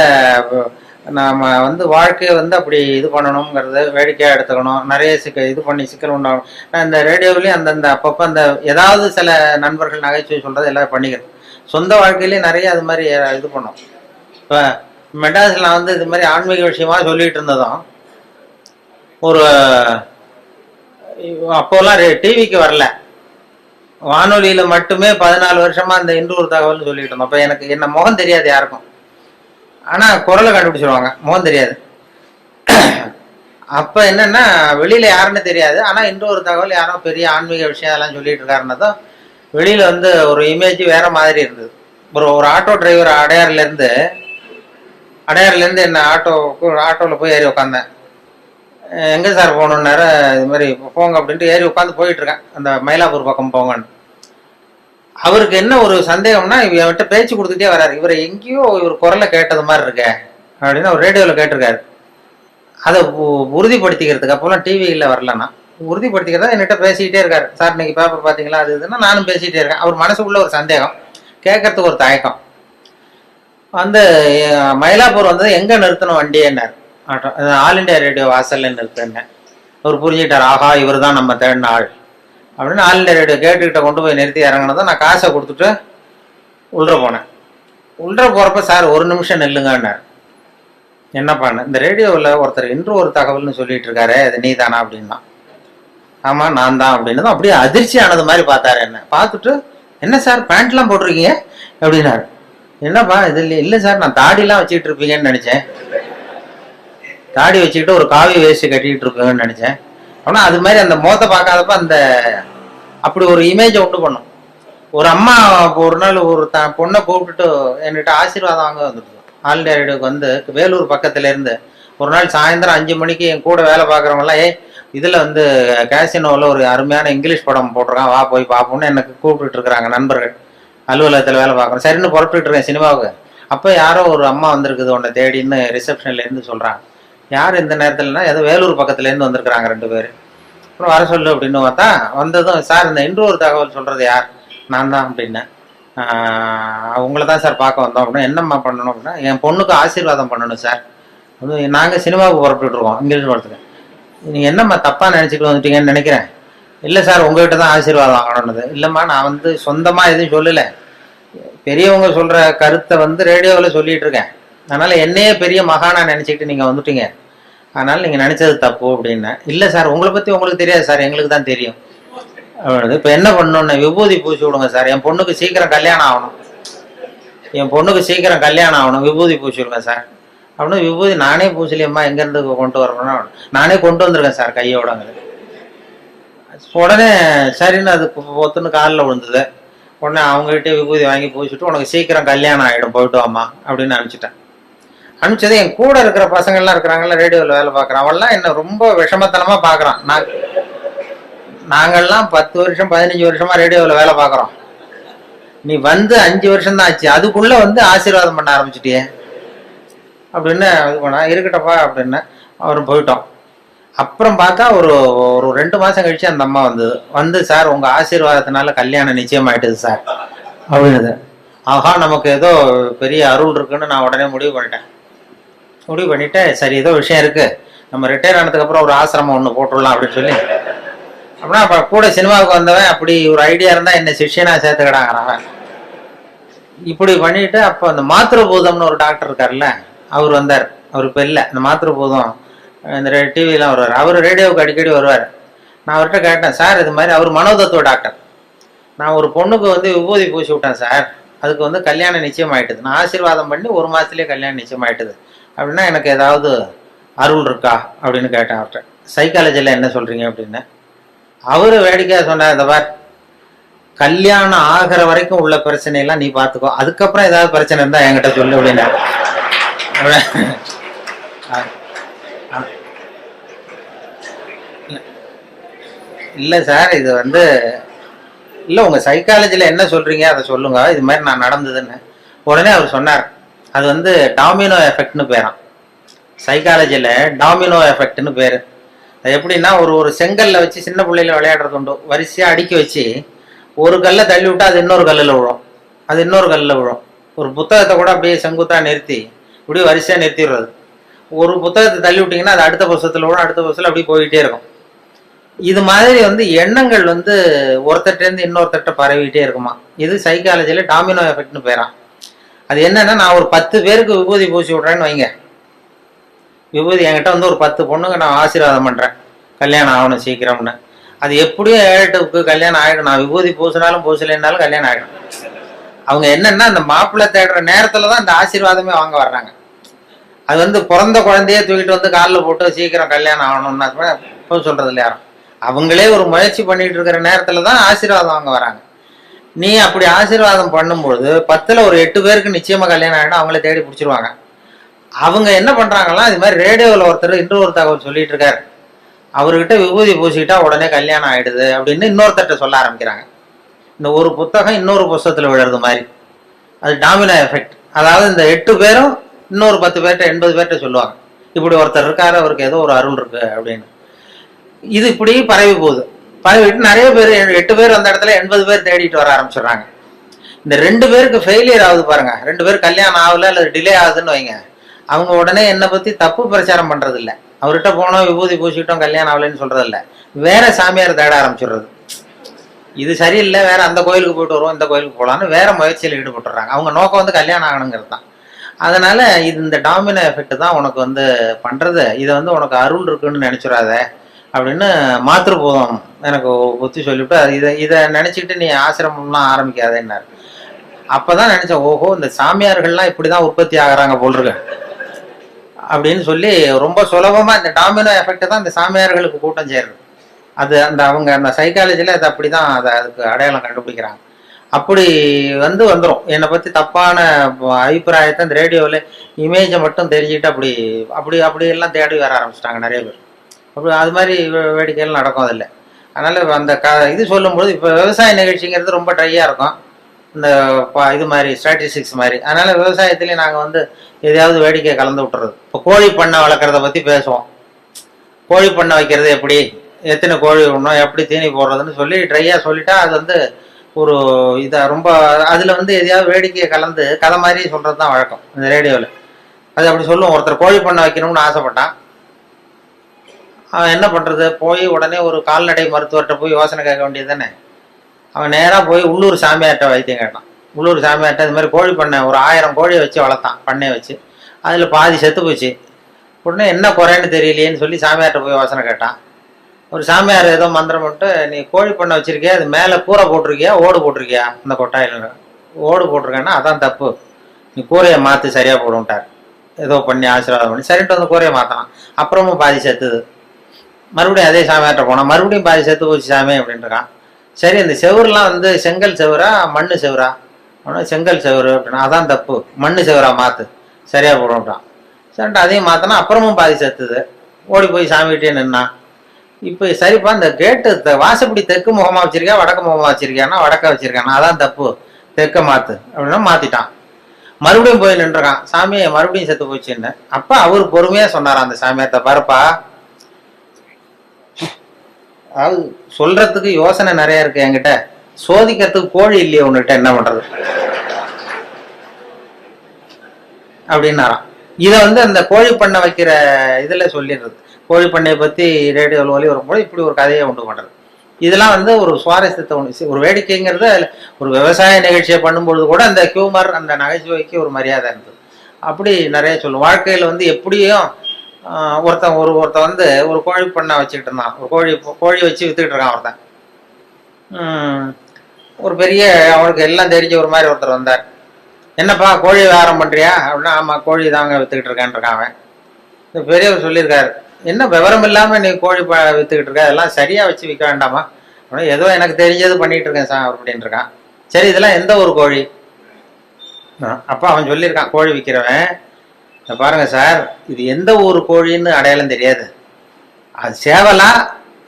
நம்ம வந்து வாழ்க்கையை வந்து அப்படி இது பண்ணணுங்கிறது வேடிக்கையாக எடுத்துக்கணும், நிறைய இது பண்ணி சிக்கல் உண்டாகணும். நான் இந்த ரேடியோவிலையும் அந்தந்த அப்பப்போ அந்த ஏதாவது சில நண்பர்கள் நகைச்சுவை சொல்கிறது எல்லாம் பண்ணிக்கிறது. சொந்த வாழ்க்கையிலேயும் நிறைய அது மாதிரி இது பண்ணோம். இப்போ மெட்ராஸில் நான் வந்து இது மாதிரி ஆன்மீக விஷயமா சொல்லிட்டு இருந்ததும், ஒரு அப்போல்லாம் டிவிக்கு வரல, வானொலியில் மட்டுமே 14 வருஷமா அந்த இன்று ஒரு தகவல்னு சொல்லிட்டு இருந்தோம். அப்போ எனக்கு என்ன முகம் தெரியாது யாருக்கும், ஆனால் குரலை கண்டுபிடிச்சிருவாங்க, முகம் தெரியாது. அப்போ என்னன்னா வெளியில் யாருன்னு தெரியாது, ஆனால் இன்று ஒரு தகவல் யாரோ பெரிய ஆன்மீக விஷயம் அதெல்லாம் சொல்லிட்டு இருக்காருன்னதும் வெளியில் வந்து ஒரு இமேஜ் வேற மாதிரி இருந்தது. ஒரு ஆட்டோ டிரைவர் அடையாறுலேருந்து என்ன ஆட்டோவில் போய் ஏறி உட்காந்தேன். எங்கே சார் போகணுன்னாரு, இது மாதிரி போங்க அப்படின்ட்டு ஏறி உட்காந்து போயிட்டு இருக்கேன், அந்த மயிலாப்பூர் பக்கம் போங்கன்னு. அவருக்கு என்ன ஒரு சந்தேகம்னா, இவன்கிட்ட பேச்சு கொடுத்துட்டே வர்றாரு, இவரை எங்கேயோ இவர் குரலை கேட்டது மாதிரி இருக்க அப்படின்னு அவர் ரேடியோவில் கேட்டிருக்காரு. அதை உறுதிப்படுத்திக்கிறதுக்கு அப்போல்லாம் டிவியில் வரலன்னா உறுதிப்படுத்திக்கிறதா என்கிட்ட பேசிக்கிட்டே இருக்காரு. சார் இன்னைக்கு பேப்பர் பார்த்தீங்களா, அது இதுன்னா நானும் பேசிக்கிட்டே இருக்கேன். அவர் மனசுக்குள்ள ஒரு சந்தேகம், கேட்கறதுக்கு ஒரு தயக்கம். வந்து மயிலாப்பூர் வந்தது, எங்கே நிறுத்தணும் வண்டியேன்னார். ஆட்டோ ஆல் இண்டியா ரேடியோ வாசல்ல நிறுத்தினேன். அவர் புரிஞ்சுக்கிட்டார், ஆஹா இவர் தான் நம்ம தேடின ஆள் அப்படின்னு. ஆல் இண்டியா ரேடியோ கேட்டுக்கிட்ட கொண்டு போய் நிறுத்தி இறங்கினதும் நான் காசை கொடுத்துட்டு உள்ள போனேன். உள்ள போகிறப்ப சார் ஒரு நிமிஷம் நில்லுங்கன்னார். என்னப்பான்னு, இந்த ரேடியோவில் ஒருத்தர் இன்று ஒரு தகவல்னு சொல்லிட்டு இருக்காரு, அது நீ தானா அப்படின்னா. ஆமாம் நான் தான் அப்படின்னதும் அப்படியே அதிர்ச்சி ஆனது மாதிரி பார்த்தாரு. என்ன பார்த்துட்டு, என்ன சார் பேண்ட்லாம் போட்டிருக்கீங்க அப்படின்னாரு. என்னப்பா இது இல்லை சார், நான் தாடிலாம் வச்சுக்கிட்டு இருப்பீங்கன்னு நினச்சேன், தாடி வச்சுக்கிட்டு ஒரு காவி வேஸ்ட் கட்டிக்கிட்டு இருப்பீங்கன்னு நினச்சேன். ஆனால் அது மாதிரி அந்த முகத்தை பார்க்காதப்ப அந்த அப்படி ஒரு இமேஜை உண்டு பண்ணும். ஒரு அம்மா ஒரு நாள் ஒரு பொண்ணை கூப்பிட்டுட்டு என்கிட்ட ஆசீர்வாதம் வாங்க வந்துட்டு, ஆல் இண்டியா ரேடியோக்கு வந்து வேலூர் பக்கத்துலேருந்து ஒரு நாள் சாயந்தரம் 5 மணிக்கு என் கூட வேலை பார்க்குறவங்களாம், இதில் வந்து கேசினோவில் ஒரு அருமையான இங்கிலீஷ் படம் போட்டிருக்கான், வா போய் பார்ப்போம்னு எனக்கு கூப்பிட்டுட்டு இருக்கிறாங்க நண்பர்கள். அலுவலகத்தில் வேலை பார்க்குறேன், சரின்னு புறப்பட்டு இருக்கேன் சினிமாவுக்கு. அப்போ யாரோ ஒரு அம்மா வந்திருக்குது உன்னை தேடின்னு ரிசப்ஷன்லேருந்து சொல்கிறாங்க. யார் இந்த நேரத்தில்னா, ஏதோ வேலூர் பக்கத்துலேருந்து வந்திருக்கிறாங்க 2 பேர். அப்புறம் வர சொல்லு அப்படின்னு பார்த்தா, வந்ததும் சார் இந்த இன்று ஒரு தகவல் சொல்கிறது யார், நான் தான் அப்படின்னேன். உங்களை தான் சார் பார்க்க வந்தோம் அப்படின்னா. என்னம்மா பண்ணணும் அப்படின்னா, என் பொண்ணுக்கு ஆசீர்வாதம் பண்ணணும் சார், நாங்கள் சினிமாவுக்கு புறப்பட்டுருக்கோம் இங்கிலீஷ் படத்துக்கு, நீங்கள் என்னம்மா தப்பாக நினச்சிட்டு வந்துட்டீங்கன்னு நினைக்கிறேன். இல்லை சார் உங்ககிட்ட தான் ஆசீர்வாதம் வாங்கணுன்னது. இல்லைம்மா நான் வந்து சொந்தமாக எதுவும் சொல்லலை, பெரியவங்க சொல்கிற கருத்தை வந்து ரேடியோவில் சொல்லிகிட்டு இருக்கேன், அதனால் என்னையே பெரிய மகானா நினச்சிக்கிட்டு நீங்கள் வந்துட்டீங்க, அதனால் நீங்கள் நினச்சது தப்பு அப்படின்னா. இல்லை சார் உங்களை பற்றி உங்களுக்கு தெரியாது சார், எங்களுக்கு தான் தெரியும் அப்படின்னது. இப்போ என்ன பண்ணணுன்னு, விபூதி பூசி விடுங்க சார், என் பொண்ணுக்கு சீக்கிரம் கல்யாணம் ஆகணும், விபூதி பூசி விடுங்க சார் அப்படின்னு. விபூதி நானே பூசலியம்மா, எங்கேருந்து கொண்டு வரணும்னா, நானே கொண்டு வந்திருக்கேன் சார் கையோடங்குது. உடனே சரின்னு அது ஒத்துன்னு காலில் விழுந்தது. உடனே அவங்ககிட்ட விபூதி வாங்கி பூசிட்டு உனக்கு சீக்கிரம் கல்யாணம் ஆகிடும் போயிட்டு வாமா அப்படின்னு அனுப்பிச்சிட்டேன். அனுப்பிச்சது என் கூட இருக்கிற பசங்கள்லாம் இருக்கிறாங்கல்ல, ரேடியோவில் வேலை பார்க்குறான், அவன்லாம் என்ன ரொம்ப விஷமத்தனமாக பார்க்குறான். நாங்கள்லாம் 10 வருஷம் 15 வருஷமா ரேடியோவில் வேலை பார்க்குறோம், நீ வந்து 5 வருஷம் தான் ஆச்சு, அதுக்குள்ள வந்து ஆசீர்வாதம் பண்ண ஆரம்பிச்சிட்டியே அப்படின்னு இது பண்ணா. இருக்கட்டப்பா அப்படின்னு அவரும் போயிட்டோம். அப்புறம் பார்த்தா ஒரு ஒரு 2 மாசம் கழிச்சு அந்த அம்மா வந்து சார் உங்க ஆசீர்வாதத்தினால கல்யாணம் நிச்சயமாயிட்டுது சார் அப்படின்னு. ஆஹா, நமக்கு ஏதோ பெரிய அருள் இருக்குன்னு நான் உடனே முடிவு பண்ணிட்டு சரி ஏதோ விஷயம் இருக்கு, நம்ம ரிட்டையர் ஆனதுக்கு அப்புறம் ஒரு ஆசிரமம் ஒன்று போட்டுடலாம் அப்படின்னு சொல்லி, அப்படின்னா அப்ப கூட சினிமாவுக்கு வந்தவன் அப்படி ஒரு ஐடியா இருந்தா என்ன சிஷ்யனா சேர்த்துக்கிடாங்கிறான். இப்படி பண்ணிட்டு அப்போ அந்த மாத்திருபூதம்னு ஒரு டாக்டர் இருக்காருல்ல, அவர் வந்தார். அவர் இப்போ இல்லை, இந்த மாத்திருபூதம் இந்த டிவிலாம் வருவார், அவர் ரேடியோவுக்கு அடிக்கடி வருவார். நான் அவர்கிட்ட கேட்டேன், சார் இது மாதிரி, அவர் மனோதத்துவ டாக்டர், நான் ஒரு பொண்ணுக்கு வந்து விபூதி பூசி விட்டேன் சார், அதுக்கு வந்து கல்யாணம் நிச்சயம் ஆயிட்டுது, நான் ஆசீர்வாதம் பண்ணி 1 மாசத்துலேயே கல்யாணம் நிச்சயம் ஆயிட்டுது அப்படின்னா எனக்கு ஏதாவது அருள் இருக்கா அப்படின்னு கேட்டேன் அவர்கிட்ட. சைக்காலஜியில் என்ன சொல்றீங்க அப்படின்னு. அவரு வேடிக்கையா சொன்னார், இந்த பார் கல்யாணம் ஆகிற வரைக்கும் உள்ள பிரச்சனையெல்லாம் நீ பார்த்துக்கோ, அதுக்கப்புறம் ஏதாவது பிரச்சனை இருந்தா என்கிட்ட சொல்லு அப்படின்னா. இல்லை சார், இது வந்து இல்லை, உங்கள் சைக்காலஜியில் என்ன சொல்கிறீங்க அதை சொல்லுங்க, இது மாதிரி நான் நடந்ததுன்னு. உடனே அவர் சொன்னார், அது வந்து டாமினோ எஃபெக்ட்னு பேரான். சைக்காலஜியில் டாமினோ எஃபெக்ட்னு பேர். அது எப்படின்னா, ஒரு செங்கல்ல வச்சு சின்ன பிள்ளையில விளையாடுறது உண்டு, வரிசையாக அடுக்கி வச்சு ஒரு கல்லை தள்ளி விட்டா அது இன்னொரு கல்லில் விழும், அது இன்னொரு கல்லில் விழும். ஒரு புத்தகத்தை கூட அப்படியே செங்குத்தாக நிறுத்தி இப்படியே வரிசையாக நிறுத்திடுறது. ஒரு புத்தகத்தை தள்ளி விட்டிங்கன்னா அது அடுத்த புத்தகத்தில் விழும், அடுத்த புத்தகத்தில் அப்படியே போயிட்டே இருக்கும். இது மாதிரி வந்து எண்ணங்கள் வந்து ஒருத்தர்கிட்டேருந்து இன்னொருத்தர்கிட்ட பரவிட்டே இருக்குமா. இது சைக்காலஜியில் டாமினோ எஃபெக்ட்னு பேரான். அது என்னன்னா, நான் ஒரு 10 பேருக்கு விபூதி பூசி விட்றேன்னு வைங்க, விபூதி என்கிட்ட வந்து ஒரு 10 பொண்ணுங்க நான் ஆசீர்வாதம் பண்ணுறேன் கல்யாணம் ஆகணும் சீக்கிரம்னு. அது எப்படியும் 7-8க்கு கல்யாணம் ஆகிடும், நான் விபூதி பூசினாலும் பூசலைன்னாலும் கல்யாணம் ஆகிடும். அவங்க என்னன்னா, அந்த மாப்பிள்ளை தேடுற நேரத்தில் தான் இந்த ஆசீர்வாதமே வாங்க வர்றாங்க. அது வந்து பிறந்த குழந்தையே தூக்கிட்டு வந்து காலில் போட்டு சீக்கிரம் கல்யாணம் ஆகணும்னா இப்போ சொல்றது இல்லை யாரும். அவங்களே ஒரு முயற்சி பண்ணிட்டு இருக்கிற நேரத்துல தான் ஆசீர்வாதம் வாங்க வராங்க. நீ அப்படி ஆசீர்வாதம் பண்ணும்பொழுது 10ல் ஒரு 8 பேருக்கு நிச்சயமா கல்யாணம் ஆகிடும், அவங்கள தேடி பிடிச்சிருவாங்க. அவங்க என்ன பண்றாங்களா, இது மாதிரி ரேடியோவில் ஒருத்தர் இன்னொரு தகவல் சொல்லிட்டு இருக்காரு, அவர்கிட்ட விபூதி பூசிக்கிட்டா உடனே கல்யாணம் ஆயிடுது அப்படின்னு இன்னொருத்தர்கிட்ட சொல்ல ஆரம்பிக்கிறாங்க. இந்த ஒரு புத்தகம் இன்னொரு புத்தகத்துல விழுறது மாதிரி, அது டாமினோ எஃபெக்ட். அதாவது இந்த 8 பேரும் இன்னொரு 10 பேர்கிட்ட 80 பேர்கிட்ட சொல்லுவாங்க, இப்படி ஒருத்தர் இருக்காரு, அவருக்கு ஏதோ ஒரு அருள் இருக்கு அப்படின்னு. இது இப்படி பரவி போகுது. பரவிட்டு நிறைய பேர் 8 பேர் அந்த இடத்துல 80 பேர் தேடிட்டு வர ஆரம்பிச்சிடுறாங்க. இந்த 2 பேருக்கு ஃபெயிலியர் ஆகுது பாருங்க, 2 பேர் கல்யாணம் ஆகல அல்லது டிலே ஆகுதுன்னு வைங்க, அவங்க உடனே என்னை பத்தி தப்பு பிரச்சாரம் பண்றது இல்லை, அவர்கிட்ட போனோம் விபூதி பூசிட்டோம் கல்யாணம் ஆகலன்னு சொல்றது இல்லை, வேற சாமியார் தேட ஆரம்பிச்சிடுறது. இது சரியில்லை, வேற அந்த கோயிலுக்கு போயிட்டு வருவோம், இந்த கோயிலுக்கு போகலான்னு வேற முயற்சியில் ஈடுபட்டுறாங்க. அவங்க நோக்கம் வந்து கல்யாணம் ஆகணுங்கிறது தான். அதனால இது இந்த டாமினோ எஃபெக்ட் தான் உனக்கு வந்து பண்றது, இதை வந்து உனக்கு அருள் இருக்குன்னு நினைச்சிடாத அப்படின்னு மாத்திருபூதம் எனக்கு புத்தி சொல்லிவிட்டு, இதை நினைச்சிட்டு நீ ஆசிரமம்லாம் ஆரம்பிக்காதேன்னாரு. அப்பதான் நினைச்சேன், ஓஹோ இந்த சாமியார்கள்லாம் இப்படிதான் உற்பத்தி ஆகுறாங்க போல் இருக்கு அப்படின்னு சொல்லி, ரொம்ப சுலபமா இந்த டாமினோ எஃபெக்ட் தான் இந்த சாமியார்களுக்கு கூட்டம் சேருது. அது அவங்க அந்த சைக்காலஜில அது அப்படிதான் அதுக்கு அடையாளம் கண்டுபிடிக்கிறாங்க. அப்படி வந்துடும். என்னை பத்தி தப்பான அபிப்பிராயத்தை இந்த ரேடியோவில் இமேஜை மட்டும் தெரிஞ்சுக்கிட்டு அப்படி எல்லாம் தேடி வர ஆரம்பிச்சிட்டாங்க நிறைய பேர். அப்படி அது மாதிரி வேடிக்கைகள் நடக்கும் அதில். அதனால அந்த இது சொல்லும்போது, இப்போ விவசாய நிகழ்ச்சிங்கிறது ரொம்ப ட்ரையா இருக்கும், இந்த இது மாதிரி ஸ்ட்ராட்டஜிக்ஸ் மாதிரி. அதனால விவசாயத்துலேயும் நாங்கள் வந்து எதையாவது வேடிக்கை கலந்து விட்டுறது. இப்போ கோழி பண்ணை வளர்க்குறத பற்றி பேசுவோம். கோழி பண்ணை வைக்கிறது எப்படி, எத்தனை கோழி விடணும், எப்படி தீனி போடுறதுன்னு சொல்லி ட்ரையாக சொல்லிட்டா அது வந்து ஒரு இதாக ரொம்ப அதில் வந்து எதையாவது வேடிக்கையை கலந்து கதை மாதிரி சொல்கிறது தான் வழக்கம் இந்த ரேடியோவில். அது அப்படி சொல்லுவோம். ஒருத்தர் கோழி பண்ணை வைக்கணும்னு ஆசைப்பட்டான். அவன் என்ன பண்ணுறது, போய் உடனே ஒரு கால்நடை மருத்துவர்கிட்ட போய் யோசனை கேட்க வேண்டியது தானே. அவன் நேராக போய் உள்ளூர் சாமியார்கிட்ட வைத்தியம் கேட்டான். உள்ளூர் சாமியார்கிட்ட இது மாதிரி கோழி பண்ணை ஒரு 1000 கோழியை வச்சு வளர்த்தான், பண்ணையை வச்சு. அதில் பாதி செத்து போச்சு. உடனே என்ன குறைன்னு தெரியலையேன்னு சொல்லி சாமியார்கிட்ட போய் யோசனை கேட்டான். ஒரு சாமியார் ஏதோ மந்திரம் பண்ணிட்டு, நீ கோழி பண்ணை வச்சிருக்கியா, அது மேலே கூரை போட்டிருக்கியா ஓடு போட்டிருக்கியா, இந்த கொட்டாயில் ஓடு போட்டிருக்கேன்னா அதான் தப்பு, நீ கூரையை மாற்றி சரியாக போடுன்ட்டார். ஏதோ பண்ணி ஆசீர்வாதம் பண்ணி சரின்ட்டு வந்து கூரையை மாற்றினான். அப்புறமும் பாதி செத்துது. மறுபடியும் அதே சாமியார்கிட்ட போனான், மறுபடியும் பாதி செத்து போச்சு சாமி அப்படின்ட்டுருக்கான். சரி இந்த செவுருலாம் வந்து செங்கல் செவரா மண்ணு செவரா? செங்கல் செவரு அப்படின்னா அதான் தப்பு, மண்ணு செவரா மாத்து, சரியா போடுறான். சரின்ட்டு அதையும் மாத்தினா அப்புறமும் பாதி செத்துது. ஓடி போய் சாமிகிட்டே நின்னா. இப்போ சரிப்பா இந்த கேட்டு வாசப்படி தெற்கு முகமா வச்சிருக்கியா வடக்கு முகமா வச்சிருக்கியான்னா வடக்க வச்சிருக்கானா, அதான் தப்பு, தெற்க மாத்து அப்படின்னா மாத்திட்டான். மறுபடியும் போய் நின்றுறான். சாமி மறுபடியும் செத்து போச்சுன்னு. அப்ப அவரு பொறுமையா சொன்னாராம் அந்த சாமியார்த்த, பாருப்பா அதாவது சொல்றதுக்கு யோசனை நிறைய இருக்கு என்கிட்ட, சோதிக்கிறதுக்கு கோழி இல்லையே உன்கிட்ட, என்ன பண்றது அப்படின்னாராம். இத வந்து அந்த கோழி பண்ணை வைக்கிற இதுல சொல்லிடுறது, கோழி பண்ணையை பத்தி ரேடியோவில் ஒலி வரும்போது இப்படி ஒரு கதையை உண்டு பண்றது. இதெல்லாம் வந்து ஒரு சுவாரஸ்யத்தை ஒன்று, ஒரு வேடிக்கைங்கிறது. ஒரு விவசாய நிகழ்ச்சியை பண்ணும்பொழுது கூட அந்த ஹியூமர், அந்த நகைச்சுவைக்கு ஒரு மரியாதை இருந்தது. அப்படி நிறைய சொல்லும். வாழ்க்கையில வந்து எப்படியும் ஒருத்தன் வந்து ஒரு கோழி பண்ணை வச்சுக்கிட்டு இருந்தான். ஒரு கோழி வச்சு வித்துக்கிட்டு இருக்கான் ஒருத்தன். ஒரு பெரிய அவனுக்கு எல்லாம் தெரிஞ்ச ஒரு மாதிரி ஒருத்தர் வந்தார். என்னப்பா கோழி வியாபாரம் பண்றியா அப்படின்னா, ஆமா கோழி தாங்க வித்துக்கிட்டு இருக்கான் அவன். இந்த பெரியவர் சொல்லியிருக்காரு, என்ன விவரம் இல்லாம நீ கோழி வித்துக்கிட்டு இருக்க, அதெல்லாம் சரியா வச்சு விற்க வேண்டாமா? அப்படின்னா ஏதோ எனக்கு தெரிஞ்சது பண்ணிட்டு இருக்கேன் சார் அப்படின்னு இருக்கான். சரி இதெல்லாம் எந்த ஒரு கோழி? அப்ப அவன் சொல்லியிருக்கான், கோழி விற்கிறவன், பாருங்க சார் இது எந்த ஊர் கோழின்னு அடையாளம் தெரியாது, அது சேவலா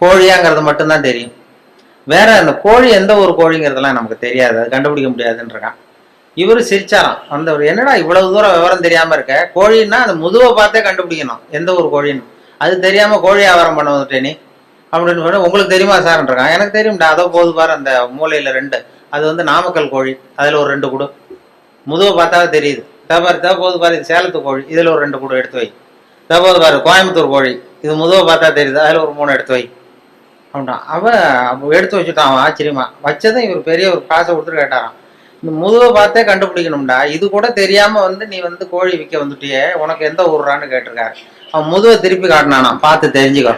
கோழியாங்கிறது மட்டும்தான் தெரியும், வேற அந்த கோழி எந்த ஒரு கோழிங்கிறதெல்லாம் நமக்கு தெரியாது, அது கண்டுபிடிக்க முடியாதுன்றான். இவரு சிரிச்சாராம். வந்தவர், என்னடா இவ்வளவு தூரம் விவரம் தெரியாம இருக்க, கோழின்னா அந்த முதுவை பார்த்தே கண்டுபிடிக்கணும் எந்த ஒரு கோழின்னு, அது தெரியாம கோழி வியாபாரம் பண்ண வந்துட்டே நீ அப்படின்னு சொல்லி, உங்களுக்கு தெரியுமா சார்ன்றான். எனக்கு தெரியும்டா, அதோ போது பாரு அந்த மூலையில 2, அது வந்து நாமக்கல் கோழி, அதுல ஒரு 2 கூடு, முதுவை பார்த்தாவே தெரியுது. போது பாரு இது சேலத்து கோழி, இதுல ஒரு 2 கூடு எடுத்து வை. போது பாரு கோயம்புத்தூர் கோழி, இது முதுவை பார்த்தா தெரியுது, அதுல ஒரு 3 எடுத்து வை அப்படின்ட்டான். அவன் எடுத்து வச்சுட்டான். அவன் ஆச்சரியமா வச்சதும் இவர் பெரிய ஒரு காசை கொடுத்துட்டு கேட்டாராம், இந்த முதுவை பார்த்தே கண்டுபிடிக்கணும்டா, இது கூட தெரியாம வந்து நீ வந்து கோழி விற்க வந்துட்டியே, உனக்கு எந்த ஊர்றான்னு கேட்டிருக்காரு. அவன் முதுவை திருப்பி காட்டினானா, பார்த்து தெரிஞ்சுக்கோ,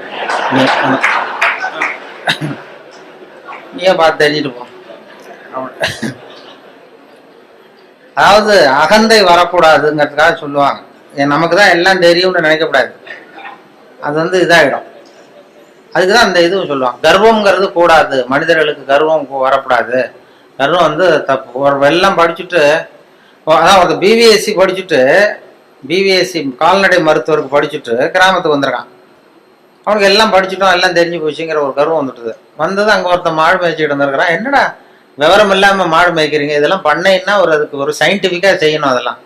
நீயே பார்த்து தெரிஞ்சுட்டு போ. அதாவது அகந்தை வரக்கூடாதுங்கிறதுக்காக சொல்லுவாங்க. நமக்கு தான் எல்லாம் தெரியும்னு நினைக்கக்கூடாது, அது வந்து இதாகிடும். அதுக்குதான் அந்த இதுவும் சொல்லுவாங்க, கர்வம்ங்கிறது கூடாது, மனிதர்களுக்கு கர்வம் வரக்கூடாது, கர்வம் வந்து தப்பு. ஒரு வெள்ளம் படிச்சுட்டு, அதான் ஒரு பிபிஎஸ்சி படிச்சுட்டு, பிபிஎஸ்சி கால்நடை மருத்துவருக்கு படிச்சுட்டு கிராமத்துக்கு வந்திருக்கான். அவனுக்கு எல்லாம் படிச்சுட்டோம், எல்லாம் தெரிஞ்சு போச்சுங்கிற ஒரு கர்வம் வந்துட்டுது. வந்தது அங்கே ஒருத்தன் மாடு மேய்ச்சிட்டு வந்திருக்கிறான். என்னடா விவரம் இல்லாம மாடு மேய்க்கிறீங்க, இதெல்லாம் பண்ணைன்னா அதுக்கு ஒரு சயின்டிஃபிக்கா செய்யணும், அதெல்லாம்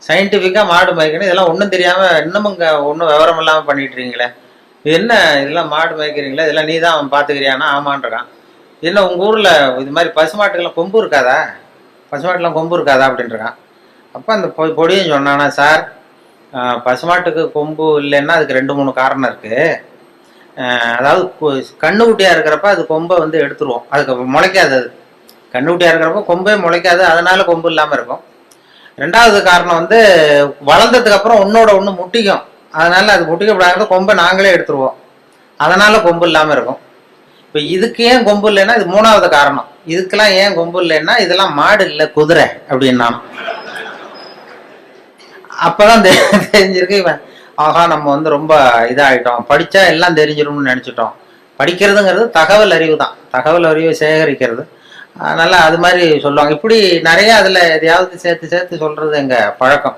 சயின்டிஃபிக்கா மாடு மேய்க்கணும், இதெல்லாம் ஒன்றும் தெரியாம இன்னமும் இங்கே ஒன்றும் விவரம் இல்லாம பண்ணிட்டு இருக்கீங்களே, இது என்ன இதெல்லாம் மாடு மேய்க்கிறீங்களே, இதெல்லாம் நீ தான் அவன் பார்த்துக்கிறியானா? ஆமான்றான். என்ன உங்க ஊர்ல இது மாதிரி பசுமாட்டுக்கெல்லாம் கொம்பு இருக்காதா, பசுமாட்டுலாம் கொம்பு இருக்காதா அப்படின்றான். அப்போ அந்த பொடியும் சொன்னானா, சார் பசுமாட்டுக்கு கொம்பு இல்லைன்னா அதுக்கு 2-3 காரணம் இருக்கு. அதாவது கண்ணுக்குட்டியா இருக்கிறப்ப அது கொம்பை வந்து எடுத்துருவோம், அதுக்கு முளைக்காது, அது கண்ணுக்குட்டியா இருக்கிறப்ப கொம்பே முளைக்காது, அதனால கொம்பு இல்லாம இருக்கும். 2வது காரணம் வந்து வளர்ந்ததுக்கு அப்புறம் ஒன்னோட ஒண்ணு முட்டிக்கும், அதனால அது முட்டிக்கப்படாத கொம்பை நாங்களே எடுத்துருவோம், அதனால கொம்பு இல்லாம இருக்கும். இப்ப இதுக்கு ஏன் கொம்பு இல்லைன்னா இது 3வது காரணம். இதுக்கெல்லாம் ஏன் கொம்பு இல்லைன்னா இதெல்லாம் மாடு இல்லை குதிரை அப்படின்னா. அப்பதான் தெரிஞ்சிருக்கு இவன், ஆஹா நம்ம வந்து ரொம்ப இதாகிட்டோம், படிச்சா எல்லாம் தெரிஞ்சிடும்னு நினைச்சிட்டோம். படிக்கிறதுங்கிறது தகவல் அறிவு தான், தகவல் அறிவை சேகரிக்கிறது. அதனால அது மாதிரி சொல்லுவாங்க. இப்படி நிறைய அதுல எதையாவது சேர்த்து சேர்த்து சொல்றது எங்க பழக்கம்.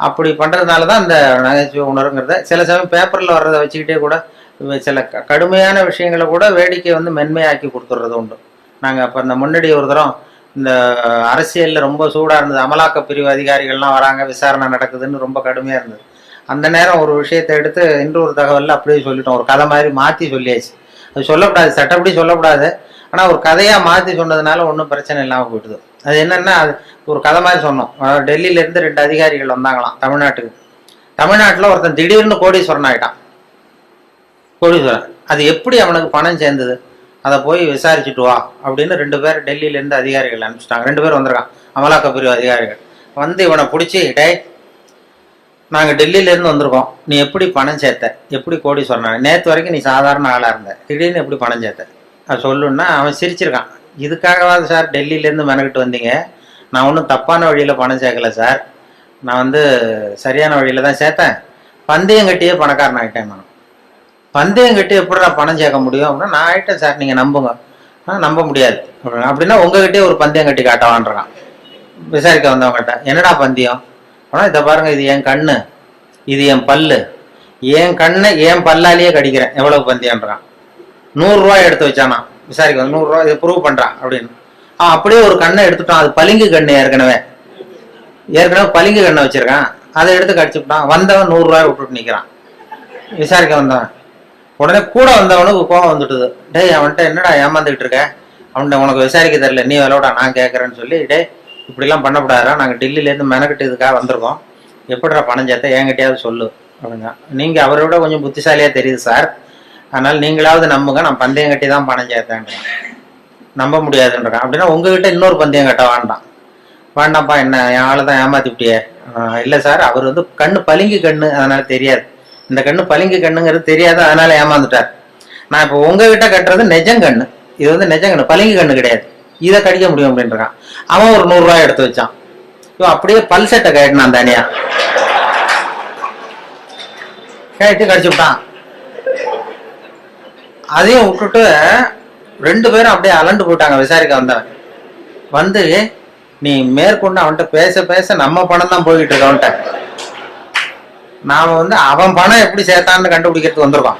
அப்படி பண்றதுனாலதான் அந்த நகைச்சுவை உணர்வுங்கிறத சில சமயம் பேப்பர்ல வர்றதை வச்சுக்கிட்டே கூட சில கடுமையான விஷயங்களை கூட வேடிக்கை வந்து மென்மையாக்கி கொடுத்துட்றது உண்டு. நாங்கள் அப்போ இந்த முன்னாடி ஒரு தரம் இந்த அரசியலில் ரொம்ப சூடாக இருந்தது, அமலாக்க பிரிவு அதிகாரிகள்லாம் வராங்க, விசாரணை நடக்குதுன்னு ரொம்ப கடுமையாக இருந்தது. அந்த நேரம் ஒரு விஷயத்தை எடுத்து இன்னொரு தகவலில் அப்படியே சொல்லிட்டோம், ஒரு கதை மாதிரி மாற்றி சொல்லியாச்சு. அது சொல்லக்கூடாது, சட்டப்படி சொல்லக்கூடாது, ஆனால் ஒரு கதையாக மாற்றி சொன்னதுனால ஒன்றும் பிரச்சனை இல்லாமல் போயிடுது. அது என்னென்னா, அது ஒரு கதை மாதிரி சொன்னோம். டெல்லியிலேருந்து 2 அதிகாரிகள் வந்தாங்களாம் தமிழ்நாட்டுக்கு. தமிழ்நாட்டில் ஒருத்தன் திடீர்னு கோடீஸ்வரன் ஆகிட்டான். கோடீஸ்வரன், அது எப்படி அவனுக்கு பணம் சேர்ந்தது, அதை போய் விசாரிச்சுட்டு வா அப்படின்னு 2 பேர் டெல்லியிலேருந்து அதிகாரிகள் அனுப்பிச்சிட்டாங்க. 2 பேர் வந்திருக்கான், அமலாக்க பிரிவு அதிகாரிகள். வந்து இவனை பிடிச்சி, டேய் நாங்கள் டெல்லியிலேருந்து வந்திருக்கோம், நீ எப்படி பணம் சேர்த்த, எப்படி கோடீஸ்வரன், நேற்று வரைக்கும் நீ சாதாரண ஆளாக இருந்த, திடீர்னு எப்படி பணம் சேர்த்த, அது சொல்லுன்னா அவன் சிரிச்சிருக்கான். இதுக்காகவாது சார் டெல்லியிலேருந்து மெனக்கிட்டு வந்தீங்க, நான் ஒன்றும் தப்பான வழியில் பணம் சேர்க்கலை சார், நான் வந்து சரியான வழியில் தான் சேர்த்தேன், பந்தயம் கட்டியே பணக்காரன் ஆகிட்டேன். நான் பந்தயம் கட்டி எப்படிடா பணம் சேர்க்க முடியும் அப்படின்னா, நான் ஆகிட்டேன் சார், நீங்கள் நம்புங்க. நம்ப முடியாது அப்படின்னா உங்ககிட்டயே ஒரு பந்தயம் கட்டி காட்டவான்றான். விசாரிக்க வந்தவங்ககிட்ட என்னடா பந்தயம்? ஆனால் இதை பாருங்க, இது என் கண்ணு, இது என் பல்லு, என் கண்ணை என் பல்லாலேயே கடிக்கிறேன், எவ்வளவு பந்தயம்ன்றான். 100 ரூபாய் எடுத்து வச்சானா விசாரிக்க, 100 ரூபாய் இதை ப்ரூவ் பண்றான் அப்படின்னு. அப்படியே ஒரு கண்ணை எடுத்துட்டான், அது பளிங்கு கண்ணு, ஏற்கனவே பளிங்கு கண்ணை வச்சிருக்கான், அதை எடுத்து கடிச்சுட்டான். வந்தவன் 100 ரூபாய் விட்டுட்டு நிக்கிறான். விசாரிக்க வந்தவன் உடனே கூட வந்தவனுக்கு கோவம் வந்துட்டுது. டேய், அவன்கிட்ட என்னடா ஏமாந்துக்கிட்டு இருக்க, அவன்கிட்ட உனக்கு விசாரிக்க தெரியல, நீ விளையாடா நான் கேட்கறேன்னு சொல்லி, டே இப்படிலாம் பண்ணக்கூடாதா, நாங்கள் டெல்லியிலேருந்து மெனக்கிட்டு இதுக்காக வந்திருக்கோம், எப்படிடா பணம் சேர்த்த என்கிட்டயாவது சொல்லு அப்படிங்க. நீங்கள் அவரை விட கொஞ்சம் புத்திசாலியாக தெரியுது சார், அதனால் நீங்களாவது நம்புங்க, நான் பந்தயம் கட்டி தான் பணம் சேர்த்தேன்றேன். நம்ப முடியாதுன்றான். அப்படின்னா உங்ககிட்ட இன்னொரு பந்தயம் கட்ட வேண்டாம். வேண்டாம்ப்பா, என்ன என் ஆளை தான் ஏமாத்தி விட்டியே. இல்லை சார், அவர் வந்து கண்ணு பளிங்கு கண்ணு, அதனால தெரியாது, இந்த கண்ணு பளிங்கு கண்ணுங்கிறது தெரியாது, அதனால ஏமாந்துட்டார். நான் இப்போ உங்ககிட்ட கட்டுறது நெஜங்கண்ணு, இது வந்து நெஜங்கண்ணு, பளிங்கு கண்ணு கிடையாது, இதை கடிக்க முடியும் அப்படின்றான். அவன் ஒரு 100 ரூபாய் எடுத்து வச்சான். அப்படியே பல்செட்டை கேட்டான், தனியா கேட்டு கடிச்சு விட்டான். அதையும் விட்டுட்டு 2 பேரும் அப்படியே அலண்டு போயிட்டாங்க. விசாரிக்க வந்தவன் வந்து, நீ மேற்கொண்டு அவன்கிட்ட பேச பேச நம்ம பணம் தான் போய்கிட்டு இருக்க, அவன்கிட்ட நாம வந்து அவன் பணம் எப்படி சேர்த்தான்னு கண்டுபிடிக்கிறதுக்கு வந்திருக்கோம்,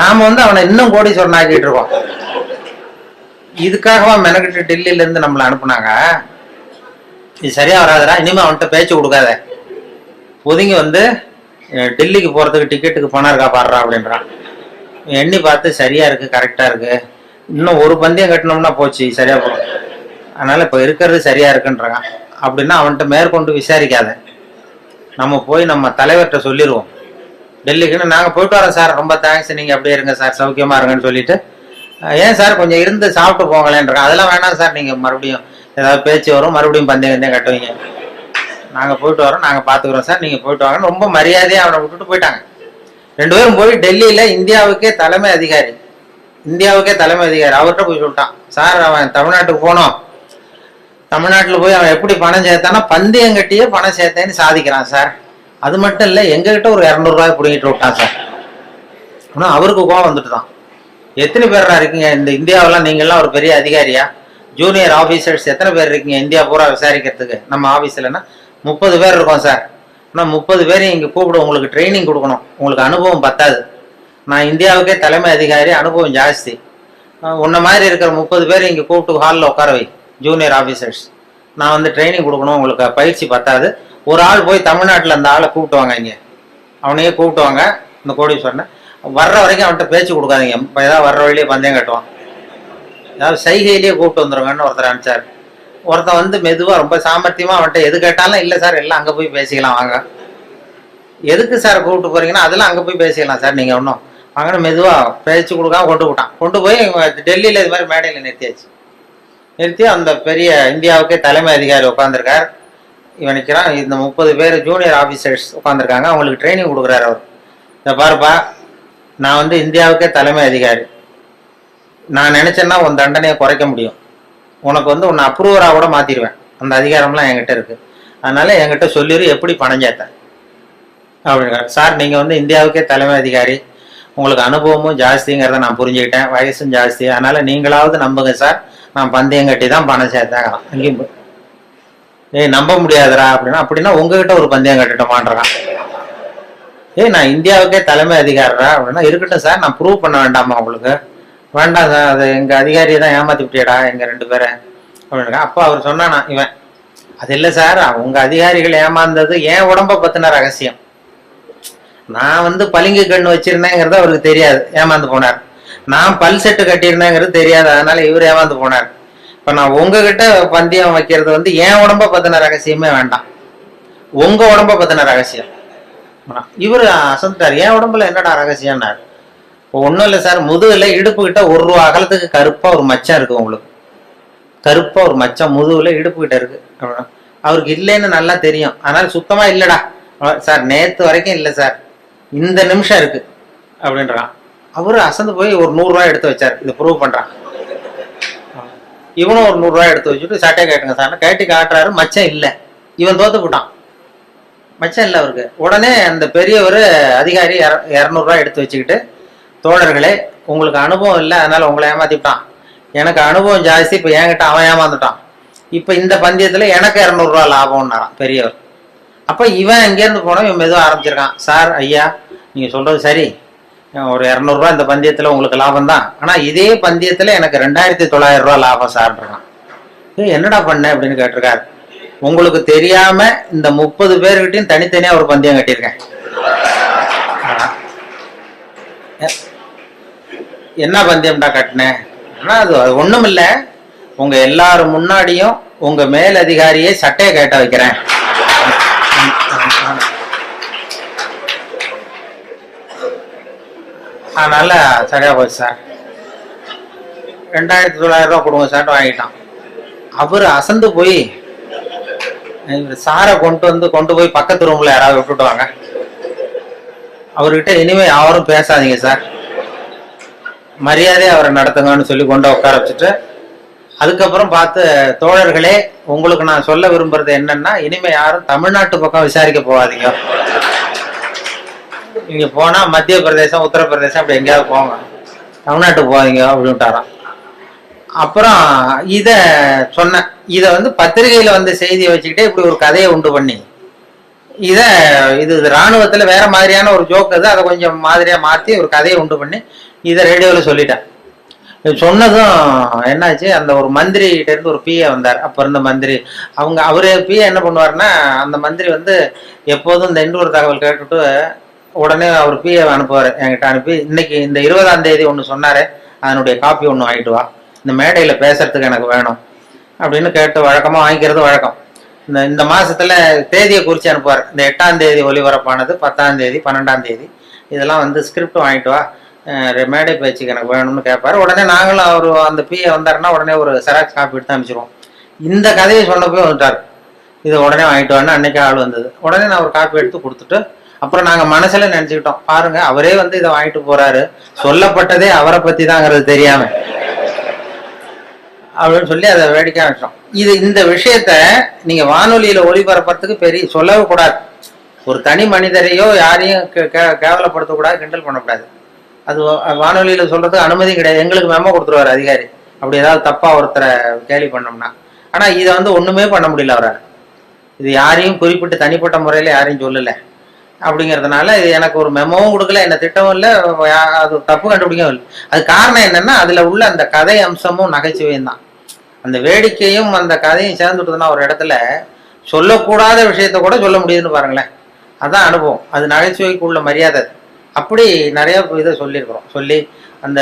நாம வந்து அவனை இன்னும் கோடீஸ்வரன் ஆக்கிட்டு இருக்கோம். இதுக்காகவா மெனக்கிட்டு டெல்லியில இருந்து நம்மளை அனுப்புனாங்க. இது சரியா வராதுடா, இனிமே அவன்கிட்ட பேச்சு கொடுக்காத, ஒதுங்கி வந்து டெல்லிக்கு போறதுக்கு டிக்கெட்டுக்கு பணம் இருக்கா பாடுறா அப்படின்றான். எண்ணி பார்த்து சரியா இருக்கு, கரெக்டா இருக்கு, இன்னும் ஒரு பந்தயம் கட்டினோம்னா போச்சு, சரியா போகும், அதனால இப்ப இருக்கிறது சரியா இருக்குன்றாங்க. அப்படின்னா அவன்கிட்ட மேற்கொண்டு விசாரிக்காத, நம்ம போய் நம்ம தலைவர்கிட்ட சொல்லிடுவோம், டெல்லிக்குன்னு நாங்கள் போயிட்டு வரோம் சார், ரொம்ப தேங்க்ஸ், நீங்கள் அப்படியே இருங்க சார், சௌக்கியமா இருங்கன்னு சொல்லிட்டு, ஏன் சார் கொஞ்சம் இருந்து சாப்பிட்டு போங்களேன்றாங்க. அதெல்லாம் வேணாம் சார், நீங்கள் மறுபடியும் ஏதாவது பேச்சு வரும், மறுபடியும் பந்தயம் கட்டுவீங்க, நாங்கள் போயிட்டு வரோம், நாங்கள் பார்த்துக்குறோம் சார், நீங்கள் போயிட்டு வாங்கன்னு ரொம்ப மரியாதையாக அவனை விட்டுட்டு போயிட்டாங்க. 2 பேரும் போய் டெல்லியில் இந்தியாவுக்கே தலைமை அதிகாரி அவர்கிட்ட போய் சொல்லிட்டான், சார் அவன் தமிழ்நாட்டுக்கு போனோம், தமிழ்நாட்டில் போய் அவன் எப்படி பணம் சேர்த்தானா பந்தயம் கட்டியே பணம் சேர்த்தேன்னு சாதிக்கிறான் சார், அது மட்டும் இல்லை எங்ககிட்ட ஒரு 200 ரூபாய் பிடிங்கிட்டு விட்டான் சார். ஆனால் அவருக்கு கோவம் வந்துட்டு தான், எத்தனை பேரா இருக்கீங்க இந்த இந்தியாவெல்லாம், நீங்கள்லாம் ஒரு பெரிய அதிகாரியா, ஜூனியர் ஆஃபீஸர்ஸ் எத்தனை பேர் இருக்கீங்க இந்தியா பூரா விசாரிக்கிறதுக்கு, நம்ம ஆஃபீஸ்லன்னா 30 பேர் இருக்கோம் சார். ஆனால் 30 பேரையும் இங்கே கூப்பிட, உங்களுக்கு ட்ரைனிங் கொடுக்கணும், உங்களுக்கு அனுபவம் பத்தாது, நான் இந்தியாவுக்கே தலைமை அதிகாரி, அனுபவம் ஜாஸ்தி, உன்ன மாதிரி இருக்கிற 30 பேர் இங்கே கூப்பிட்டு ஹாலில் உட்கார வை, ஜூனியர் ஆஃபீஸர்ஸ், நான் வந்து ட்ரைனிங் கொடுக்கணும், உங்களுக்கு பயிற்சி பத்தாது, ஒரு ஆள் போய் தமிழ்நாட்டில் அந்த ஆளை கூப்பிட்டுவாங்க, இங்கே அவனையே கூப்பிட்டுவாங்க, இந்த கோடீஸ்வரனை வர்ற வரைக்கும் அவன்கிட்ட பேச்சு கொடுக்காதீங்க, இப்போ ஏதாவது வர்ற வழியிலே பந்தயம் கட்டுவான், ஏதாவது சைகையிலேயே கூப்பிட்டு வந்துருங்கன்னு ஒருத்தர் அனுப்பிச்சார். ஒருத்தன் வந்து மெதுவாக ரொம்ப சாமர்த்தியமாக அவன்கிட்ட எது கேட்டாலும், இல்லை சார் எல்லாம் அங்கே போய் பேசிக்கலாம் வாங்க, எதுக்கு சார் கூப்பிட்டு போறீங்கன்னா, அதெல்லாம் அங்கே போய் பேசிக்கலாம் சார், நீங்கள் ஒன்றும் வாங்கன்னு மெதுவாக பேச்சு கொடுக்காம கொண்டு போய் டெல்லியில் இது மாதிரி மேடையில் நிறுத்தி அந்த பெரிய இந்தியாவுக்கே தலைமை அதிகாரி உட்காந்துருக்கார். இவன் நிற்கிறான், இந்த 30 பேர் ஜூனியர் ஆஃபீஸர்ஸ் உட்காந்துருக்காங்க, அவங்களுக்கு ட்ரைனிங் கொடுக்குறாரு அவர். இதை பாருப்பா, நான் வந்து இந்தியாவுக்கே தலைமை அதிகாரி, நான் நினைச்சேன்னா உன் தண்டனையை குறைக்க முடியும், உனக்கு வந்து உன்னை அப்ரூவராக கூட மாற்றிடுவேன், அந்த அதிகாரம்லாம் என்கிட்ட இருக்கு, அதனால என்கிட்ட சொல்லிடு எப்படி பணம் சேர்த்தேன் அப்படிங்கிறார். சார் நீங்கள் வந்து இந்தியாவுக்கே தலைமை அதிகாரி, உங்களுக்கு அனுபவமும் ஜாஸ்திங்கிறத நான் புரிஞ்சுக்கிட்டேன், வயசும் ஜாஸ்தி, அதனால நீங்களாவது நம்புங்க சார், நான் பந்தயம் கட்டி தான் பணம் சேர்த்தேன். அங்கேயும் நம்ப முடியாதுரா அப்படின்னா உங்ககிட்ட ஒரு பந்தயம் கட்டிட்டோமான்றான். நான் இந்தியாவுக்கே தலைமை அதிகாரா அப்படின்னா, இருக்கட்டும் சார், நான் ப்ரூவ் பண்ண வேண்டாமா உங்களுக்கு? வேண்டாம் சார், அது எங்க அதிகாரியை தான் ஏமாத்தி விட்டியடா எங்க 2 பேரை அப்படின்னா. அப்போ அவர் சொன்னானா, இவன் அது இல்லை சார், உங்க அதிகாரிகள் ஏமாந்தது என் உடம்ப பத்தின ரகசியம், நான் வந்து பளிங்கு கண்ணு வச்சிருந்தேங்கிறது அவருக்கு தெரியாது, ஏமாந்து போனார். நான் பல் செட்டு கட்டியிருந்தேங்கிறது தெரியாது, அதனால இவர் ஏமாந்து போனார். இப்ப நான் உங்ககிட்ட பந்தயம் வைக்கிறது வந்து என் உடம்ப பத்தின ரகசியமே வேண்டாம், உங்க உடம்ப பத்தின ரகசியம். இவரு அசந்தார், என் உடம்புல என்னடா ரகசியம்னார். ஒன்றும் இல்லை சார், முதுகுல இடுப்பு கிட்ட 1 ரூபா அகலத்துக்கு கருப்பா ஒரு மச்சம் இருக்கு, உங்களுக்கு கருப்பா ஒரு மச்சம் முதுகுல இடுப்பு கிட்ட இருக்கு. அவருக்கு இல்லைன்னு நல்லா தெரியும், அதனால சுத்தமா இல்லடா சார், நேத்து வரைக்கும் இல்லை சார், இந்த நிமிஷம் இருக்கு அப்படின்றான். அவரு அசந்து போய் ஒரு 100 ரூபாய் எடுத்து வச்சார், இது ப்ரூவ் பண்றான். இவனும் ஒரு 100 ரூபாய் எடுத்து வச்சுட்டு சட்டை கேட்டுங்க சார் கேட்டி காட்டுறாரு, மச்சம் இல்லை, இவன் தோத்து போட்டான், மச்சம் இல்லை அவருக்கு. உடனே அந்த பெரியவர் அதிகாரி 200 ரூபாய் எடுத்து வச்சுக்கிட்டு, தோழர்களே உங்களுக்கு அனுபவம் இல்லை, அதனால உங்களை ஏமாத்திட்டான். எனக்கு அனுபவம் ஜாஸ்தி, இப்போ என்கிட்ட அவன் ஏமாந்துட்டான். இப்போ இந்த பந்தயத்தில் எனக்கு 200 லாபம்னாரான் பெரியவர். அப்போ இவன் எங்கேருந்து போனோம், இவன் மெதுவாக ஆரம்பிச்சிருக்கான். சார் ஐயா, நீங்கள் சொல்கிறது சரி, ஒரு 200 இந்த பந்தயத்தில் உங்களுக்கு லாபம் தான், ஆனால் இதே பந்தயத்தில் எனக்கு 2900 லாபம் சார்ன்றான். என்னடா பண்ண அப்படின்னு கேட்டிருக்காரு. உங்களுக்கு தெரியாம இந்த 30 பேர்கிட்டையும் தனித்தனியா ஒரு பந்தயம் கட்டியிருக்கேன். என்ன பந்தயம்டா கட்டினேன்? ஆனா அது ஒண்ணும் இல்ல, உங்க எல்லாரும் முன்னாடியும் உங்க மேல் அதிகாரியை சட்டையை கேட்ட வைக்கிறேன். அதனால சரியா போச்சு சார், 2900 கொடுங்க சார் வாங்கிட்டான். அவரு அசந்து போய் சாரை கொண்டு போய் பக்கத்து ரூம்ல யாராவது விட்டுட்டு வாங்க, அவர்கிட்ட இனிமே யாரும் பேசாதீங்க சார், மரியாதையை அவரை நடத்துங்கன்னு சொல்லி கொண்டு உட்கார வச்சுட்டு, அதுக்கப்புறம் பார்த்து தோழர்களே, உங்களுக்கு நான் சொல்ல விரும்புறது என்னன்னா, இனிமே யாரும் தமிழ்நாட்டு பக்கம் விசாரிக்க போகாதீங்க, நீங்க போனா மத்திய பிரதேசம் உத்தரப்பிரதேசம் அப்படி எங்கேயாவது போங்க, தமிழ்நாட்டுக்கு போகாதீங்க அப்படின்ட்டாராம். அப்புறம் இத சொன்ன, இத பத்திரிகையில செய்தியை வச்சுக்கிட்டே இப்படி ஒரு கதையை உண்டு பண்ணி, இது ராணுவத்துல வேற மாதிரியான ஒரு ஜோக், அதை கொஞ்சம் மாதிரியா மாத்தி ஒரு கதையை உண்டு பண்ணி இதை ரேடியோவில் சொல்லிட்டேன். சொன்னதும் என்னாச்சு, அந்த ஒரு மந்திரி கிட்ட இருந்து ஒரு பிஏ வந்தார். அப்ப இருந்த மந்திரி அவரு பிஏ என்ன பண்ணுவாருன்னா, அந்த மந்திரி எப்போதும் இந்த இன்னொரு தகவல் கேட்டுட்டு உடனே அவர் பிஏ அனுப்புவாரு, என்கிட்ட அனுப்பி, இன்னைக்கு இந்த 20ஆம் தேதி ஒன்று சொன்னாரு, அதனுடைய காப்பி ஒன்று வாங்கிட்டு வா, இந்த மேடையில பேசுறதுக்கு எனக்கு வேணும் அப்படின்னு கேட்டு வழக்கமா வாங்கிக்கிறது வழக்கம். இந்த மாசத்துல தேதியை குறிச்சு அனுப்புவார். இந்த 8ஆம் தேதி ஒலிபரப்பானது, 10ஆம் தேதி, 12ஆம் தேதி, இதெல்லாம் ஸ்கிரிப்ட் வாங்கிட்டு வா, மேடை பேச்சுக்கு எனக்கு வேணும்னு கேட்பாரு. உடனே நாங்களும் அவர் அந்த பிஏ வந்தாருன்னா உடனே ஒரு செராக்ஸ் காப்பி எடுத்து அனுப்பிச்சிருவோம். இந்த கதையை சொன்னப்போ வந்துட்டார், இதை உடனே வாங்கிட்டு வான்னு அன்னைக்கு ஆள் வந்தது. உடனே நான் ஒரு காப்பி எடுத்து கொடுத்துட்டு, அப்புறம் நாங்க மனசுல நினைச்சுக்கிட்டோம், பாருங்க அவரே இதை வாங்கிட்டு போறாரு, சொல்லப்பட்டதே அவரை பத்தி தாங்கிறது தெரியாம அப்படின்னு சொல்லி அதை வேடிக்கை வச்சோம். இந்த விஷயத்த நீங்க வானொலியில ஒளிபரப்புறதுக்கு பெரிய சொல்லவே கூடாது. ஒரு தனி மனிதரையோ யாரையும் கேவலப்படுத்தக்கூடாது, கிண்டல் பண்ணக்கூடாது. அது வானொலியில சொல்றதுக்கு அனுமதி கிடையாது. எங்களுக்கு மெமோ கொடுத்துருவாரு அதிகாரி, அப்படி ஏதாவது தப்பா ஒருத்தரை கேலி பண்ணோம்னா. ஆனா இதை ஒண்ணுமே பண்ண முடியல அவரால். இது யாரையும் குறிப்பிட்டு தனிப்பட்ட முறையில யாரையும் சொல்லல அப்படிங்கிறதுனால இது எனக்கு ஒரு மெமோவும் கொடுக்கல, என்ன திட்டமும் இல்லை, அது தப்பு கண்டுபிடிக்கவும் இல்லை. அது காரணம் என்னன்னா, அதுல உள்ள அந்த கதை அம்சமும் நகைச்சுவையும் தான். அந்த வேடிக்கையும் அந்த கதையும் சேர்ந்துட்டுதுன்னா ஒரு இடத்துல சொல்லக்கூடாத விஷயத்த கூட சொல்ல முடியுதுன்னு பாருங்களேன். அதான் அனுபவம், அது நகைச்சுவைக்கு உள்ள மரியாதை. அப்படி நிறைய இதை சொல்லியிருக்கிறோம். சொல்லி அந்த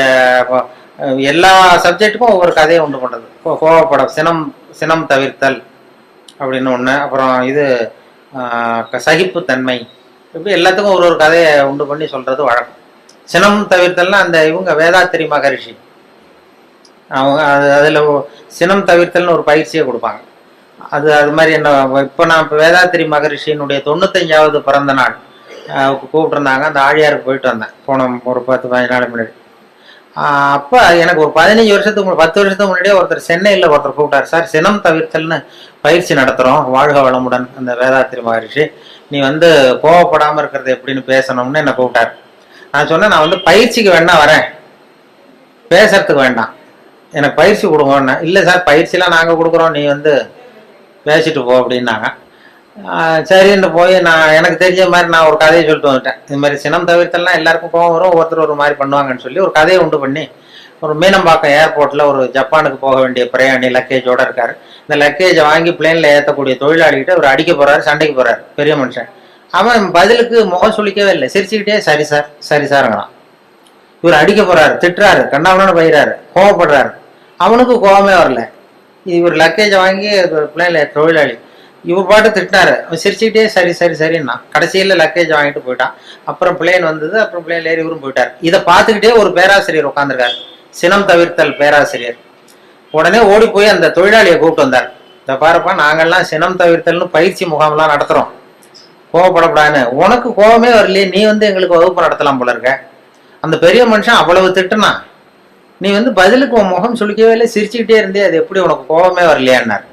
எல்லா சப்ஜெக்டுக்கும் ஒவ்வொரு கதையை உண்டு பண்றது. கோவப்படம், சினம் தவிர்த்தல் அப்படின்னு ஒண்ணு, அப்புறம் சகிப்புத்தன்மை, இப்படி எல்லாத்துக்கும் ஒரு கதையை உண்டு பண்ணி சொல்றது வழக்கம். சினம் தவிர்த்தல்னா அந்த வேதாத்திரி மகரிஷி அவங்க அதுல சினம் தவிர்த்தல்னு ஒரு பயிற்சியை கொடுப்பாங்க. அது மாதிரி என்ன, இப்போ நான் வேதாத்திரி மகரிஷியினுடைய 95வது பிறந்த நாள் கூப்பிட்டுருந்தாங்க. அந்த ஆழியாருக்கு போயிட்டு வந்தேன் போன ஒரு 10-15 நாள் முன்னாடி. அப்போ எனக்கு ஒரு 15 வருஷத்துக்கு 10 வருஷத்துக்கு முன்னாடியே ஒருத்தர் சென்னையில் கூப்பிட்டார். சார், சினம் தவிர்த்தல்னு பயிற்சி நடத்துகிறோம், வாழ்க வளமுடன் அந்த வேதாத்திரி மகரிஷி, நீ கோவப்படாமல் இருக்கிறது எப்படின்னு பேசணும்னு என்னை கூப்பிட்டார். நான் சொன்னேன், நான் பயிற்சிக்கு வேணா வரேன், பேசுறதுக்கு வேண்டாம், எனக்கு பயிற்சி கொடுங்கன்னு. இல்லை சார், பயிற்சிலாம் நாங்கள் கொடுக்குறோம், நீ பேசிட்டு போ அப்படின்னாங்க. சரின்னு போய் நான் எனக்கு தெரிஞ்ச மாதிரி நான் ஒரு கதையை சொல்லிட்டு வந்துட்டேன். இது மாதிரி சினம் தவிர்த்தெல்லாம் எல்லாருக்கும் கோவம் வரும், ஒருத்தர் ஒரு மாதிரி பண்ணுவாங்கன்னு சொல்லி ஒரு கதையை உண்டு பண்ணி, ஒரு மீனம்பாக்கம் ஏர்போர்ட்ல ஒரு ஜப்பானுக்கு போக வேண்டிய பிரயாணி லக்கேஜோட இருக்காரு. இந்த லக்கேஜை வாங்கி பிளேன்ல ஏற்றக்கூடிய தொழிலாளிகிட்ட அவர் அடிக்க போறாரு, சண்டைக்கு போறாரு, பெரிய மனுஷன். அவன் பதிலுக்கு முகம் சொல்லிக்கவே இல்லை, சிரிச்சுக்கிட்டே சரி சார் சரி சாருங்கிறான். இவர் அடிக்க போறாரு, திட்டுறாரு, கண்ணாமண்ணு பயிறாரு, கோவப்படுறாரு. அவனுக்கு கோவமே வரல. இவர் லக்கேஜை வாங்கி பிளேன்ல தொழிலாளி இவர் பாட்டு திட்டினாரு, அவன் சிரிச்சுக்கிட்டே சரி சரி சரின்னா கடைசியில லக்கேஜ் வாங்கிட்டு போயிட்டான். அப்புறம் பிளேன் வந்தது, அப்புறம் பிளேன்ல ஏறி இவரும் போயிட்டார். இதை பார்த்துக்கிட்டே ஒரு பேராசிரியர் உட்காந்துருக்காரு, சினம் தவிர்த்தல் பேராசிரியர். உடனே ஓடி போய் அந்த தொழிலாளியை கூப்பிட்டு வந்தார். இதை பாருப்பா, நாங்கள்லாம் சினம் தவிர்த்தல்னு பயிற்சி முகாம்லாம் நடத்துறோம், கோவப்படக்கூடாதுன்னு. உனக்கு கோவமே வரலையே, நீ எங்களுக்கு வகுப்பு நடத்தலாம் போல இருக்க. அந்த பெரிய மனுஷன் அவ்வளவு திட்டுனா, நீ பதிலுக்கு உன் முகம் சொல்லிக்கவே இல்லை, சிரிச்சுக்கிட்டே இருந்தே, அது எப்படி உனக்கு கோவமே வரலையான்னார்.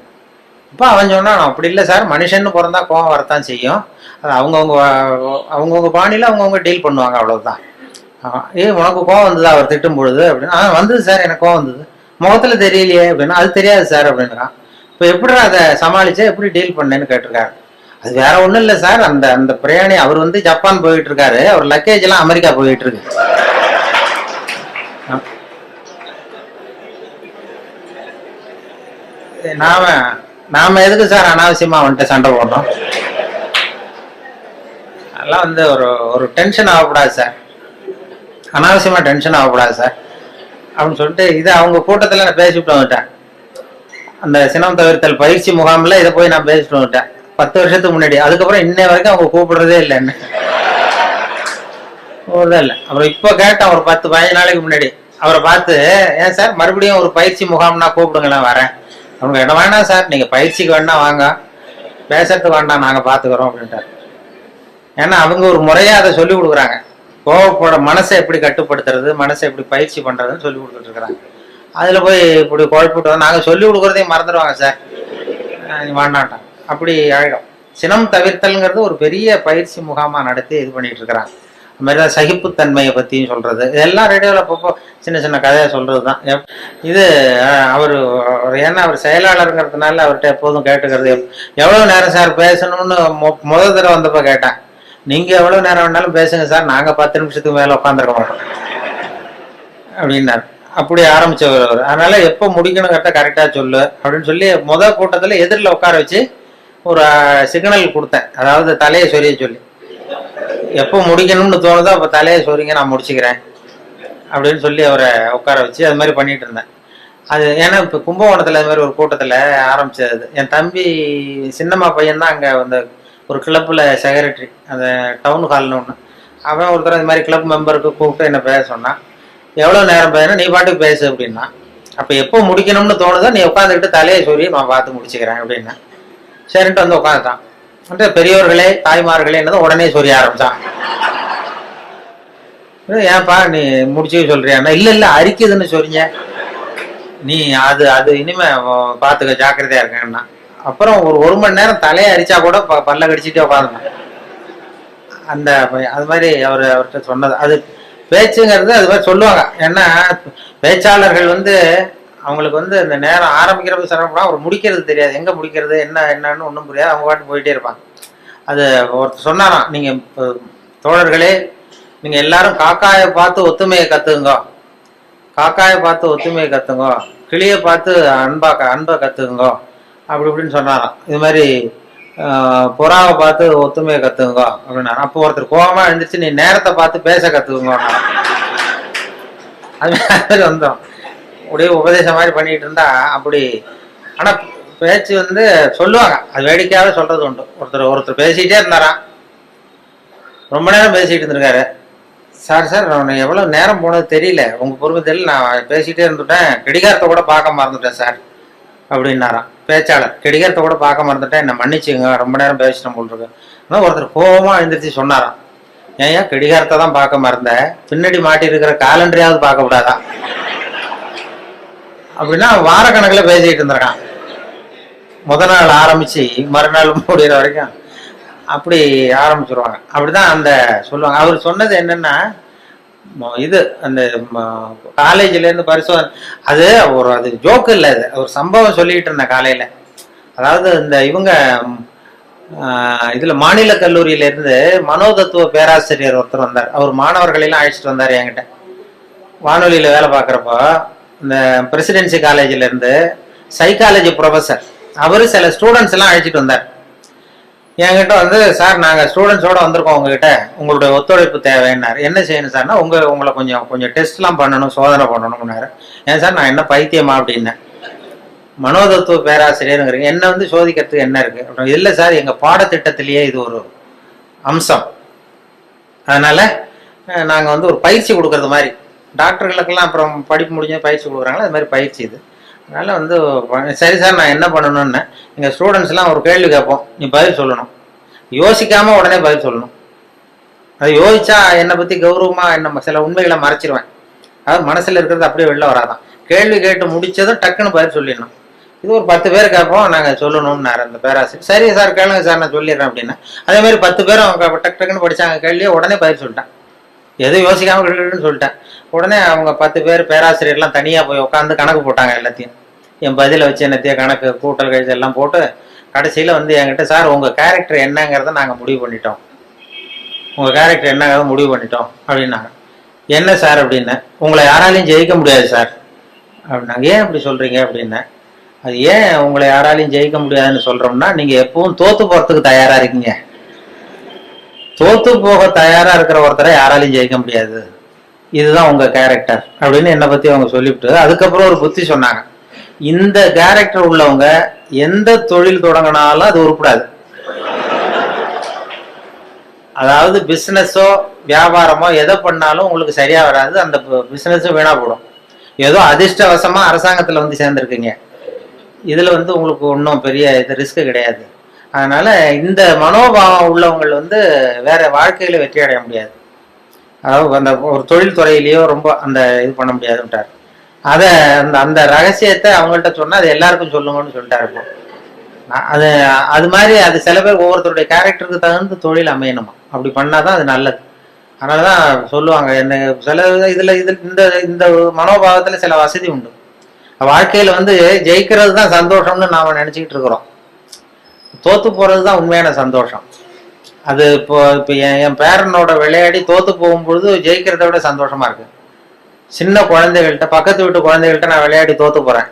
இப்போ அவன் சொன்னான், அப்படி இல்லை சார், மனுஷன்னு பிறந்தா கோவம் வரத்தான் செய்யும், அது அவங்கவுங்க பாணியில் அவங்கவுங்க டீல் பண்ணுவாங்க, அவ்வளவுதான். உனக்கு கோவம் வந்ததா அவர் திட்டும் பொழுது அப்படின்னா வந்தது சார், எனக்கு கோவம் வந்தது. முகத்துல தெரியலையே அப்படின்னா அது தெரியாது சார் அப்படின்றான். இப்போ எப்படி அதை சமாளிச்சா எப்படி டீல் பண்ணேன்னு கேட்டிருக்காரு. அது வேற ஒண்ணும் இல்லை சார், அந்த அந்த பிரயாணி அவர் வந்து ஜப்பான் போயிட்டு இருக்காரு, அவர் லக்கேஜ் எல்லாம் அமெரிக்கா போயிட்டு இருக்கு. நாம எதுக்கு சார் அனாவசியமா வந்துட்டு சண்டை போடுறோம்? அதெல்லாம் வந்து ஒரு ஒரு டென்ஷன் ஆகக்கூடாது சார், அனாவசியமா டென்ஷன் ஆகக்கூடாது சார் அப்படின்னு சொல்லிட்டு இதை அவங்க கூட்டத்தில் நான் பேசிவிட்டு வந்துட்டேன். அந்த சினம் தவிர்த்தல் பயிற்சி முகாமில் இதை போய் நான் பேசிட்டு வந்துட்டேன் 10 வருஷத்துக்கு முன்னாடி. அதுக்கப்புறம் இன்னை வரைக்கும் அவங்க கூப்பிடுறதே இல்லை என்ன, இல்லை. அப்புறம் இப்போ கேட்டேன் ஒரு 10-15 நாளைக்கு முன்னாடி அவரை பார்த்து, ஏன் சார் மறுபடியும் ஒரு பயிற்சி முகாம்னா கூப்பிடுங்களேன் வரேன். அவங்க என்ன வேணாம் சார், நீங்கள் பயிற்சிக்கு வேணா வாங்க, பேசுறதுக்கு வேண்டாம், நாங்கள் பார்த்துக்கிறோம் அப்படின்ட்டார். ஏன்னா அவங்க ஒரு முறையாக அதை சொல்லி கொடுக்குறாங்க, கோவப்போட மனசை எப்படி கட்டுப்படுத்துறது, மனசை எப்படி பயிற்சி பண்ணுறதுன்னு சொல்லி கொடுத்துட்டு இருக்கிறாங்க. அதில் போய் இப்படி குழப்பிட்டு நாங்கள் சொல்லி கொடுக்குறதையும் மறந்துடுவாங்க சார், வேண்டாட்டான் அப்படி ஆகிடும். சினம் தவிர்த்தல்ங்கிறது ஒரு பெரிய பயிற்சி முகாமாக நடத்தி இது பண்ணிட்டு இருக்கிறாங்க. அது மாதிரி தான் சகிப்புத்தன்மையை பற்றியும் சொல்கிறது, இதெல்லாம் ரேடியோவில் அப்பப்போ சின்ன சின்ன கதையை சொல்கிறது தான். இது அவர் ஏன்னா அவர் செயலாளருங்கிறதுனால அவர்கிட்ட எப்போதும் கேட்டுக்கிறது, எவ்வளோ நேரம் சார் பேசணும்னு முதல் தடவை வந்தப்போ கேட்டேன். நீங்கள் எவ்வளோ நேரம் வேணாலும் பேசுங்க சார், நாங்கள் 10 நிமிஷத்துக்கு மேலே உட்காந்துருக்க மாட்டோம் அப்படின்னாரு. அப்படி ஆரம்பிச்சவர் அவர். அதனால எப்போ முடிக்கணுங்கிறத கரெக்டாக சொல்லு அப்படின்னு சொல்லி முதல் கூட்டத்தில் எதிரில் உட்கார வச்சு ஒரு சிக்னல் கொடுத்தேன். அதாவது தலையை சொரிய சொல்லி, எப்போ முடிக்கணும்னு தோணுதோ அப்போ தலையை சொரிங்க, நான் முடிச்சுக்கிறேன் அப்படின்னு சொல்லி அவரை உட்கார வச்சு அது மாதிரி பண்ணிட்டு இருந்தேன். அது ஏன்னா இப்போ கும்பகோணத்தில் அது மாதிரி ஒரு கூட்டத்தில் ஆரம்பிச்சது. என் தம்பி சின்னம்மா பையன் தான் அங்கே அந்த ஒரு கிளப்பில் செக்ரட்டரி, அந்த டவுன் ஹால்னு ஒன்று. அவன் ஒருத்தர் இது மாதிரி கிளப் மெம்பருக்கு கூப்பிட்டு என்ன பேச சொன்னான். எவ்வளோ நேரம் பேசுனா, நீ பாட்டுக்கு பேசு அப்படின்னா. அப்போ எப்போ முடிக்கணும்னு தோணுதோ நீ உட்காந்துக்கிட்டு தலையை சொல்லி நான் பார்த்து முடிச்சுக்கிறேன் அப்படின்னா. சரின்ட்டு வந்து உட்காந்துட்டான். வந்து பெரியவர்களே தாய்மார்களே என்னதும் உடனே சொல்லி ஆரம்பிச்சான். ஏன்பா நீ முடிச்சுக்க சொல்றியான்னா, இல்லை இல்லை அரிக்குதுன்னு சொல்றீங்க நீ, அது அது இனிமே பார்த்துக்க ஜாக்கிரதையா இருக்கேன்னா. அப்புறம் ஒரு மணி நேரம் தலையை அரிச்சா கூட பல்ல கடிச்சிட்டே உட்காந்துருந்தான் அந்த. அது மாதிரி அவர்கிட்ட சொன்னது அது பேச்சுங்கிறது அது மாதிரி சொல்லுவாங்க. ஏன்னா பேச்சாளர்கள் வந்து அவங்களுக்கு வந்து இந்த நேரம் ஆரம்பிக்கிறப்ப சிரமப்படும், அவர் முடிக்கிறது தெரியாது, எங்கே முடிக்கிறது என்னன்னு ஒன்றும் புரியாது, அவங்க பாட்டு போயிட்டே இருப்பாங்க. அது ஒருத்தர் சொன்னாராம், நீங்கள் தோழர்களே நீங்கள் எல்லாரும் காக்காயை பார்த்து ஒத்துமையை கற்றுங்க, காக்காயை பார்த்து ஒத்துமையை கற்றுங்க, கிளியை பார்த்து அன்பை கற்றுக்குங்க அப்படி இப்படின்னு சொன்னாராம். இது மாதிரி புறாவை பார்த்து ஒத்துமையை கற்றுக்குங்க அப்படின்னாரு. அப்போ ஒருத்தர் கோபமாக எழுந்துச்சு, நீ நேரத்தை பார்த்து பேச கற்றுக்குங்க. அது மாதிரி வந்தோம் அப்படியே உபதேசம் மாதிரி பண்ணிட்டு இருந்தா அப்படி. ஆனால் பேச்சு வந்து சொல்லுவாங்க, அது வேடிக்கையாகவே சொல்றது உண்டு. ஒருத்தர் பேசிகிட்டே இருந்தாராம், ரொம்ப நேரம் பேசிகிட்டு இருந்திருக்காரு. சார் நான் எவ்வளோ நேரம் போனது தெரியல, உங்கள் பொறுமை தெரியல, நான் பேசிகிட்டே இருந்துட்டேன், கடிகாரத்தை கூட பார்க்க மறந்துட்டேன் சார் அப்படின்னாராம் பேச்சாளர். கடிகாரத்தை கூட பார்க்க மறந்துட்டேன், என்னை மன்னிச்சுங்க, ரொம்ப நேரம் பேசிட்டேன் போல் இருக்கு. ஆனால் ஒருத்தர் கோபமாக எழுந்திரிச்சு சொன்னாராம், ஏன் கடிகாரத்தை தான் பார்க்க மறந்த, பின்னாடி மாட்டி இருக்கிற காலண்டரையாவது பார்க்க கூடாதா அப்படின்னா. வாரக்கணக்கில் பேசிக்கிட்டு இருந்திருக்கான், முதல் நாள் ஆரம்பிச்சு மறுநாள் முடிகிற வரைக்கும் அப்படி ஆரம்பிச்சிருவாங்க. அப்படிதான் அந்த சொல்லுவாங்க. அவர் சொன்னது என்னன்னா, இது அந்த காலேஜ்லேருந்து பரிசோதனை, அது ஜோக்கு இல்லை, அது ஒரு சம்பவம் சொல்லிக்கிட்டு இருந்தேன் காலையில். அதாவது இந்த இவங்க இதில் மாநில கல்லூரியிலேருந்து மனோதத்துவ பேராசிரியர் ஒருத்தர் வந்தார். அவர் மாணவர்களெல்லாம் அழைச்சிட்டு வந்தார் என்கிட்ட. வானொலியில் வேலை பார்க்குறப்போ இந்த பிரசிடென்சி காலேஜிலேருந்து சைக்காலஜி ப்ரொஃபஸர் அவர் சில ஸ்டூடெண்ட்ஸ் எல்லாம் அழைச்சிட்டு வந்தார் என்கிட்ட. வந்து சார் நாங்கள் ஸ்டூடெண்ட்ஸோடு வந்திருக்கோம், உங்ககிட்ட உங்களுடைய ஒத்துழைப்பு தேவைன்னாரு. என்ன செய்யணும் சார்னா, உங்களை கொஞ்சம் டெஸ்ட்லாம் பண்ணணும், சோதனை பண்ணணும்னாரு. ஏன் சார் நான் என்ன பைத்தியமா அப்படின்னேன். மனோதத்துவ பேராசிரியருங்கிறீங்க, என்ன வந்து சோதிக்கிறதுக்கு என்ன இருக்கு? இல்லை சார், எங்கள் பாடத்திட்டத்திலேயே இது ஒரு அம்சம், அதனால நாங்கள் வந்து ஒரு பயிற்சி கொடுக்கறது மாதிரி, டாக்டர்களுக்கெல்லாம் அப்புறம் படிப்பு முடிஞ்ச பயிற்சி கொடுக்குறாங்களா, அது மாதிரி பயிற்சி இது. அதனால வந்து சரி சார் நான் என்ன பண்ணணும்னு, எங்கள் ஸ்டூடெண்ட்ஸ்லாம் ஒரு கேள்வி கேட்போம், நீ பதில் சொல்லணும், யோசிக்காமல் உடனே பதில் சொல்லணும். அது யோசிச்சா என்னை பற்றி கௌரவமாக என்ன சில உண்மைகளை மறைச்சிருவேன், அதாவது மனசில் இருக்கிறது அப்படியே வெளில வராதான். கேள்வி கேட்டு முடிச்சதும் டக்குன்னு பதில் சொல்லிடணும். இது ஒரு 10 பேர் கேட்போம், நாங்கள் சொல்லணும்னாரு அந்த பேராசிரியர். சரி சார் கேளுங்க சார் நான் சொல்லிடுறேன் அப்படின்னா. அதே மாதிரி 10 பேரும் அவங்க டக்குன்னு படித்தாங்க கேள்வியை, உடனே பதில் சொல்லிட்டேன். எதுவும் யோசிக்காம கிடுன்னு சொல்லிட்டேன். உடனே அவங்க 10 பேர் பேராசிரியர்லாம் தனியாக போய் உட்காந்து கணக்கு போட்டாங்க எல்லாத்தையும். என் பதிலை வச்சு என்னத்தையும் கணக்கு கூட்டல் கழிச்சு எல்லாம் போட்டு கடைசியில் வந்து என்கிட்ட, சார் உங்கள் கேரக்டர் என்னங்கிறத நாங்கள் முடிவு பண்ணிட்டோம், உங்கள் கேரக்டர் என்னங்கிறத முடிவு பண்ணிட்டோம் அப்படின்னாங்க. என்ன சார் அப்படின்னேன். உங்களை யாராலையும் ஜெயிக்க முடியாது சார் அப்படின்னாங்க. ஏன் அப்படி சொல்கிறீங்க அப்படின்னேன். அது ஏன் உங்களை யாராலையும் ஜெயிக்க முடியாதுன்னு சொல்கிறோம்னா, நீங்கள் எப்பவும் தோற்று போகிறதுக்கு தயாராக இருக்கீங்க. தோத்து போக தயாரா இருக்கிற ஒருத்தரை யாராலையும் ஜெயிக்க முடியாது, இதுதான் உங்க கேரக்டர் அப்படின்னு என்னை பத்தி அவங்க சொல்லிவிட்டு அதுக்கப்புறம் ஒரு புத்தி சொன்னாங்க. இந்த கேரக்டர் உள்ளவங்க எந்த தொழில் தொடங்கினாலும் அது உருப்படாது. அதாவது பிசினஸோ வியாபாரமோ எதை பண்ணாலும் உங்களுக்கு சரியா வராது, அந்த பிசினஸும் வீணா போடும். ஏதோ அதிர்ஷ்டவசமா அரசாங்கத்துல வந்து சேர்ந்துருக்கீங்க, இதுல வந்து உங்களுக்கு ஒன்றும் பெரிய இது ரிஸ்க் கிடையாது. அதனால இந்த மனோபாவம் உள்ளவங்க வந்து வேற வாழ்க்கையில வெற்றி அடைய முடியாது. அதாவது அந்த ஒரு தொழில் துறையிலேயோ ரொம்ப அந்த இது பண்ண முடியாதுன்ட்டார். அதை அந்த ரகசியத்தை அவங்கள்ட்ட சொன்னா அது எல்லாருக்கும் சொல்லுங்கன்னு சொல்லிட்டாரு. இப்போ அது அது மாதிரி அது சில பேர் ஒவ்வொருத்தருடைய கேரக்டருக்கு தகுந்த தொழில் அமையணுமா, அப்படி பண்ணாதான் அது நல்லது. அதனாலதான் சொல்லுவாங்க என்ன சில இந்த இந்த மனோபாவத்துல சில வசதி உண்டு. வாழ்க்கையில வந்து ஜெயிக்கிறது தான் சந்தோஷம்னு நாம நினைச்சுக்கிட்டு இருக்கிறோம். தோத்து போறது தான் உண்மையான சந்தோஷம். அது இப்போ என் பேரனோட விளையாடி தோத்து போகும்பொழுது ஜெயிக்கிறத விட சந்தோஷமா இருக்கு. சின்ன குழந்தைகள்கிட்ட, பக்கத்து வீட்டு குழந்தைகள்கிட்ட நான் விளையாடி தோத்து போறேன்,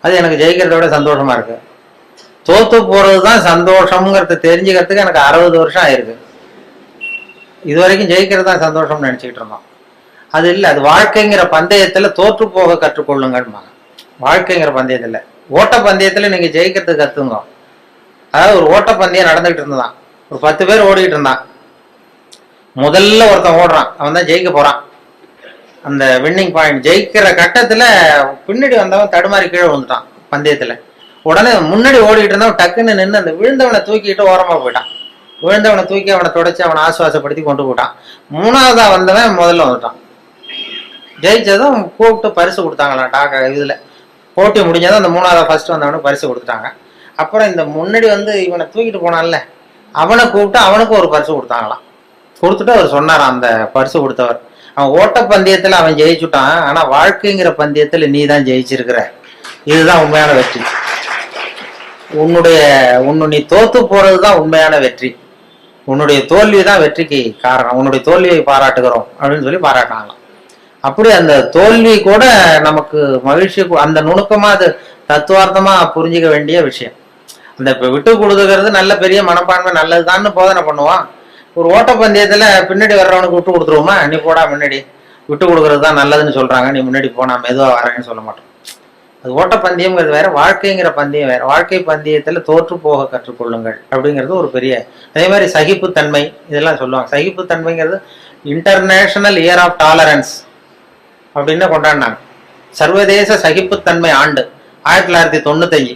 அது எனக்கு ஜெயிக்கிறத விட சந்தோஷமா இருக்கு. தோத்து போறது தான் சந்தோஷம்ங்கிறத தெரிஞ்சுக்கிறதுக்கு எனக்கு 60 வருஷம் ஆயிருக்கு. இது வரைக்கும் ஜெயிக்கிறது தான் சந்தோஷம்னு நினைச்சுக்கிட்டு இருந்தோம். அது இல்லை, அது வாழ்க்கைங்கிற பந்தயத்துல தோற்று போக கற்றுக்கொள்ளுங்கம்மா. வாழ்க்கைங்கிற பந்தயத்துல, ஓட்ட பந்தயத்துல நீங்க ஜெயிக்கிறதுக்கு கத்துங்க. அதாவது ஒரு ஓட்டப்பந்தயம் நடந்துகிட்டு இருந்தான், ஒரு 10 பேர் ஓடிக்கிட்டு இருந்தான். முதல்ல ஒருத்தன் ஓடுறான், அவன் தான் ஜெயிக்க போறான். அந்த வின்னிங் பாயிண்ட் ஜெயிக்கிற கட்டத்துல பின்னாடி வந்தவன் தடுமாறி கீழே விழுந்துட்டான் பந்தயத்துல. உடனே முன்னாடி ஓடிக்கிட்டு இருந்தவன் டக்குன்னு நின்று அந்த விழுந்தவனை தூக்கிட்டு ஓரமா போயிட்டான். விழுந்தவனை தூக்கி அவனை தொடச்சி அவனை ஆசுவாசப்படுத்தி கொண்டு போட்டான். 3வதா வந்தவன் முதல்ல வந்துட்டான். ஜெயிச்சதும் கூப்பிட்டு பரிசு கொடுத்தாங்களாம். இதுல போட்டி முடிஞ்சதும் அந்த 3வதா ஃபர்ஸ்ட் வந்தவனுக்கு பரிசு கொடுத்துட்டாங்க. அப்புறம் இந்த முன்னாடி வந்து இவனை தூக்கிட்டு போனான்ல, அவனை கூப்பிட்டு அவனுக்கு ஒரு பரிசு கொடுத்தாங்களாம். கொடுத்துட்டு அவர் சொன்னாராம், அந்த பரிசு கொடுத்தவர், அவன் ஓட்ட பந்தயத்துல அவன் ஜெயிச்சுட்டான், ஆனா வாழ்க்கைங்கிற பந்தயத்துல நீ தான் ஜெயிச்சிருக்கிற, இதுதான் உண்மையான வெற்றி. நீ தோத்து போறதுதான் உண்மையான வெற்றி. உன்னுடைய தோல்வி தான் வெற்றிக்கு காரணம். உன்னுடைய தோல்வியை பாராட்டுகிறோம் அப்படின்னு சொல்லி பாராட்டினாங்களாம். அப்படி அந்த தோல்வி கூட நமக்கு மகிழ்ச்சி, அந்த நுணுக்கமா அது தத்துவார்த்தமா புரிஞ்சிக்க வேண்டிய விஷயம். அந்த இப்ப விட்டு கொடுத்துக்கிறது நல்ல பெரிய மனப்பான்மை நல்லதுதான்னு போதனை பண்ணுவான். ஒரு ஓட்டப்பந்தயத்துல பின்னாடி வர்றவனுக்கு விட்டு கொடுத்துருவோமா, நீ போடா முன்னாடி, விட்டு கொடுக்கறது தான் நல்லதுன்னு சொல்றாங்க, நீ முன்னாடி போனா மெதுவா வரேன்னு சொல்ல மாட்டோம். அது ஓட்டப்பந்தயம்ங்கிறது வேற, வாழ்க்கைங்கிற பந்தயம் வேற. வாழ்க்கை பந்தயத்துல தோற்று போக கற்றுக்கொள்ளுங்கள் அப்படிங்கிறது ஒரு பெரிய. அதே மாதிரி சகிப்புத்தன்மை இதெல்லாம் சொல்லுவாங்க. சகிப்புத்தன்மைங்கிறது இன்டர்நேஷனல் இயர் ஆஃப் டாலரன்ஸ் அப்படின்னு கொண்டாடினாங்க. சர்வதேச சகிப்புத்தன்மை ஆண்டு 1995.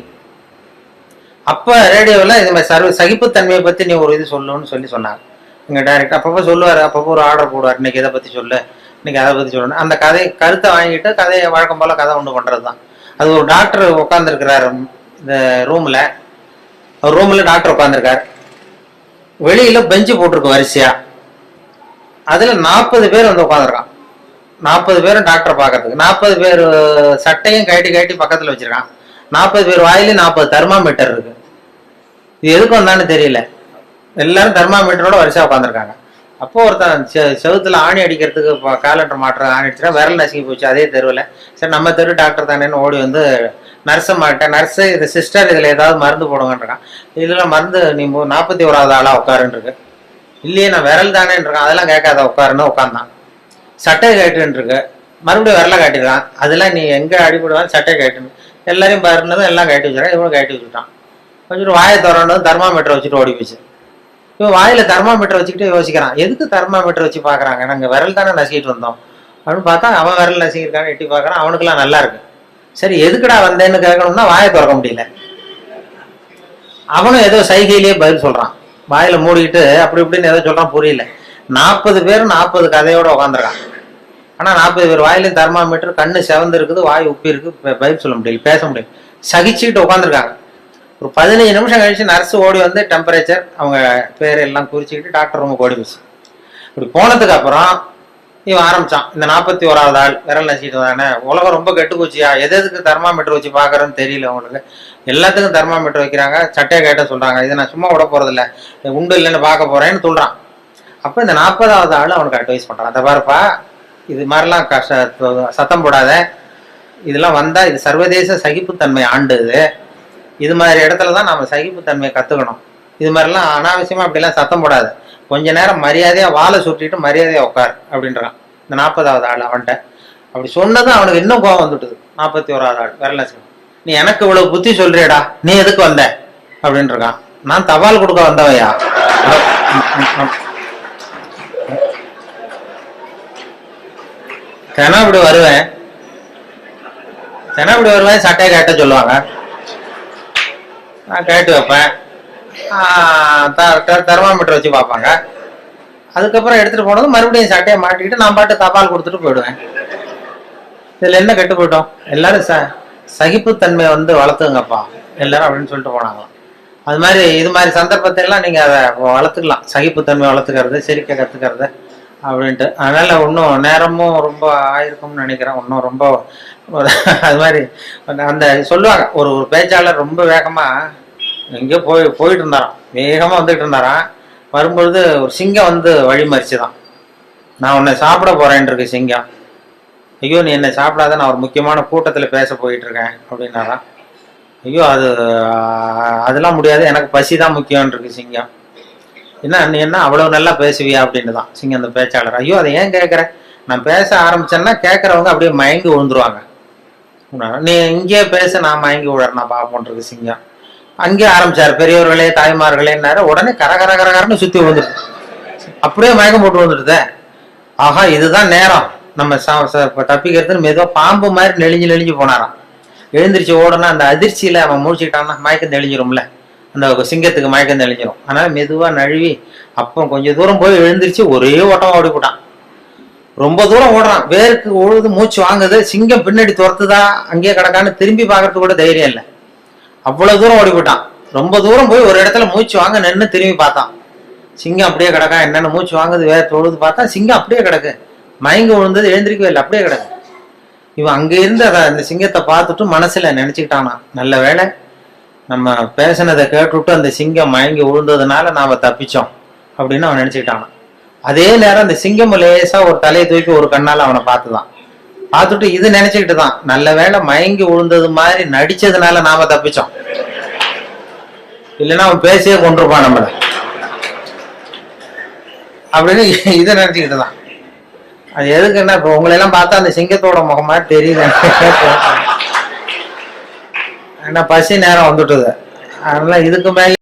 அப்ப ரேடியோவில் இது மாதிரி சகிப்புத்தன்மையை பத்தி நீ ஒரு இது சொல்லணும்னு சொல்லி சொன்னாங்க. இங்க டைரக்ட் அப்பப்போ சொல்லுவாரு, அப்பப்போ ஒரு ஆர்டர் போடுவார், இன்னைக்கு இதை பத்தி சொல்லு, இன்னைக்கு அதை பத்தி சொல்லணும். அந்த கருத்தை வாங்கிட்டு கதையை வழக்கம் போல கதை ஒன்று பண்றதுதான். அது ஒரு டாக்டர் உட்காந்துருக்கிறாரு இந்த ரூம்ல, அவர் ரூம்ல டாக்டர் உட்காந்துருக்காரு. வெளியில பெஞ்சு போட்டிருக்கு வரிசையா, அதுல 40 பேர் வந்து உட்காந்துருக்கான். 40 பேரும் டாக்டரை பார்க்கறதுக்கு. 40 பேர் சட்டையும் கட்டி பக்கத்துல வச்சிருக்கான். 40 பேர் வாயில 40 தெர்மாமீட்டர் இருக்கு. இது எதுக்கு வந்தான்னு தெரியல. எல்லாரும் தெர்மாமீட்டரோட வரிசையா உட்காந்துருக்காங்க. அப்போ ஒருத்தன் செவுத்துல ஆணி அடிக்கிறதுக்கு காலண்டர் மாட்டுற ஆணி அடிச்சுட்டா விரல் நசுங்கி போச்சு அதே தெருவில். சரி நம்ம தெரு டாக்டர் தானேன்னு ஓடி வந்து நர்ஸை மாட்டேன், நர்ஸு இது சிஸ்டர் இதில் ஏதாவது மருந்து போடுங்கன்றான். இதில் மருந்து நீ 41வது ஆளா உட்காருன்னு இருக்கு. இல்லையே நான் விரல் தானேன்னு இருக்கான். அதெல்லாம் கேட்காத உட்காருன்னு உட்காந்தான். சட்டை கேட்டுன்னு இருக்கு, மறுபடியும் விரலை காட்டிருக்கான். அதெல்லாம் நீ எங்கே அடிபடுவான்னு சட்டை கேட்டுன்னு எல்லாரையும் பாருனதும் எல்லாம் கட்டி வச்சுருக்கான். இவனும் கட்டி வச்சுட்டான். கொஞ்சம் வாயை திறந்ததும் தெர்மாமீட்டர் வச்சுட்டு ஓடி போச்சு. இவன் வாயில தெர்மாமீட்டர் வச்சுக்கிட்டு யோசிக்கிறான், எதுக்கு தெர்மாமீட்டர் வச்சு பாக்குறாங்க, நாங்க விரல் தானே நசுக்கிட்டு வந்தோம் அப்படின்னு பார்த்தா அவன் விரல் நசுக்கிருக்கான்னு எட்டி பாக்குறான். அவனுக்குலாம் நல்லா இருக்கு. சரி எதுக்குடா வந்தேன்னு கேட்கணும்னா வாயை திறக்க முடியல. அவனும் ஏதோ சைகையிலேயே பதில் சொல்றான், வாயில மூடிக்கிட்டு அப்படி இப்படின்னு ஏதோ சொல்றான், புரியல. 40 பேரும் 40 கதையோட உட்காந்துருக்கான். ஆனா 40 பேர் வாயிலையும் தெர்மாமீட்டர், கண்ணு செவந்து இருக்குது, வாய் உப்பி இருக்கு, பதில் சொல்ல முடியல, பேச முடியல, சகிச்சுக்கிட்டு உட்காந்துருக்காங்க. ஒரு 15 நிமிஷம் கழிச்சு நர்ஸ் ஓடி வந்து டெம்பரேச்சர் அவங்க பேர் எல்லாம் குறிச்சுக்கிட்டு டாக்டர் ரூமுக்கு ஓடி போச்சு. இப்படி போனதுக்கு அப்புறம் இவன் ஆரம்பிச்சான். இந்த 41வது ஆள் விரல் நசிக்கிட்டு தானே, உலகம் ரொம்ப கெட்டு போச்சியா, எதுக்கு தெர்மாமீட்டர் வச்சு பாக்குறேன்னு தெரியல உங்களுக்கு. எல்லாத்துக்கும் தெர்மாமீட்டர் வைக்கிறாங்க, சட்டையை கேட்ட சொல்றாங்க, இதை நான் சும்மா விட போறது இல்லை, உண்டு இல்லைன்னு பார்க்க போறேன்னு சொல்றான். அப்ப இந்த 40வது ஆள் அவனுக்கு அட்வைஸ் பண்றான், அந்த பாருப்பா இது மாதிரிலாம் சத்தம் போடாத, இதெல்லாம் வந்தா இது சர்வதேச சகிப்புத்தன்மை ஆண்டு, இது மாதிரி இடத்துலதான் நாம சகிப்புத்தன்மையை கத்துக்கணும். இது மாதிரிலாம் அனாவசியமா அப்படிலாம் சத்தம் போடாது, கொஞ்ச நேரம் மரியாதையா வாழை சுட்டிட்டு மரியாதையா உட்கார் அப்படின்றான் இந்த 40வது ஆள் அவன்கிட்ட. அப்படி சொன்னதும் அவனுக்கு இன்னும் கோபம் வந்துட்டுது. 41வது ஆள் விரல நீ எனக்கு இவ்வளவு புத்தி சொல்றியடா, நீ எதுக்கு வந்த அப்படின்னு இருக்கான். நான் தபால் கொடுக்க வந்தவையா, தினப்படி வருவேன் சட்டையை கேட்ட சொல்லுவாங்க, நான் கேட்டு வைப்பேன், தெர்மாமீட்டர் வச்சு பார்ப்பாங்க, அதுக்கப்புறம் எடுத்துட்டு போனது மறுபடியும் சட்டையை மாட்டிக்கிட்டு நான் பாட்டு தபால் கொடுத்துட்டு போயிடுவேன். இதுல என்ன கெட்டு போயிட்டோம், எல்லாரும் சகிப்புத்தன்மையை வளர்த்துங்கப்பா எல்லாரும் அப்படின்னு சொல்லிட்டு போனாங்களாம். அது மாதிரி இது மாதிரி சந்தர்ப்பத்தை எல்லாம் நீங்க அதை வளர்த்துக்கலாம், சகிப்புத்தன்மை வளர்த்துக்கிறது, சிரிக்க கத்துக்கிறது அப்படின்ட்டு. அதனால இன்னும் நேரமும் ரொம்ப ஆயிருக்கும்னு நினைக்கிறேன். இன்னும் ரொம்ப அது மாதிரி அந்த சொல்லுவாங்க, ஒரு பேச்சாளர் ரொம்ப வேகமா எங்கேயோ போயிட்டு இருந்தாராம், வேகமா வந்துட்டு இருந்தாராம். வரும்பொழுது ஒரு சிங்கம் வழி மறிச்சுதான், நான் உன்னை சாப்பிட போறேன் இருக்கு சிங்கம். ஐயோ நீ என்னை சாப்பிடாத, நான் ஒரு முக்கியமான கூட்டத்துல பேச போயிட்டு இருக்கேன் அப்படின்னாராம். ஐயோ அதெல்லாம் முடியாது, எனக்கு பசி தான் முக்கியம் இருக்கு சிங்கம். நீ என்ன அவ்வளவு நல்லா பேசுவியா அப்படின்னு தான் சிங்கம் அந்த பேச்சாளர். ஐயோ அதை ஏன் கேட்குற, நான் பேச ஆரம்பிச்சேன்னா கேட்கறவங்க அப்படியே மயங்கி விழுந்துருவாங்க, நீ இங்கேயே பேச, நான் மயங்கி விடுறேன் நான் பார்ப்போன்றது சிங்கம். அங்கே ஆரம்பிச்சாரு, பெரியவர்களே தாய்மார்களேன்னாரு, உடனே கரகரன்னு சுத்தி விழுந்துட்டு அப்படியே மயக்கம் போட்டு விழுந்துட்டுதே. ஆஹா இதுதான் நேரம் நம்ம தப்பிக்கிறதுன்னு மெதுவா பாம்பு மாதிரி நெளிஞ்சு போனாராம். எழுந்திரிச்சு ஓடனா அந்த அதிர்ச்சியில அவன் முடிச்சுக்கிட்டான்னா மயக்கம் தெளிஞ்சிரும்ல, அந்த சிங்கத்துக்கு மயக்கம் தெளிஞ்சிரும். அதனால மெதுவா நழுவி அப்போ கொஞ்சம் தூரம் போய் எழுந்திரிச்சு ஒரே ஓட்டமா ஓடி போட்டான். ரொம்ப தூரம் ஓடுறான், வேருக்கு உழுது மூச்சு வாங்குது, சிங்கம் பின்னாடி துரத்துதா அங்கேயே கிடக்கான்னு திரும்பி பாக்குறது கூட தைரியம் இல்லை, அவ்வளவு தூரம் ஓடி போயிட்டான். ரொம்ப தூரம் போய் ஒரு இடத்துல மூச்சு வாங்க நின்று திரும்பி பார்த்தான், சிங்கம் அப்படியே கிடக்கா, என்னென்ன மூச்சு வாங்குது வேற தொழுது பார்த்தா சிங்கம் அப்படியே கிடக்கு, மயங்க விழுந்தது எழுந்திரிக்கவே இல்லை, அப்படியே கிடக்கு. இவன் அங்க இருந்து அந்த சிங்கத்தை பார்த்துட்டு மனசுல நினைச்சுக்கிட்டானா, நல்ல வேளை நம்ம பேசினதை கேட்டுவிட்டு அந்த சிங்கம் மயங்கி விழுந்ததுனால நாம தப்பிச்சோம் அப்படின்னு அவன் நினைச்சுக்கிட்டானா. அதே நேரம் அந்த சிங்கம் லேசா ஒரு தலையை தூக்கி ஒரு கண்ணால அவனை பார்த்துதான், பார்த்துட்டு இது நினைச்சுக்கிட்டு தான், நல்ல வேளை மயங்கி விழுந்தது மாதிரி நடிச்சதுனால நாம தப்பிச்சோம், இல்லைன்னா அவன் பேசியே கொண்டிருப்பான் நம்மள அப்படின்னு இதை நினைச்சுக்கிட்டு தான். அது எதுக்குன்னா இப்போ உங்களை எல்லாம் பார்த்தா அந்த சிங்கத்தோட முகம் மாதிரி தெரியுது, ஏன்னா பசி நேரம் வந்துட்டுது, அதனால இதுக்கு மேலே